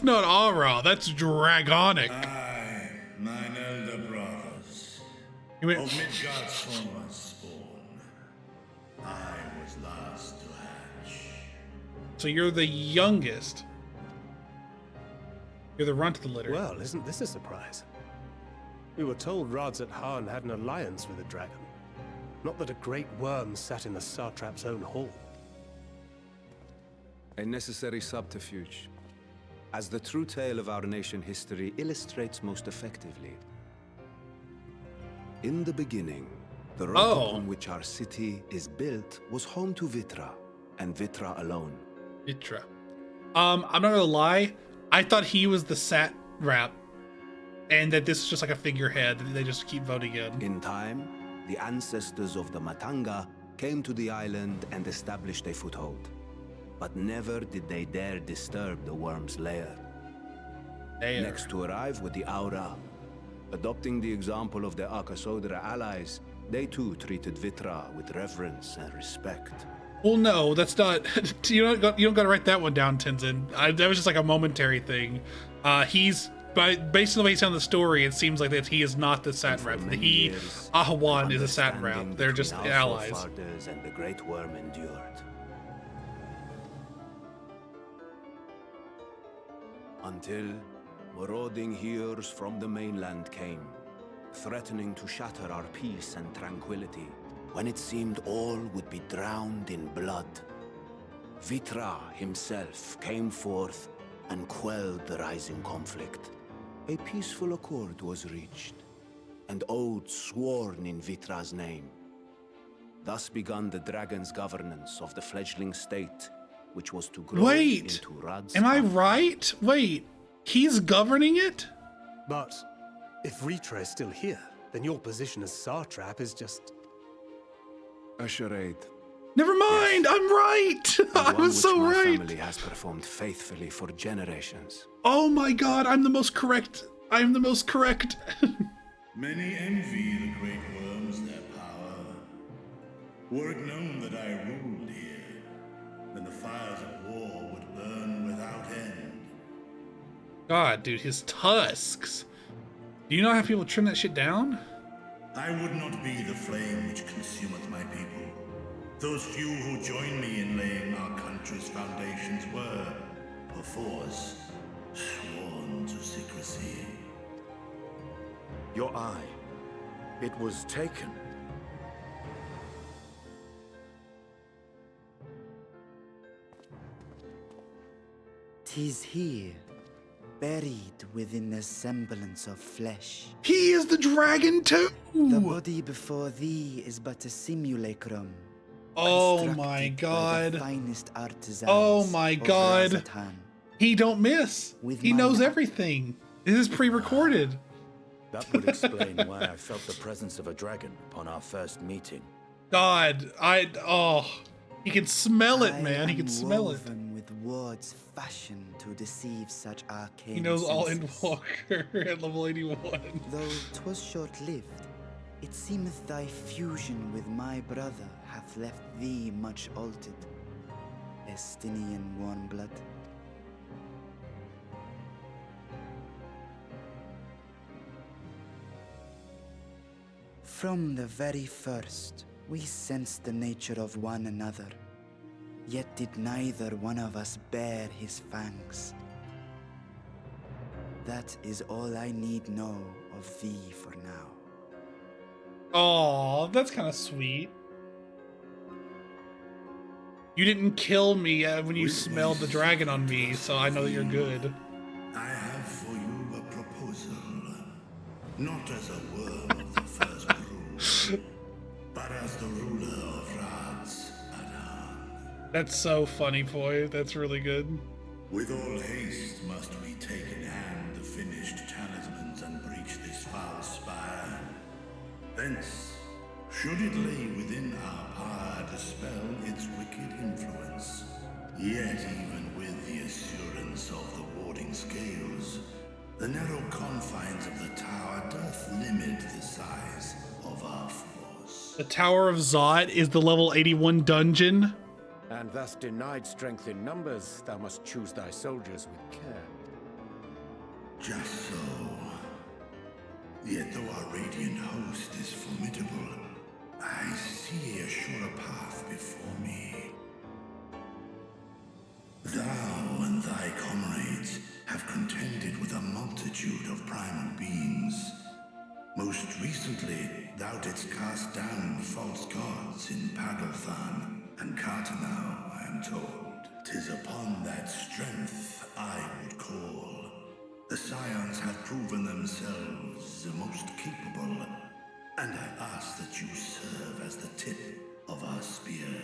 not aura. That's dragonic." Aye, mine elder brothers. You mean- of Midgard's former spawn. I was last to hatch. So you're the youngest. You're the runt of the litter. Well, isn't this a surprise? We were told Radzat Han had an alliance with a dragon. Not that a great worm sat in the satrap's own hall. A necessary subterfuge, as the true tale of our nation history illustrates most effectively. In the beginning, the rock upon which our city is built was home to Vitra, and Vitra alone. Vitra. I'm not gonna lie. I thought he was the satrap, and that this is just like a figurehead that they just keep voting in. In time, the ancestors of the Matanga came to the island and established a foothold. But never did they dare disturb the worm's lair. Next to arrive were the Aura. Adopting the example of their Akasodra allies, they too treated Vitra with reverence and respect. Well, no, that's not. You don't got to write that one down, Tenzin. That was just like a momentary thing. Based on the way he's telling the story, it seems like that he is not the satrap. Ahawan is a satrap. They're just allies. And the great worm endured. Until marauding heroes from the mainland came, threatening to shatter our peace and tranquility, when it seemed all would be drowned in blood. Vitra himself came forth and quelled the rising conflict. A peaceful accord was reached, and oaths sworn in Vitra's name. Thus began the dragon's governance of the fledgling state, which was to grow into Rad's. Am I right? Wait, he's governing it? But if Vitra is still here, then your position as satrap is just a charade. Never mind, I'm right. I was so my right. Family has performed faithfully for generations. Oh my god, I'm the most correct. I'm the most correct. Many envy the great worms their power. Were it known that I ruled here, then the fires of war would burn without end. God, dude, his tusks. Do you know how people trim that shit down? I would not be the flame which consumeth my people. Those few who join me in laying our country's foundations were, perforce, sworn to secrecy. Your eye. It was taken. "'Tis here, buried within the semblance of flesh. He is the dragon too! The body before thee is but a simulacrum. Oh my constructed by god. the finest artisans Oh my of god. Razatan. He don't miss. With He my knows knife. everything. This is pre-recorded. That would explain why I felt the presence of a dragon upon our first meeting. God, he can smell it, man. He can smell it. Woven with words fashioned to deceive such arcane He knows all senses. Endwalker at level 81. Though 'twas short-lived, it seemeth thy fusion with my brother hath left thee much altered. Estinian warm blood. From the very first, we sensed the nature of one another, yet did neither one of us bear his fangs. That is all I need know of thee for now. Oh, that's kind of sweet. You didn't kill me when you smelled the dragon on me, so I know that you're good. I have for you a proposal. Not as a worm of the first brood, but as the ruler of Rad's Adan. That's so funny, boy. That's really good. With all haste must we take in hand the finished talismans and breach this foul spire. Thence, should it lay within our power, dispel its wicked influence. Yet even with the assurance of the warding scales, the narrow confines of the tower doth limit the size of our force. The Tower of Zot is the level 81 dungeon. And thus denied strength in numbers, thou must choose thy soldiers with care. Just so. Yet though our radiant host is formidable, I see a surer path before me. Thou and thy comrades have contended with a multitude of primal beings. Most recently, thou didst cast down false gods in Pagalthan and Cartanau, I am told. 'Tis upon that strength I would call. The Scions have proven themselves the most capable, and I ask that you serve as the tip of our spear.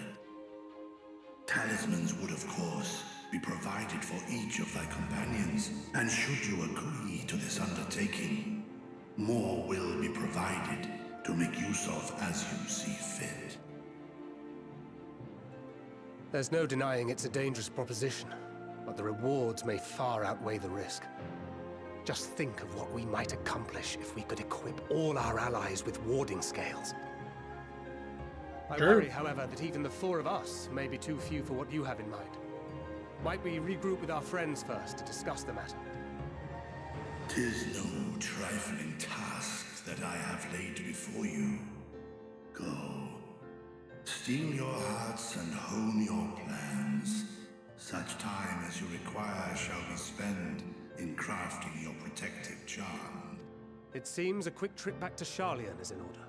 Talismans would, of course, be provided for each of thy companions, and should you agree to this undertaking, more will be provided to make use of as you see fit. There's no denying it's a dangerous proposition, but the rewards may far outweigh the risk. Just think of what we might accomplish if we could equip all our allies with warding scales. I worry, however, that even the four of us may be too few for what you have in mind. Might we regroup with our friends first to discuss the matter? 'Tis no trifling task that I have laid before you. Go. Steel your hearts and hone your plans. Such time as you require shall be spent in crafting your protective charm. It seems a quick trip back to Sharlayan is in order.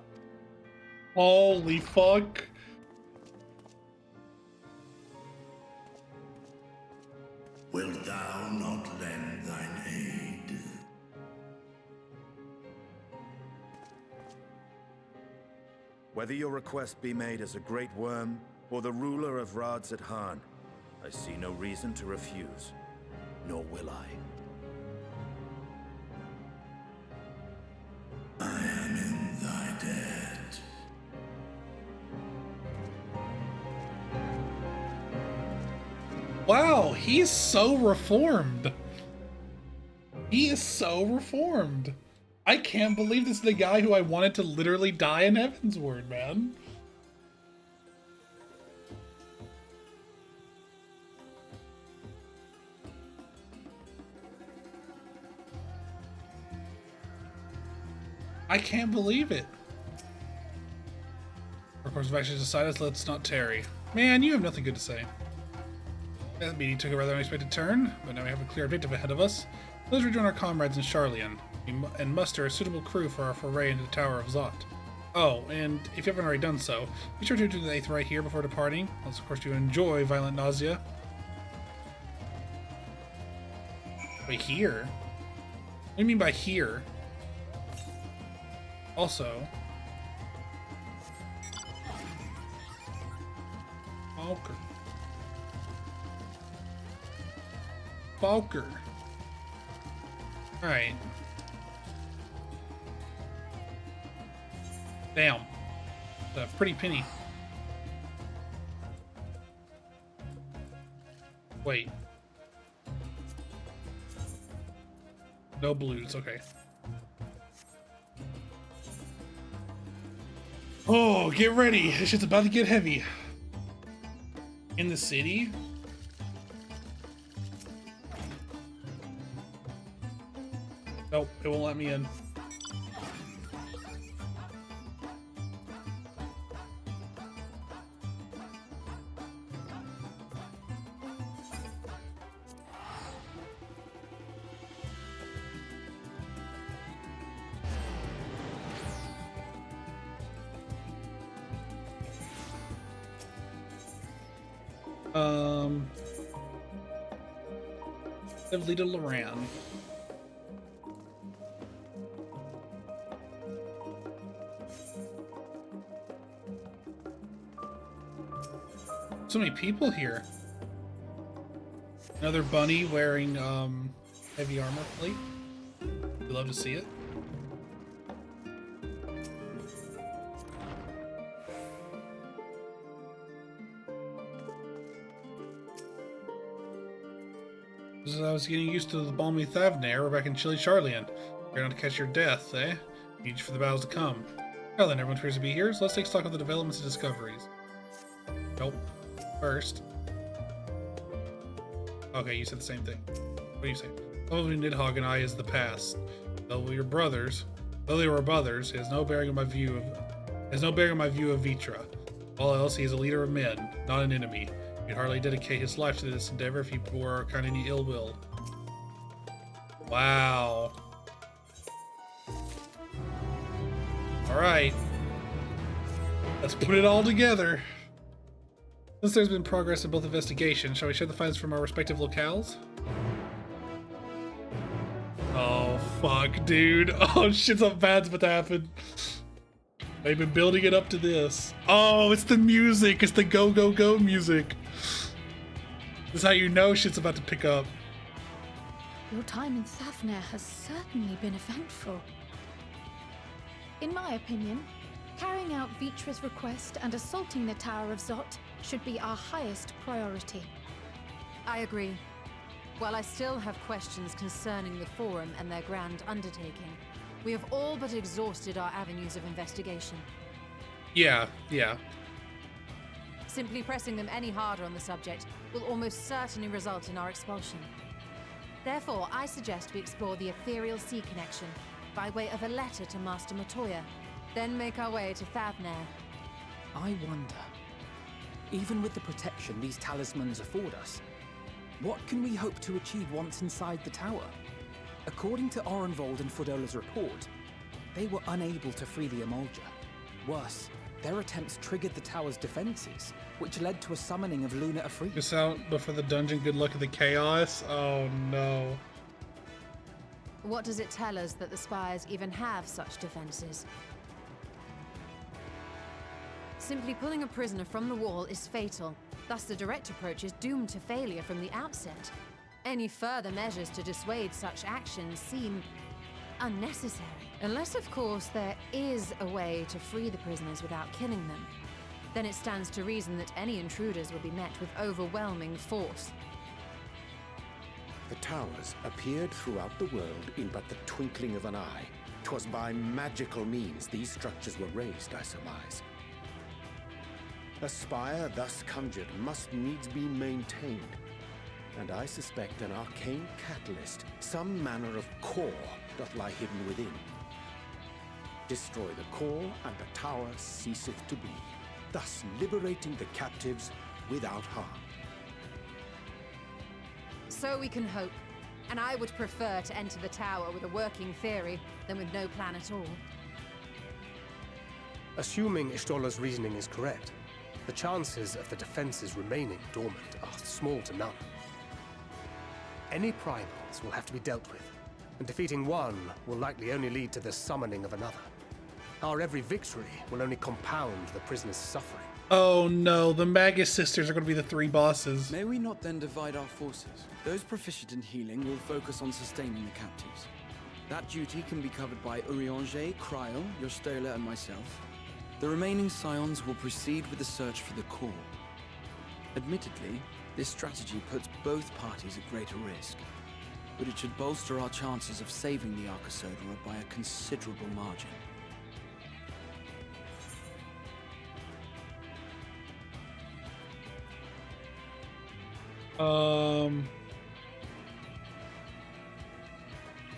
Holy fuck. Wilt thou not lend thine aid? Whether your request be made as a great worm or the ruler of Radzat Han, I see no reason to refuse, nor will I. I am in thy debt. Wow, he's so reformed. He is so reformed. I can't believe this is the guy who I wanted to literally die in Heavensward, man. I can't believe it. Our course of action decided, let's not tarry. Man, you have nothing good to say. That meeting took a rather unexpected turn, but now we have a clear objective ahead of us. Let's rejoin our comrades in Sharlayan and muster a suitable crew for our foray into the Tower of Zot. Oh, and if you haven't already done so, be sure to do the 8th right here before departing, unless of course you enjoy violent nausea. Wait, here? What do you mean by here? Also... Falker. Falker. Alright. Damn. A pretty penny. Wait. No blues, okay. Oh, get ready. This shit's about to get heavy. In the city? Nope, it won't let me in. Lead to Loran. So many people here. Another bunny wearing heavy armor plate. We'd love to see it. As I was getting used to the balmy Thavnair, we're back in chilly Sharlayan. You're going to catch your death, eh? Need you for the battles to come. Well then, everyone appears to be here, so let's take stock of the developments and discoveries. Nope. First. Okay, you said the same thing. What do you say? Love between Nidhogg and I is the past. Though they were brothers, it has no bearing on my view of Vitra. All else, he is a leader of men, not an enemy. He'd hardly dedicate his life to this endeavor if he bore kind of any ill will. Wow. Alright. Let's put it all together. Since there's been progress in both investigations, shall we share the finds from our respective locales? Oh, fuck, dude. Oh, shit, something bad's about to happen. They've been building it up to this. Oh, it's the music. It's the go, go, go music. This is how you know shit's about to pick up. Your time in Thavnair has certainly been eventful. In my opinion, carrying out Vitra's request and assaulting the Tower of Zot should be our highest priority. I agree. While I still have questions concerning the Forum and their grand undertaking, we have all but exhausted our avenues of investigation. Yeah. Simply pressing them any harder on the subject will almost certainly result in our expulsion. Therefore, I suggest we explore the Ethereal Sea connection by way of a letter to Master Matoya, then make our way to Thavnair. I wonder, even with the protection these talismans afford us, what can we hope to achieve once inside the tower? According to Orenvold and Fodola's report, they were unable to free the Emulger. Worse, Their attempts triggered the tower's defenses, which led to a summoning of Luna Ifrit. Just out before the dungeon, good luck at the chaos. Oh no. What does it tell us that the Spires even have such defenses? Simply pulling a prisoner from the wall is fatal. Thus, the direct approach is doomed to failure from the outset. Any further measures to dissuade such actions seem unnecessary. Unless, of course, there is a way to free the prisoners without killing them. Then it stands to reason that any intruders will be met with overwhelming force. The towers appeared throughout the world in but the twinkling of an eye. 'Twas by magical means these structures were raised, I surmise. A spire thus conjured must needs be maintained, and I suspect an arcane catalyst, some manner of core, doth lie hidden within. Destroy the core, and the tower ceaseth to be, thus liberating the captives without harm. So we can hope, and I would prefer to enter the tower with a working theory than with no plan at all. Assuming Ishtola's reasoning is correct, the chances of the defenses remaining dormant are small to none. Any primals will have to be dealt with, and defeating one will likely only lead to the summoning of another. Our every victory will only compound the prisoner's suffering. Oh no, the Magus sisters are going to be the 3 bosses. May we not then divide our forces? Those proficient in healing will focus on sustaining the captives. That duty can be covered by Urianger, Kryl, Yostola, and myself. The remaining Scions will proceed with the search for the core. Admittedly, this strategy puts both parties at greater risk, but it should bolster our chances of saving the Arcosodra by a considerable margin.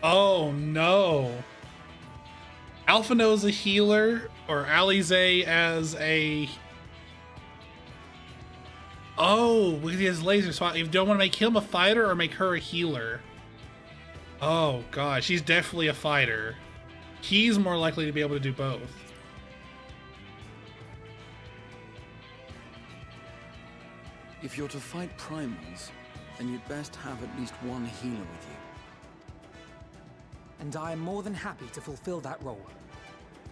Oh no. Alphino's a healer, or Alize as a... Oh, because he has lasers. So you don't want to make him a fighter or make her a healer. Oh god, she's definitely a fighter. He's more likely to be able to do both. If you're to fight primals, then you'd best have at least one healer with you. And I am more than happy to fulfill that role.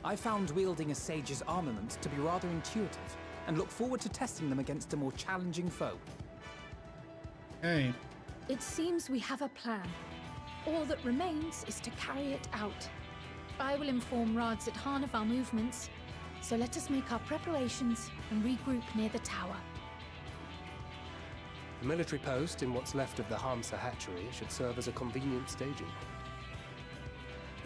I found wielding a sage's armament to be rather intuitive, and look forward to testing them against a more challenging foe. Hey. It seems we have a plan. All that remains is to carry it out. I will inform Radzit-Han of our movements, so let us make our preparations and regroup near the tower. The military post in what's left of the Hamsa hatchery should serve as a convenient staging point.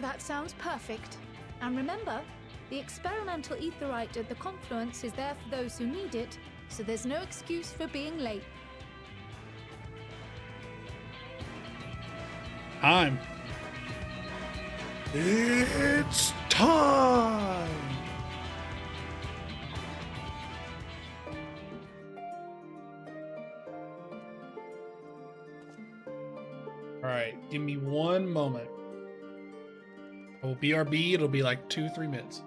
That sounds perfect. And remember, the experimental aetherite at the confluence is there for those who need it, so there's no excuse for being late. Time. It's time! Alright, give me one moment. I will BRB, it'll be like 2-3 minutes.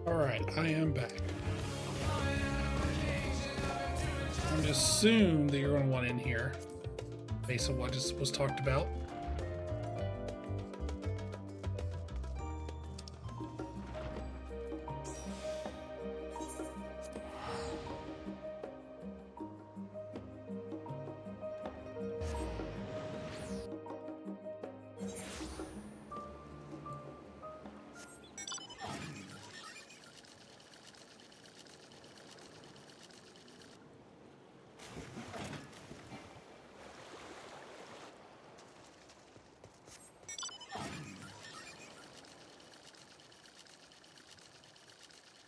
Alright, I am back. I'm going to assume that you're going to want in here, based on what just was talked about.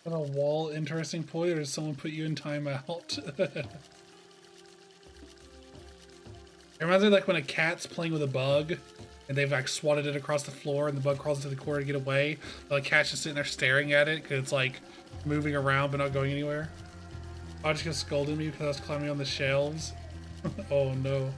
Got a wall interesting point, or did someone put you in timeout? It reminds me of like when a cat's playing with a bug and they've like swatted it across the floor and the bug crawls into the corner to get away. The cat's just sitting there staring at it because it's like moving around but not going anywhere. I just got scolded me because I was climbing on the shelves. Oh no.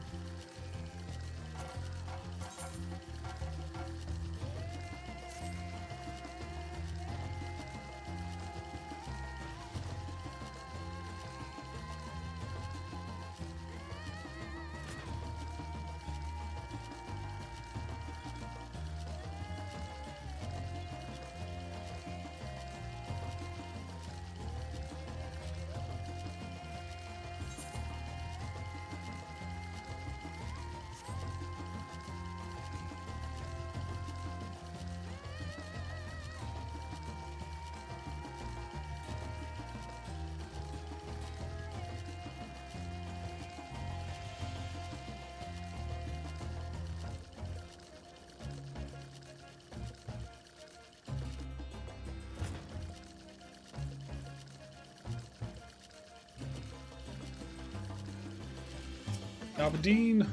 Aberdeen.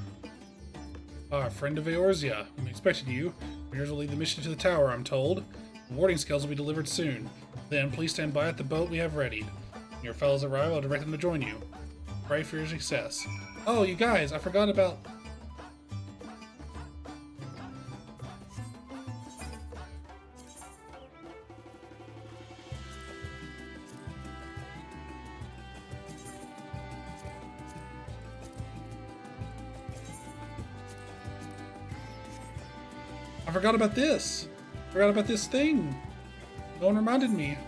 Friend of Eorzea. I'm expecting you. Raiders will lead the mission to the tower, I'm told. The warding scales will be delivered soon. Then, please stand by at the boat we have readied. When your fellows arrive, I'll direct them to join you. Pray for your success. Oh, you guys, I forgot about... I forgot about this. Forgot about this thing. No one reminded me.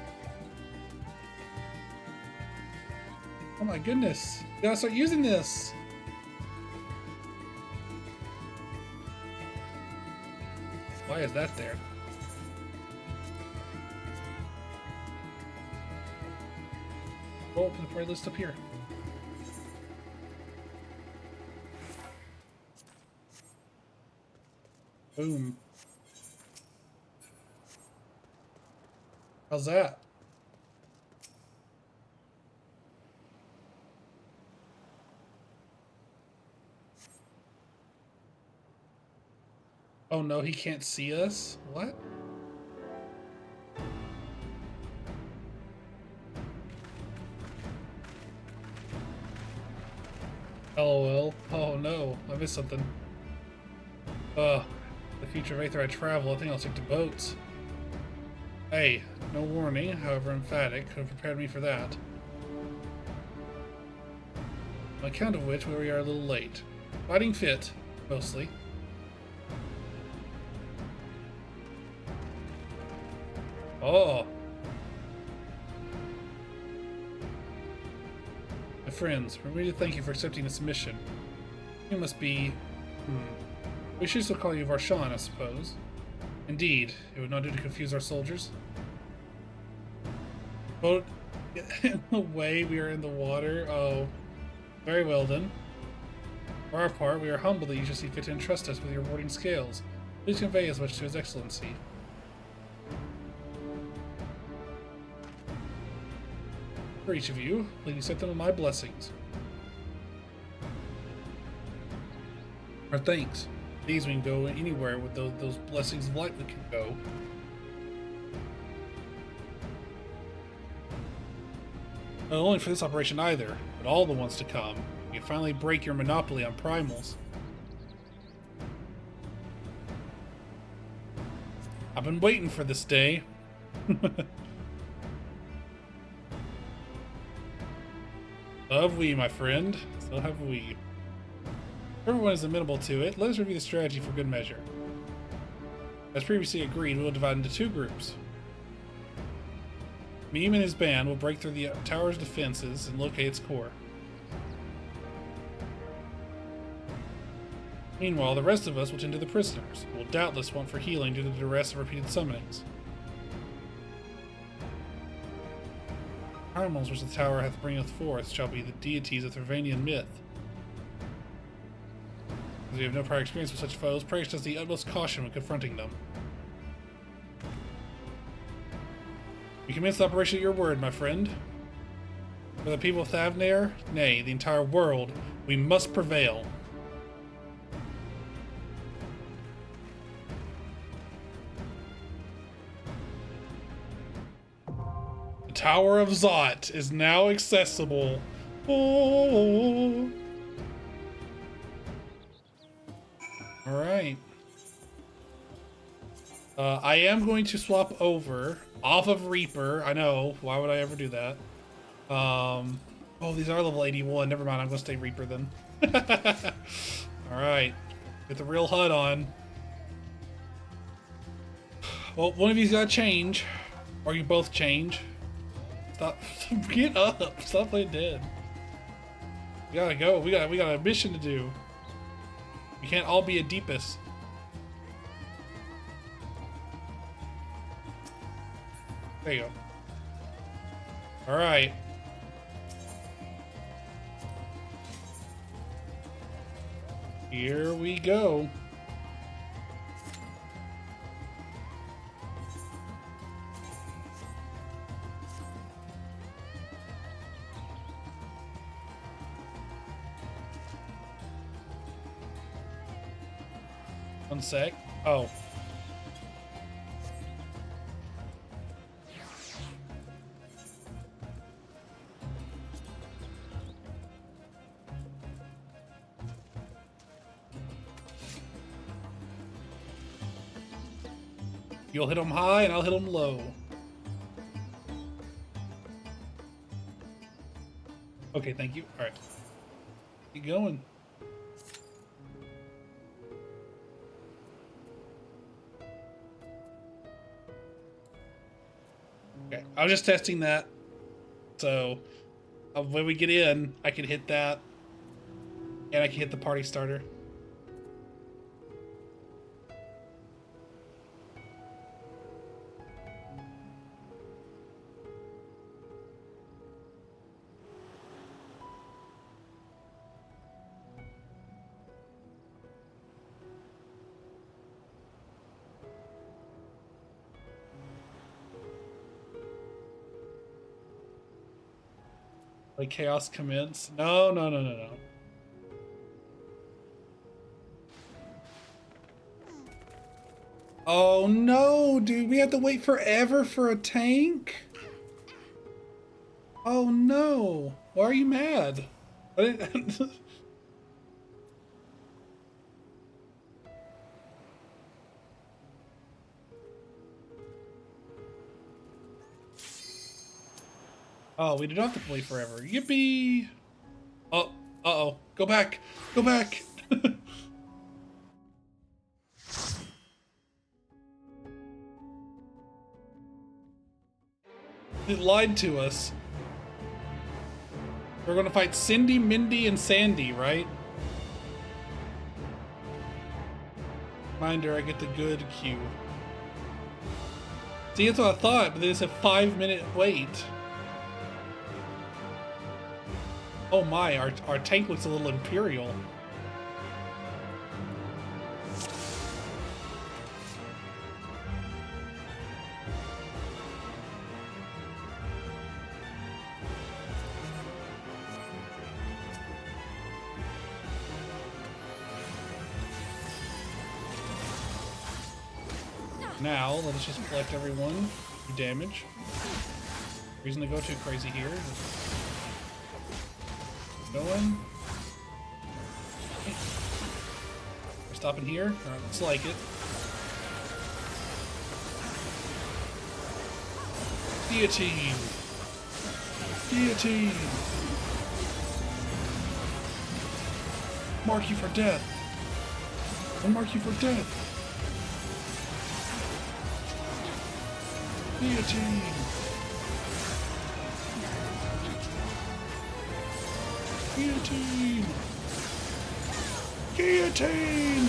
Oh my goodness. You gotta start using this. Why is that there? Oh, the parade list up here. Boom. How's that? Oh no, he can't see us? What? LOL. Oh no, I missed something. The future of Aether I travel, I think I'll stick to boats. Hey, no warning, however emphatic, could have prepared me for that. On account of which, we are a little late. Fighting fit, mostly. Oh! My friends, we're ready to thank you for accepting this mission. You must be... We should still call you Varshan, I suppose. Indeed, it would not do to confuse our soldiers. Boat in the way, we are in the water. Oh, very well then. For our part, we are humbled that you should see fit to entrust us with your warding scales. Please convey as much to His Excellency. For each of you, please accept them with my blessings. Our thanks. These we can go anywhere with those blessings of light we can go. Not only for this operation either, but all the ones to come. You can finally break your monopoly on primals. I've been waiting for this day. So have we, my friend. So have we. Everyone is amenable to it. Let us review the strategy for good measure. As previously agreed, we will divide into 2 groups. Meme and his band will break through the tower's defenses and locate its core. Meanwhile, the rest of us will tend to the prisoners, who will doubtless want for healing due to the duress of repeated summonings. Animals which the tower hath bringeth forth shall be the deities of Thervanian myth. As we have no prior experience with such foes, pray us the utmost caution when confronting them. We commence the operation at your word, my friend. For the people of Thavnair, nay, the entire world, we must prevail. The Tower of Zot is now accessible. Oh. Alright. I am going to swap over off of Reaper. I know. Why would I ever do that? Oh, these are level 81. Never mind. I'm going to stay Reaper then. Alright. Get the real HUD on. Well, one of you's got to change. Or you both change. Stop. Get up. Stop playing dead. We gotta go. We got a mission to do. We can't all be a Deepest. There you go. Alright. Here we go. One sec. Oh. You'll hit them high and I'll hit them low. Okay, thank you. All right. Keep going. Okay, I was just testing that. So when we get in, I can hit that and I can hit the party starter. Like chaos commence. No. Oh no, dude, we have to wait forever for a tank? Oh no. Why are you mad? Oh, we do not have to play forever. Yippee! Oh, uh-oh. Go back! Go back! It lied to us. We're gonna fight Cindy, Mindy, and Sandy, right? Reminder, I get the good queue. See, that's what I thought, but there's a 5-minute wait. Oh my, our tank looks a little imperial. Now, let's just collect everyone. Do damage. Reason to go too crazy here. Going. We're stopping here. Alright, looks like it. Guillotine! Guillotine! Mark you for death. I'll mark you for death. Guillotine. Guillotine. Guillotine.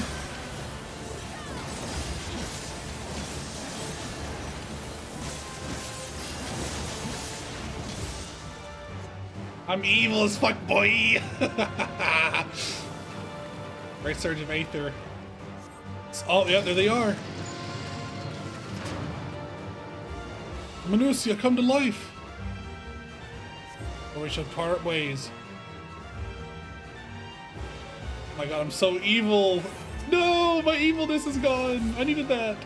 I'm evil as fuck, boy. Great Surge of Aether. Oh, yeah, there they are. Minucia, come to life. Or we shall part ways. Oh my god, I'm so evil. No, my evilness is gone. I needed that.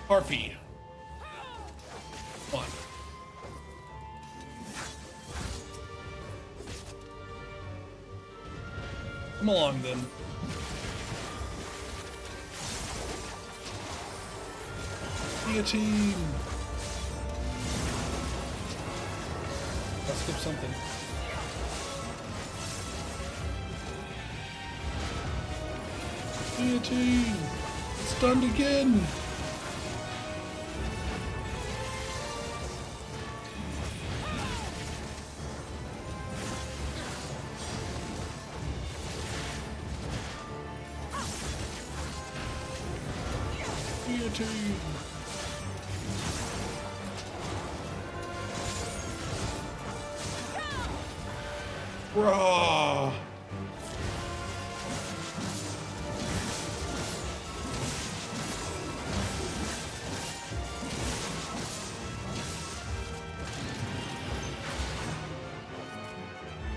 Harpy. One. Come along then. Guillotine. I'll skip something. Guillotine. Stunned again. Guillotine. Raw.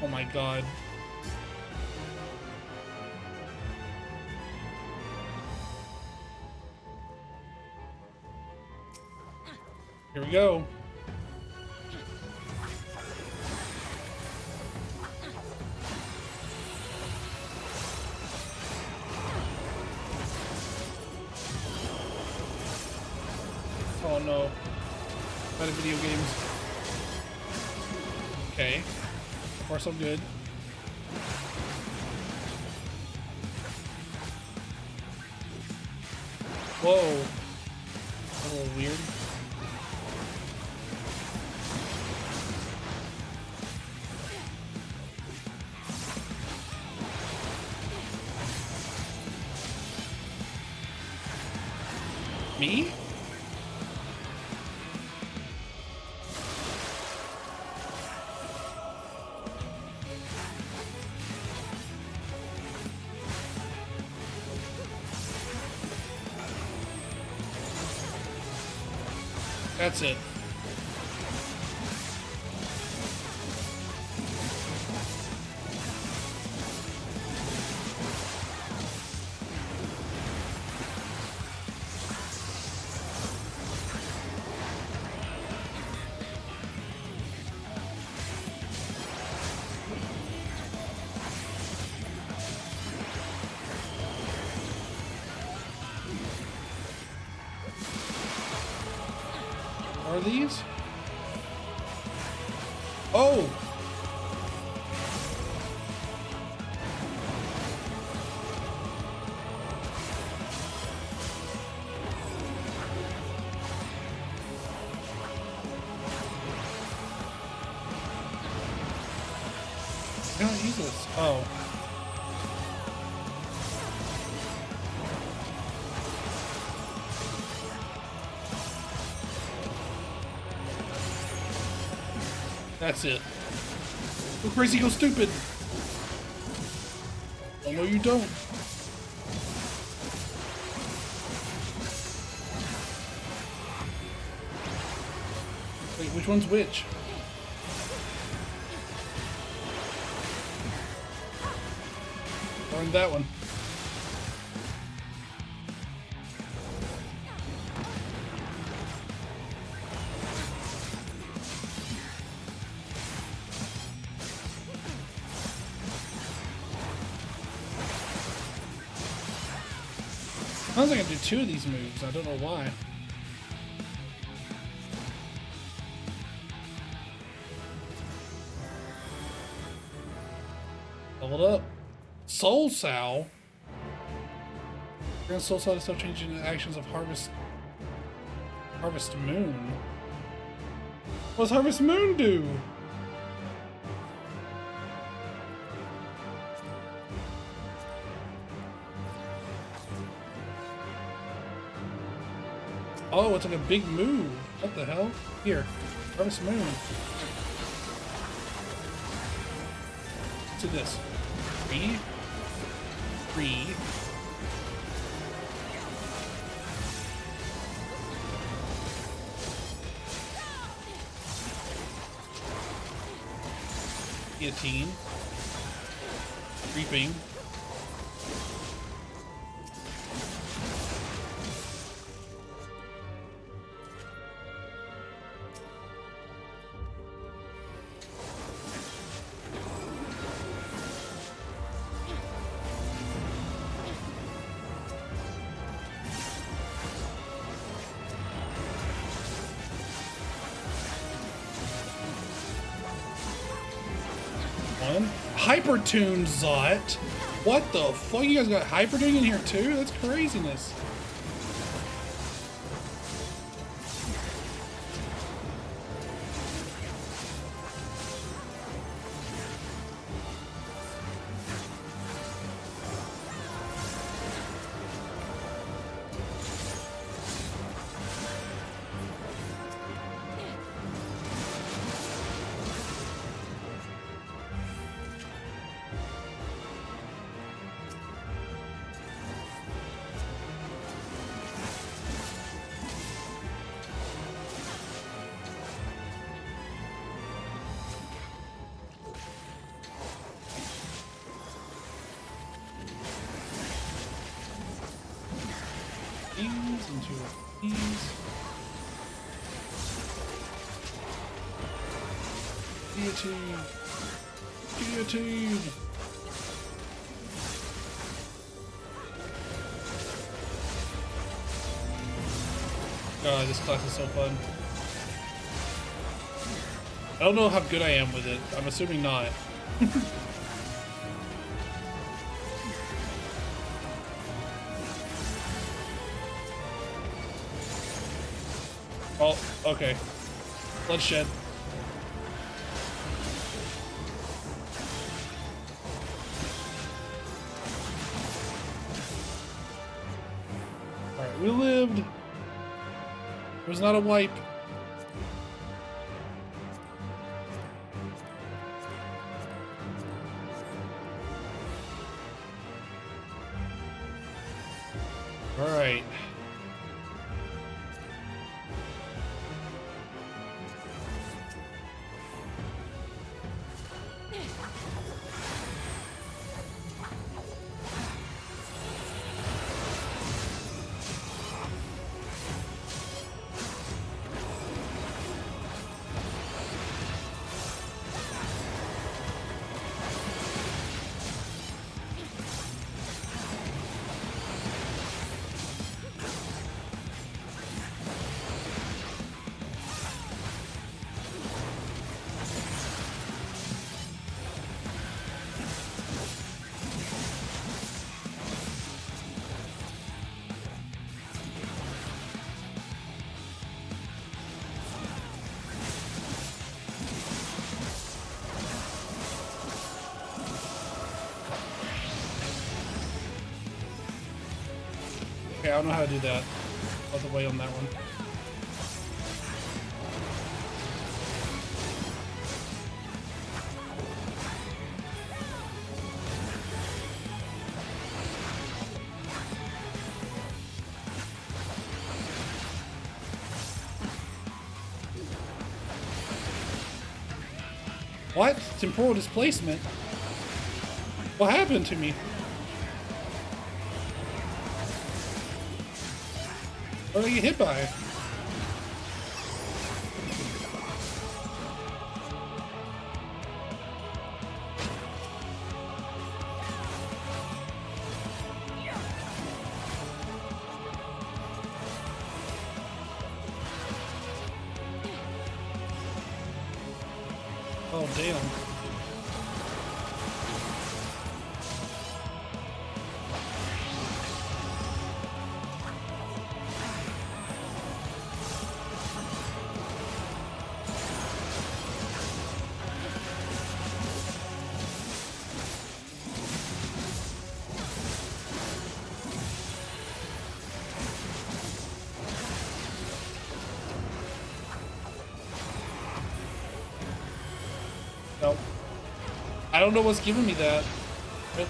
Oh my god. Here we go. Oh no. Better video games. Okay. So far so good. Whoa. A little weird. Me? That's it. Are these? Oh! I cannot use this. Oh. That's it. Go crazy, go stupid. Oh no, you don't. Wait, which one's which? Learned that one. Sounds like I do two of these moves. I don't know why. Hold up. Soul Sow? Grant Soul Sow to stop changing the actions of Harvest Moon. What does Harvest Moon do? Oh, it's like a big move. What the hell? Here, Harvest Moon. Let's do this. 3. Guillotine. Creeping. Hypertune Zot? What the fuck? You guys got Hypertune in here too? That's craziness. Guillotine! Guillotine! God, this class is so fun. I don't know how good I am with it. I'm assuming not. Oh, okay. Bloodshed. Alright, we lived. It was not a wipe. Alright. Okay, I don't know how to do that. All the way on that one. What? Temporal displacement? What happened to me? What did I get hit by? Oh, damn. Nope. I don't know what's giving me that. But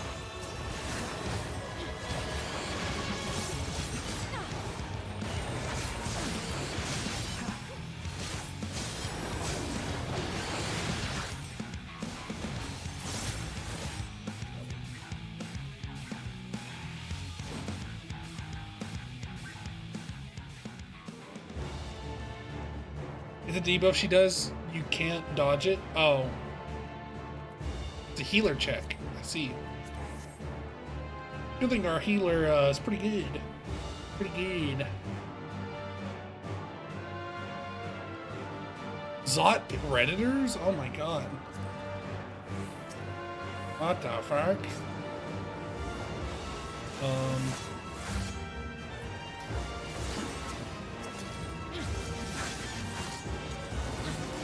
the debuff she does, you can't dodge it? Oh. It's a healer check. I see. I think our healer is pretty good. Pretty good. Zot Predators? Oh my god. What the fuck?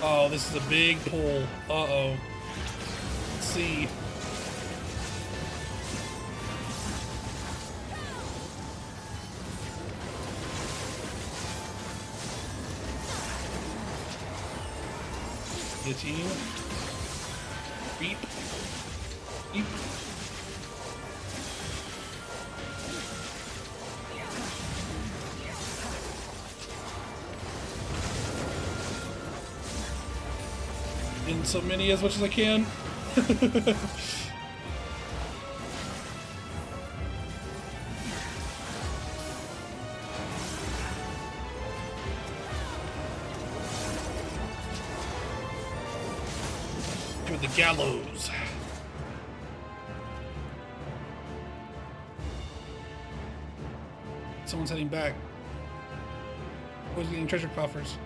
Oh, this is a big pull. Uh-oh. Let's see. Guillotine. Beep. Beep. In so many as much as I can. To the gallows. Someone's heading back. Who's getting treasure coffers?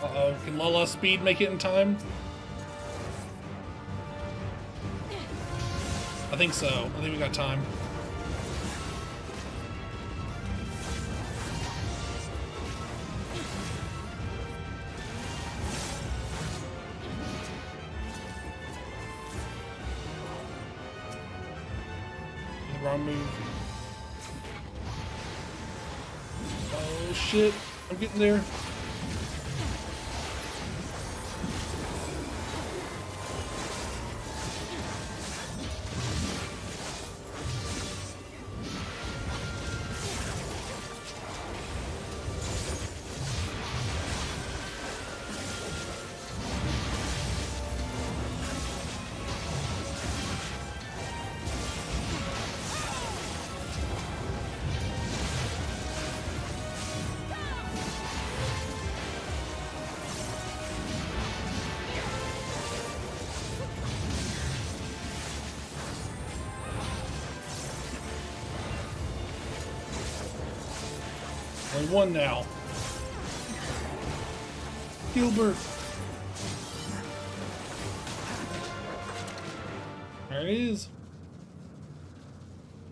Uh-oh, can Lala's speed make it in time? I think so. I think we got time. The wrong move. Oh shit, I'm getting there. Only one now. Gilbert. There it is.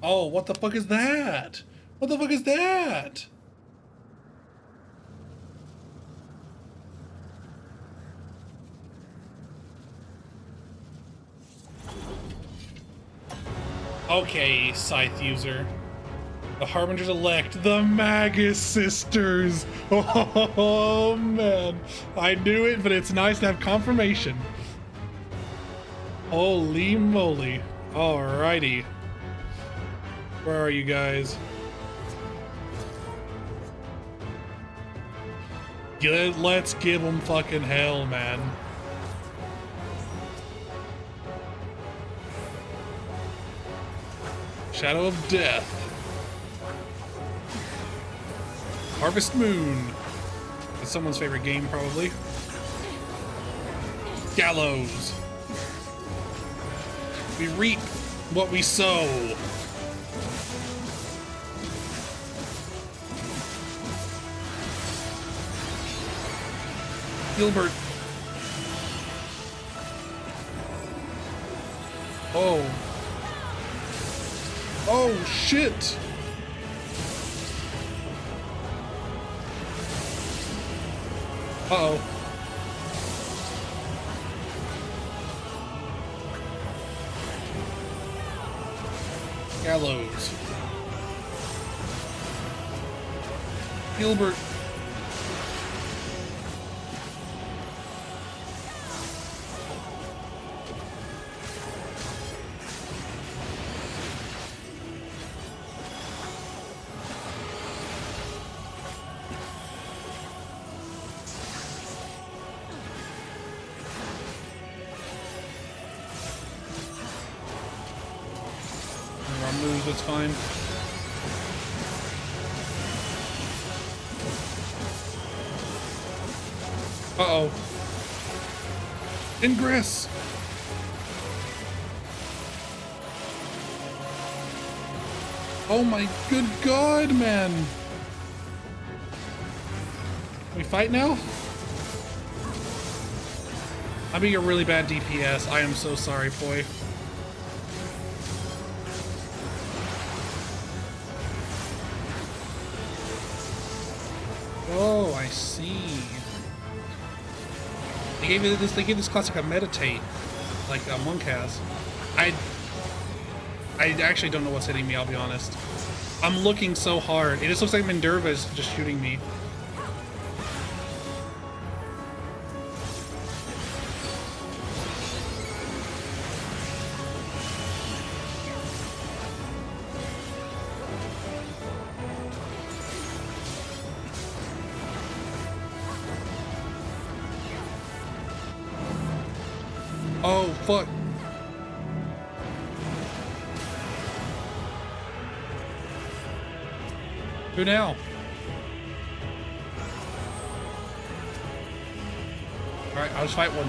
Oh, what the fuck is that? What the fuck is that? Okay, Scythe user. The Harbingers elect, the Magus Sisters. Oh man, I knew it, but it's nice to have confirmation. Holy moly. Alrighty. Where are you guys? Let's give them fucking hell, man. Shadow of Death. Harvest Moon. It's someone's favorite game, probably. Gallows. We reap what we sow. Gilbert. Oh. Oh, shit. Uh-oh. Gallows. Gilbert. moves, it's fine. Uh-oh. Ingress! Oh my good god, man! We fight now? I'm being a really bad DPS. I am so sorry, Poi. Oh, I see. They gave this class like a meditate, like a monk has. I actually don't know what's hitting me, I'll be honest. I'm looking so hard. It just looks like Minerva is just shooting me. Oh, fuck. Who now? Alright, I'll just fight one.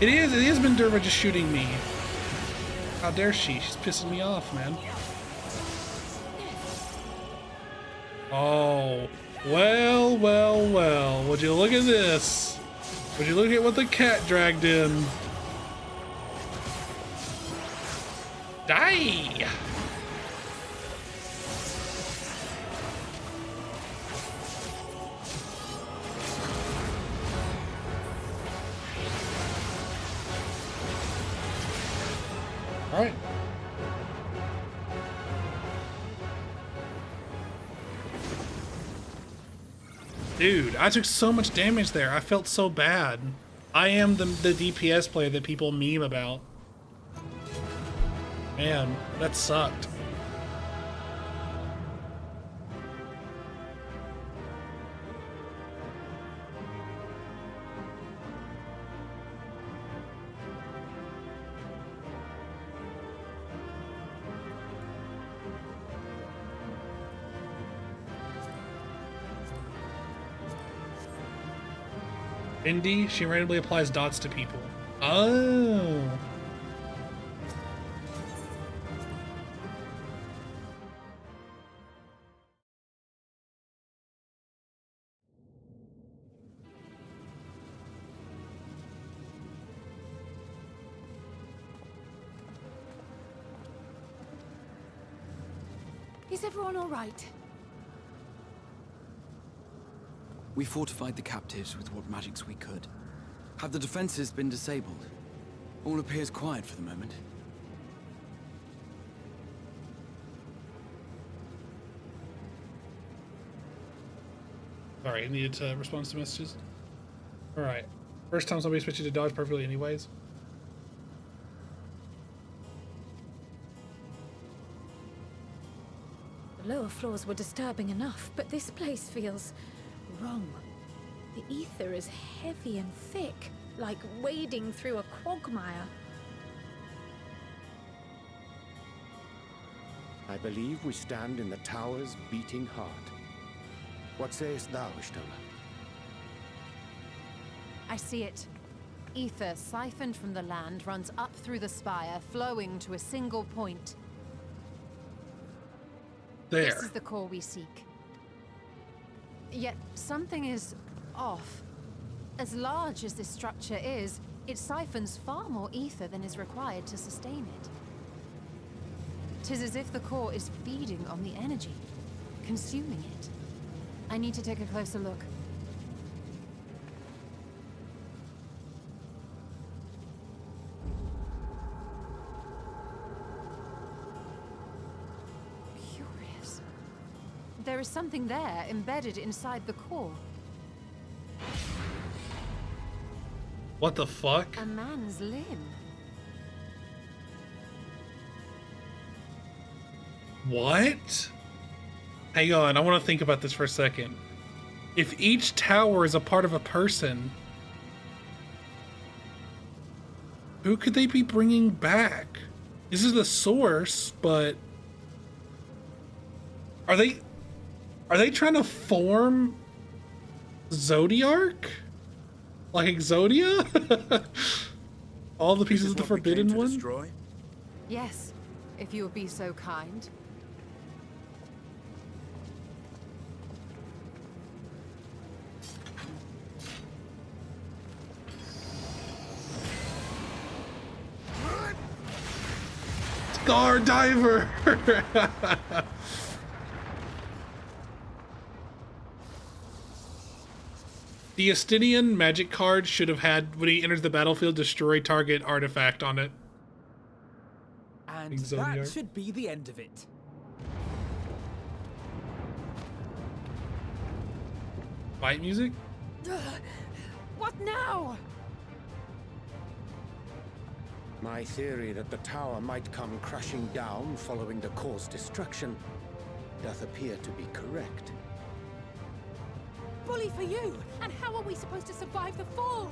It is Minerva just shooting me. How dare she? She's pissing me off, man. Oh, well, well, well. Would you look at this? Would you look at what the cat dragged in? Die! All right. Dude, I took so much damage there. I felt so bad. I am the DPS player that people meme about. Man, that sucked. Indy, she randomly applies dots to people. Oh. Is everyone all right? We fortified the captives with what magics we could. Have the defenses been disabled? All appears quiet for the moment. Sorry, I needed to respond to messages. Alright. First time somebody switches to dodge perfectly anyways. The lower floors were disturbing enough, but this place feels wrong. The ether is heavy and thick, like wading through a quagmire. I believe we stand in the tower's beating heart. What sayest thou, Y'shtola? I see it. Ether siphoned from the land runs up through the spire, flowing to a single point. There. This is the core we seek. Yet something is off. As large as this structure is, it siphons far more ether than is required to sustain it. 'Tis as if the core is feeding on the energy, consuming it. I need to take a closer look. Curious. There is something there embedded inside the core. What the fuck? A man's limb. What? Hang on, I want to think about this for a second. If each tower is a part of a person, who could they be bringing back? This is the source, but are they trying to form Zodiark? Like Exodia? All the pieces of the Forbidden One? Destroy? Yes, if you would be so kind. Star Diver! The Justinian magic card should have had, when he enters the battlefield, destroy target artifact on it. And Zodiac. that should be the end of it. Fight music? What now? My theory that the tower might come crashing down following the core's destruction doth appear to be correct. Bully for you! And how are we supposed to survive the fall?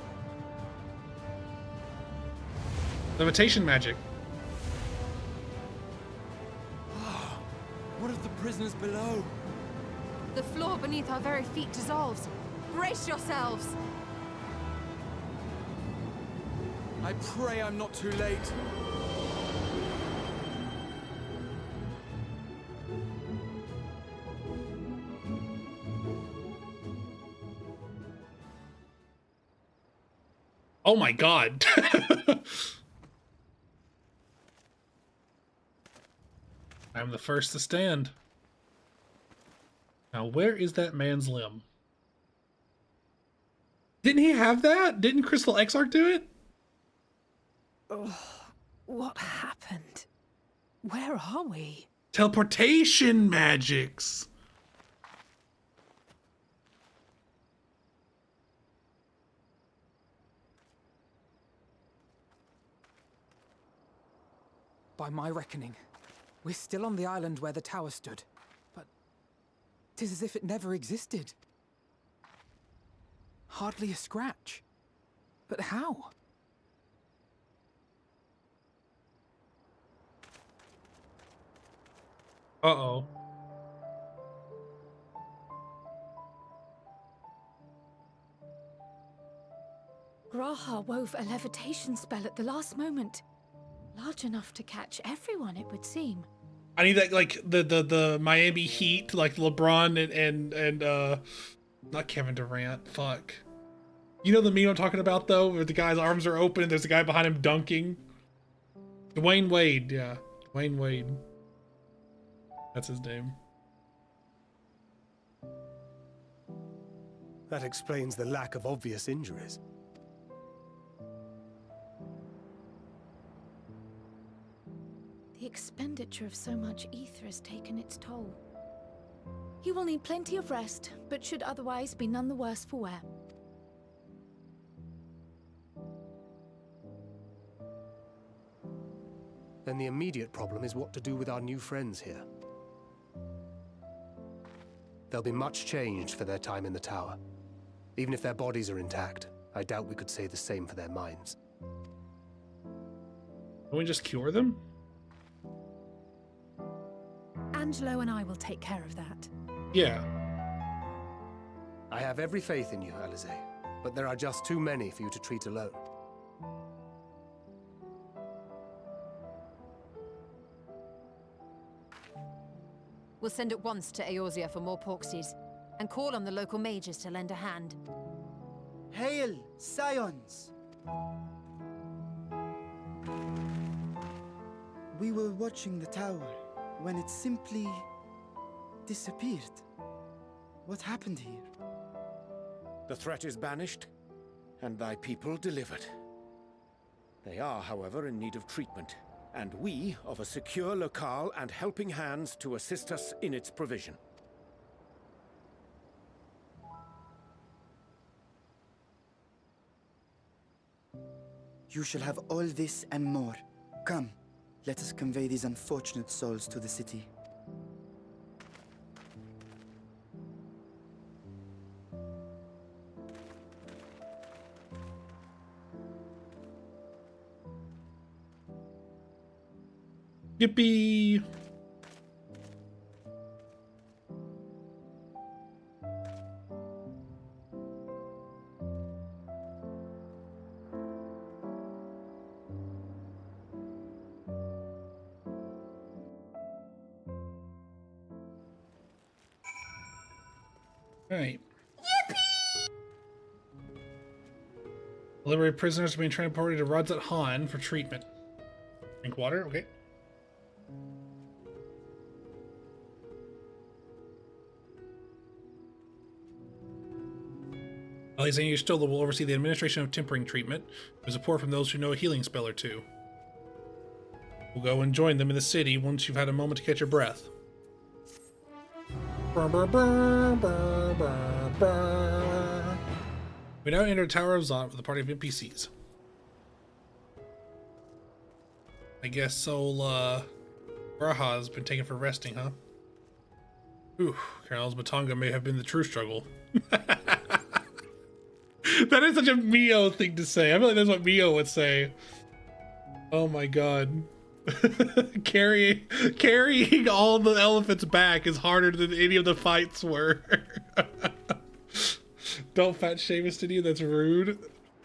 Levitation magic. What of the prisoners below? The floor beneath our very feet dissolves. Brace yourselves! I pray I'm not too late. Oh my god. I'm the first to stand. Now, where is that man's limb? Didn't he have that? Didn't Crystal Exarch do it? What happened? Where are we? Teleportation magics. By my reckoning, we're still on the island where the tower stood. But 'tis as if it never existed. Hardly a scratch. But how? Uh-oh. Graha wove a levitation spell at the last moment. Large enough to catch everyone, it would seem. I need that, like, the Miami Heat, like LeBron and not Kevin Durant, fuck. You know the meme I'm talking about, though, where the guy's arms are open and there's a guy behind him dunking? Dwayne Wade, yeah. Dwayne Wade. That's his name. That explains the lack of obvious injuries. The expenditure of so much ether has taken its toll. He will need plenty of rest, but should otherwise be none the worse for wear. Then the immediate problem is what to do with our new friends here. They'll be much changed for their time in the tower. Even if their bodies are intact, I doubt we could say the same for their minds. Can we just cure them? Angelo and I will take care of that. Yeah. I have every faith in you, Alize, but there are just too many for you to treat alone. We'll send at once to Eorzea for more Porksies, and call on the local mages to lend a hand. Hail, Scions! We were watching the tower when it simply disappeared. What happened here? The threat is banished, and thy people delivered. They are, however, in need of treatment, and we of a secure locale and helping hands to assist us in its provision. You shall have all this and more. Come, let us convey these unfortunate souls to the city. Yippee! Alright. Liberated prisoners are being transported to Radzat Han for treatment. Drink water, okay. Alexander Stola will oversee the administration of tempering treatment with support from those who know a healing spell or two. We'll go and join them in the city once you've had a moment to catch your breath. We now enter Tower of Zot with a party of NPCs. I guess Sol Raha's been taken for resting, huh? Ooh, Colonel's Batanga may have been the true struggle. That is such a Mio thing to say. I feel like that's what Mio would say. Oh my god. Carrying all the elephants back is harder than any of the fights were. Don't fat shame us, did you? That's rude.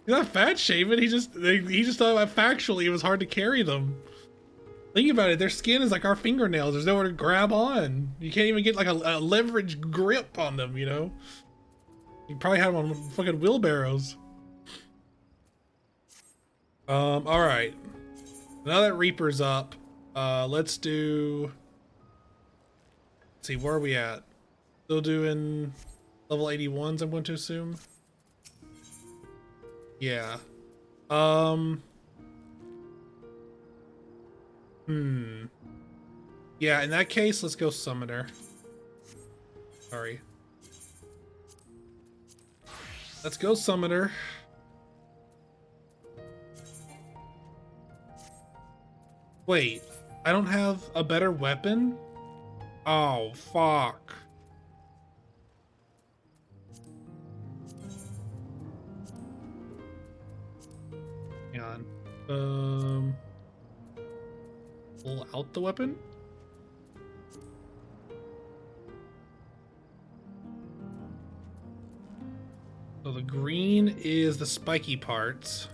He's not fat shaming. He just thought about factually it was hard to carry them. Think about it. Their skin is like our fingernails. There's nowhere to grab on. You can't even get like a leverage grip on them. You know. You probably had them on fucking wheelbarrows. All right. Now that Reaper's up, let's do. Let's see, where are we at? Still doing level 81s, I'm going to assume. Yeah. Yeah, in that case, let's go Summoner. Sorry. Let's go Summoner. Wait, I don't have a better weapon? Oh, fuck. Hang on. Pull out the weapon? So the green is the spiky parts.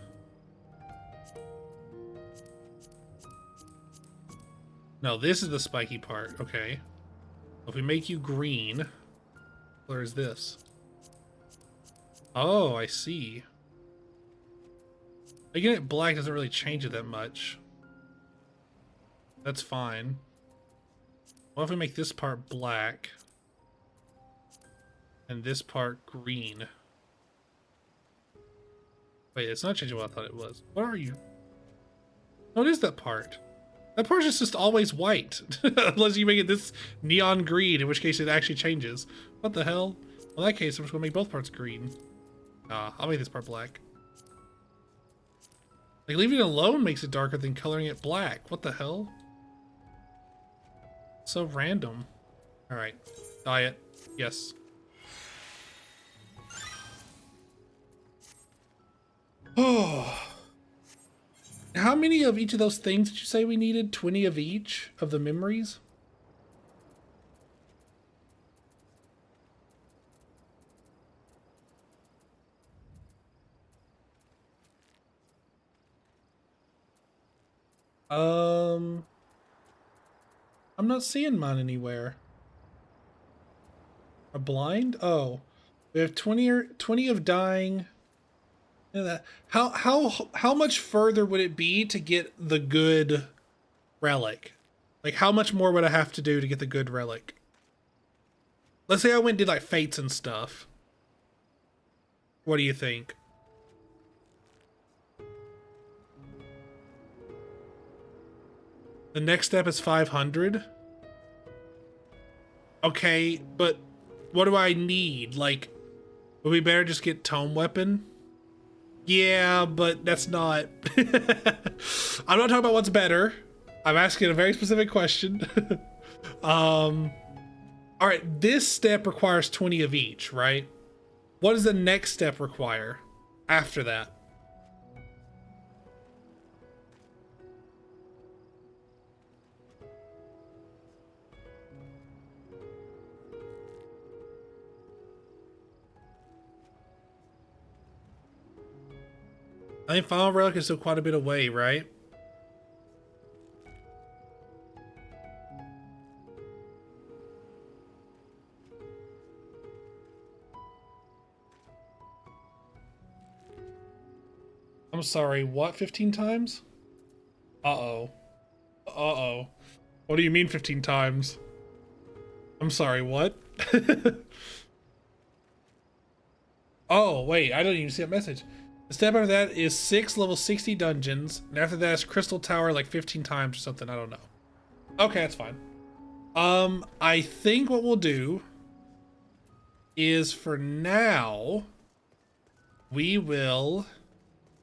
No, this is the spiky part. Okay. If we make you green, where is this? Oh, I see. Making it black doesn't really change it that much. That's fine. What if we make this part black and this part green? Wait, it's not changing what I thought it was. What are you? What is that part? That part is just always white. Unless you make it this neon green, in which case it actually changes. What the hell? Well, in that case, I'm just gonna make both parts green. I'll make this part black. Like, leaving it alone makes it darker than coloring it black. What the hell? So random. Alright. Diet. Yes. Oh. How many of each of those things did you say we needed? 20 of each of the memories? I'm not seeing mine anywhere. A blind? Oh. We have 20 of dying. How much further would it be to get the good relic? Like, how much more would I have to do to get the good relic? Let's say I went and did like fates and stuff. What do you think? The next step is 500. Okay, but what do I need? Like, would we better just get tome weapon? Yeah, but that's not... I'm not talking about what's better. I'm asking a very specific question. Alright, this step requires 20 of each, right? What does the next step require after that? I think Final Relic is still quite a bit away, right? I'm sorry, what 15 times? Uh-oh. Uh-oh. What do you mean 15 times? I'm sorry, what? Oh, wait, I don't even see that message. The step after that is 6 level 60 dungeons, and after that is Crystal Tower like 15 times or something, I don't know. Okay, that's fine. I think what we'll do is for now, we will...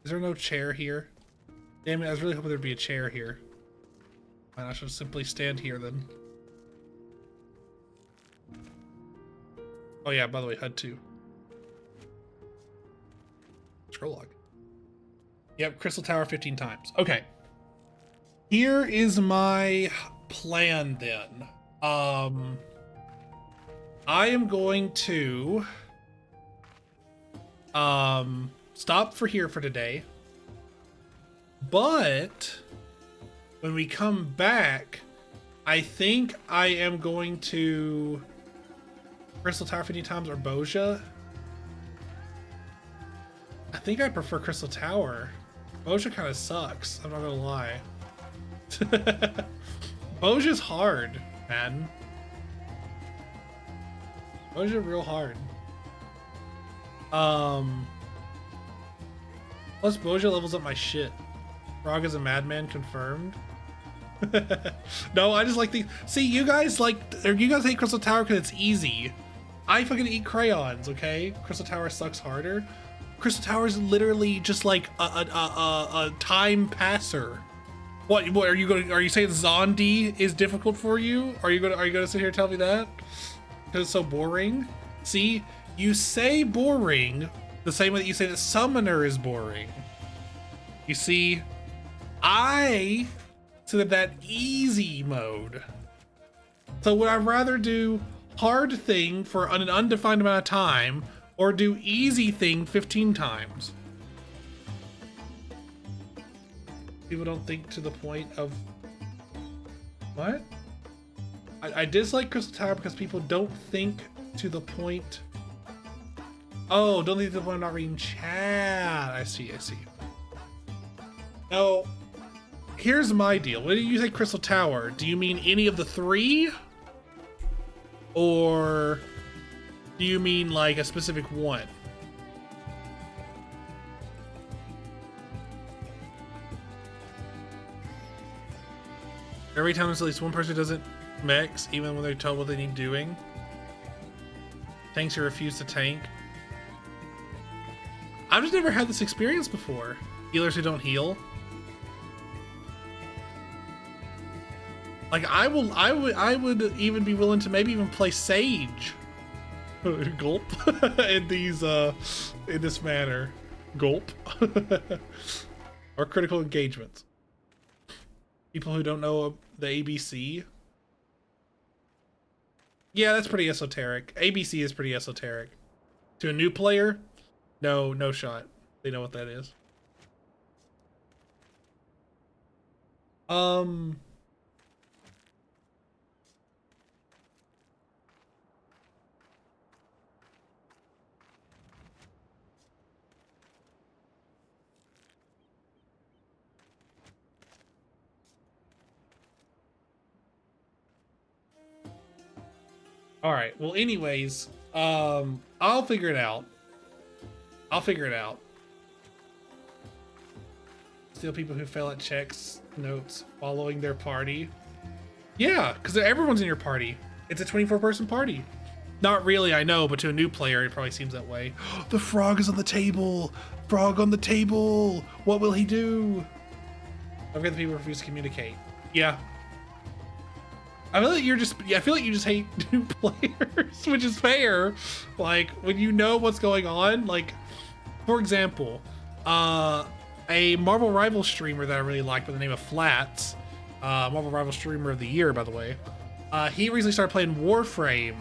Is there no chair here? Damn it, I was really hoping there'd be a chair here. Fine, I should simply stand here then. Oh yeah, by the way, HUD 2. Scroll log. Yep, Crystal Tower 15 times. Okay. Here is my plan then. I am going to stop for here for today. But when we come back, I think I am going to Crystal Tower 50 times or Bozja. I think I prefer Crystal Tower. Bozja kind of sucks, I'm not gonna lie. Bozja's hard, man. Bozja real hard. Plus Bozja levels up my shit. Frog is a madman confirmed. No, I just like the... See, you guys hate Crystal Tower because it's easy. I fucking eat crayons, okay? Crystal Tower sucks harder. Crystal Tower is literally just like a time passer. What are you saying Zondi is difficult for you? Are you gonna sit here and tell me that? Because it's so boring? See, you say boring the same way that you say that Summoner is boring. You see, I said that easy mode. So would I rather do hard thing for an undefined amount of time or do easy thing 15 times? People don't think to the point of... What? I dislike Crystal Tower because people don't think to the point... Oh, don't think to the point of not reading chat. I see. Now, here's my deal. When you say Crystal Tower, do you mean any of the 3? Or do you mean like a specific one? Every time there's at least one person who doesn't mix, even when they're told what they need doing. Tanks who refuse to tank. I've just never had this experience before. Healers who don't heal. Like I would even be willing to maybe even play Sage. Gulp. in this manner. Gulp. Or critical engagements. People who don't know the ABC. Yeah, that's pretty esoteric. ABC is pretty esoteric. To a new player, no shot. They know what that is. All right. Well, anyways, I'll figure it out. Still people who fail at checks, notes, following their party. Yeah, because everyone's in your party. It's a 24-person party. Not really, I know, but to a new player, it probably seems that way. The frog is on the table. Frog on the table. What will he do? I've got the people who refuse to communicate. Yeah. I feel like you just hate new players, which is fair. Like, when you know what's going on, like, for example, a Marvel Rivals streamer that I really like by the name of Flats, Marvel Rivals streamer of the year, by the way, he recently started playing Warframe,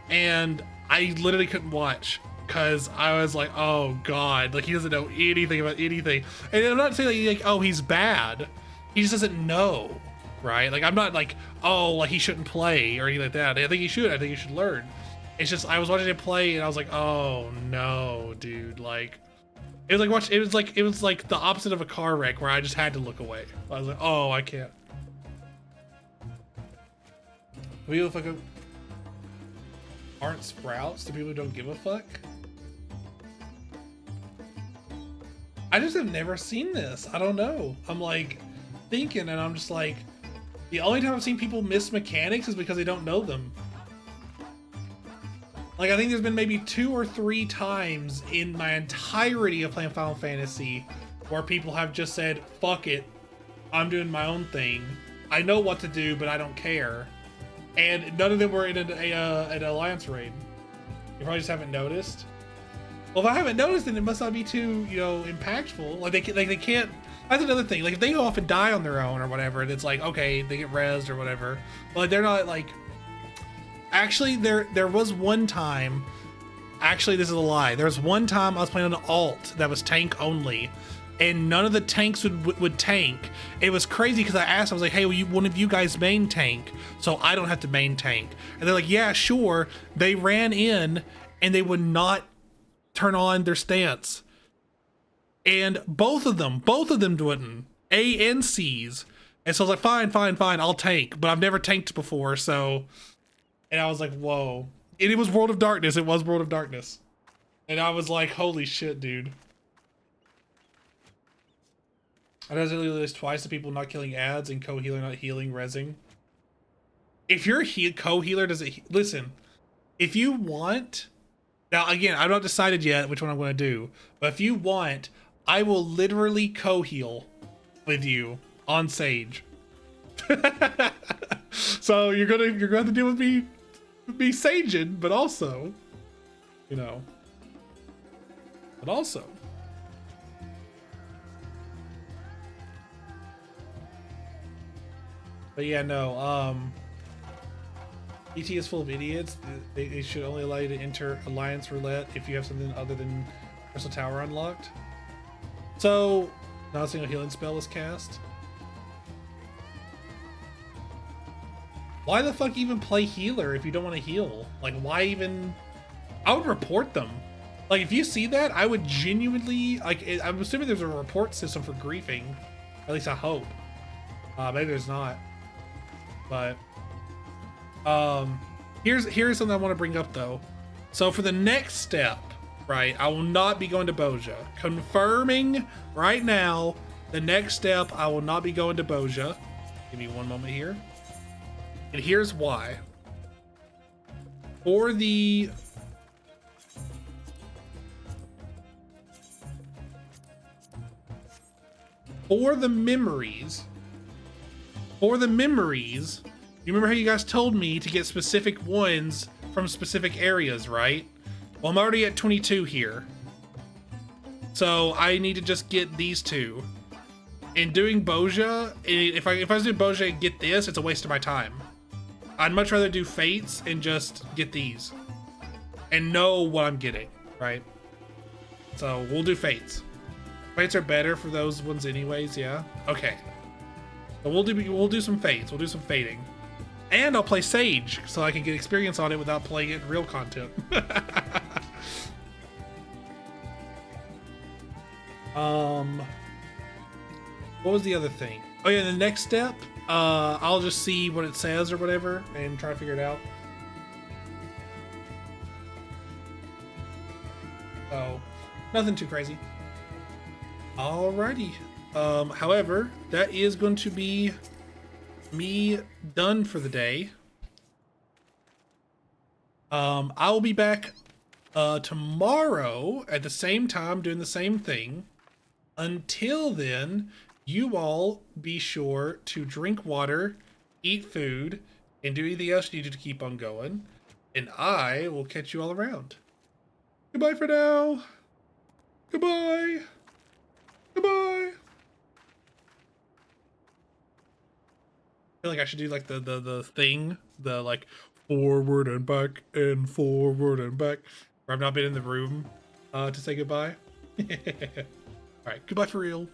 and I literally couldn't watch. because I was like, oh god, like he doesn't know anything about anything. And I'm not saying like oh he's bad, he just doesn't know, right? Like I'm not like, oh, like he shouldn't play or anything like that. I think he should. I think he should learn. It's just I was watching him play and I was like, oh no, dude, like it was like the opposite of a car wreck where I just had to look away. I was like, oh, I can't. People fucking aren't sprouts to people who don't give a fuck. I just have never seen this. I don't know. I'm like thinking and I'm just like, the only time I've seen people miss mechanics is because they don't know them. Like I think there's been maybe 2 or 3 times in my entirety of playing Final Fantasy where people have just said, fuck it, I'm doing my own thing. I know what to do, but I don't care. And none of them were in an Alliance raid. You probably just haven't noticed. Well, if I haven't noticed, then it must not be too, you know, impactful. Like they can't. That's another thing. Like if they go off and die on their own or whatever, and it's like okay, they get rezzed or whatever. But like, they're not like. Actually, there was one time. Actually, this is a lie. There was one time I was playing on an alt that was tank only, and none of the tanks would tank. It was crazy because I asked, I was like, hey, will one of you guys main tank so I don't have to main tank? And they're like, yeah, sure. They ran in and they would not turn on their stance. And both of them wouldn't. A and C's. And so I was like, fine, I'll tank. But I've never tanked before, so... And I was like, whoa. And it was World of Darkness. It was World of Darkness. And I was like, holy shit, dude. I doesn't list twice the people not killing ads and co-healer not healing, rezzing. If you're a co-healer, does it... Listen, if you want... Now, again, I've not decided yet which one I'm going to do. But if you want, I will literally co-heal with you on Sage. So you're gonna have to deal with me saging, but also, you know, but also. But yeah, no, ET is full of idiots. They should only allow you to enter Alliance Roulette if you have something other than Crystal Tower unlocked. So, not a single healing spell is cast. Why the fuck even play healer if you don't want to heal? Like, why even... I would report them. Like, if you see that, I would genuinely... Like, I'm assuming there's a report system for griefing. At least I hope. Maybe there's not. But... Here's something I want to bring up, though. So, for the next step, right, I will not be going to Bozja. Confirming right now, the next step, I will not be going to Bozja. Give me one moment here. And here's why. For the memories, you remember how you guys told me to get specific ones from specific areas, right? Well, I'm already at 22 here. So I need to just get these 2. And doing Bozja, if I was doing Bozja and get this, it's a waste of my time. I'd much rather do Fates and just get these. And know what I'm getting, right? So we'll do Fates. Fates are better for those ones anyways, yeah? Okay. So we'll do some Fates. We'll do some Fating. And I'll play Sage, so I can get experience on it without playing it in real content. What was the other thing? Oh yeah, the next step, I'll just see what it says or whatever and try to figure it out. So, nothing too crazy. Alrighty. However, that is going to be me done for the day. I will be back tomorrow at the same time doing the same thing. Until then, you all be sure to drink water, eat food, and do anything else you need to keep on going. And I will catch you all around. Goodbye for now. Goodbye. Goodbye. I feel like I should do like the thing, the like forward and back and forward and back. I've not been in the room to say goodbye. All right, goodbye for real.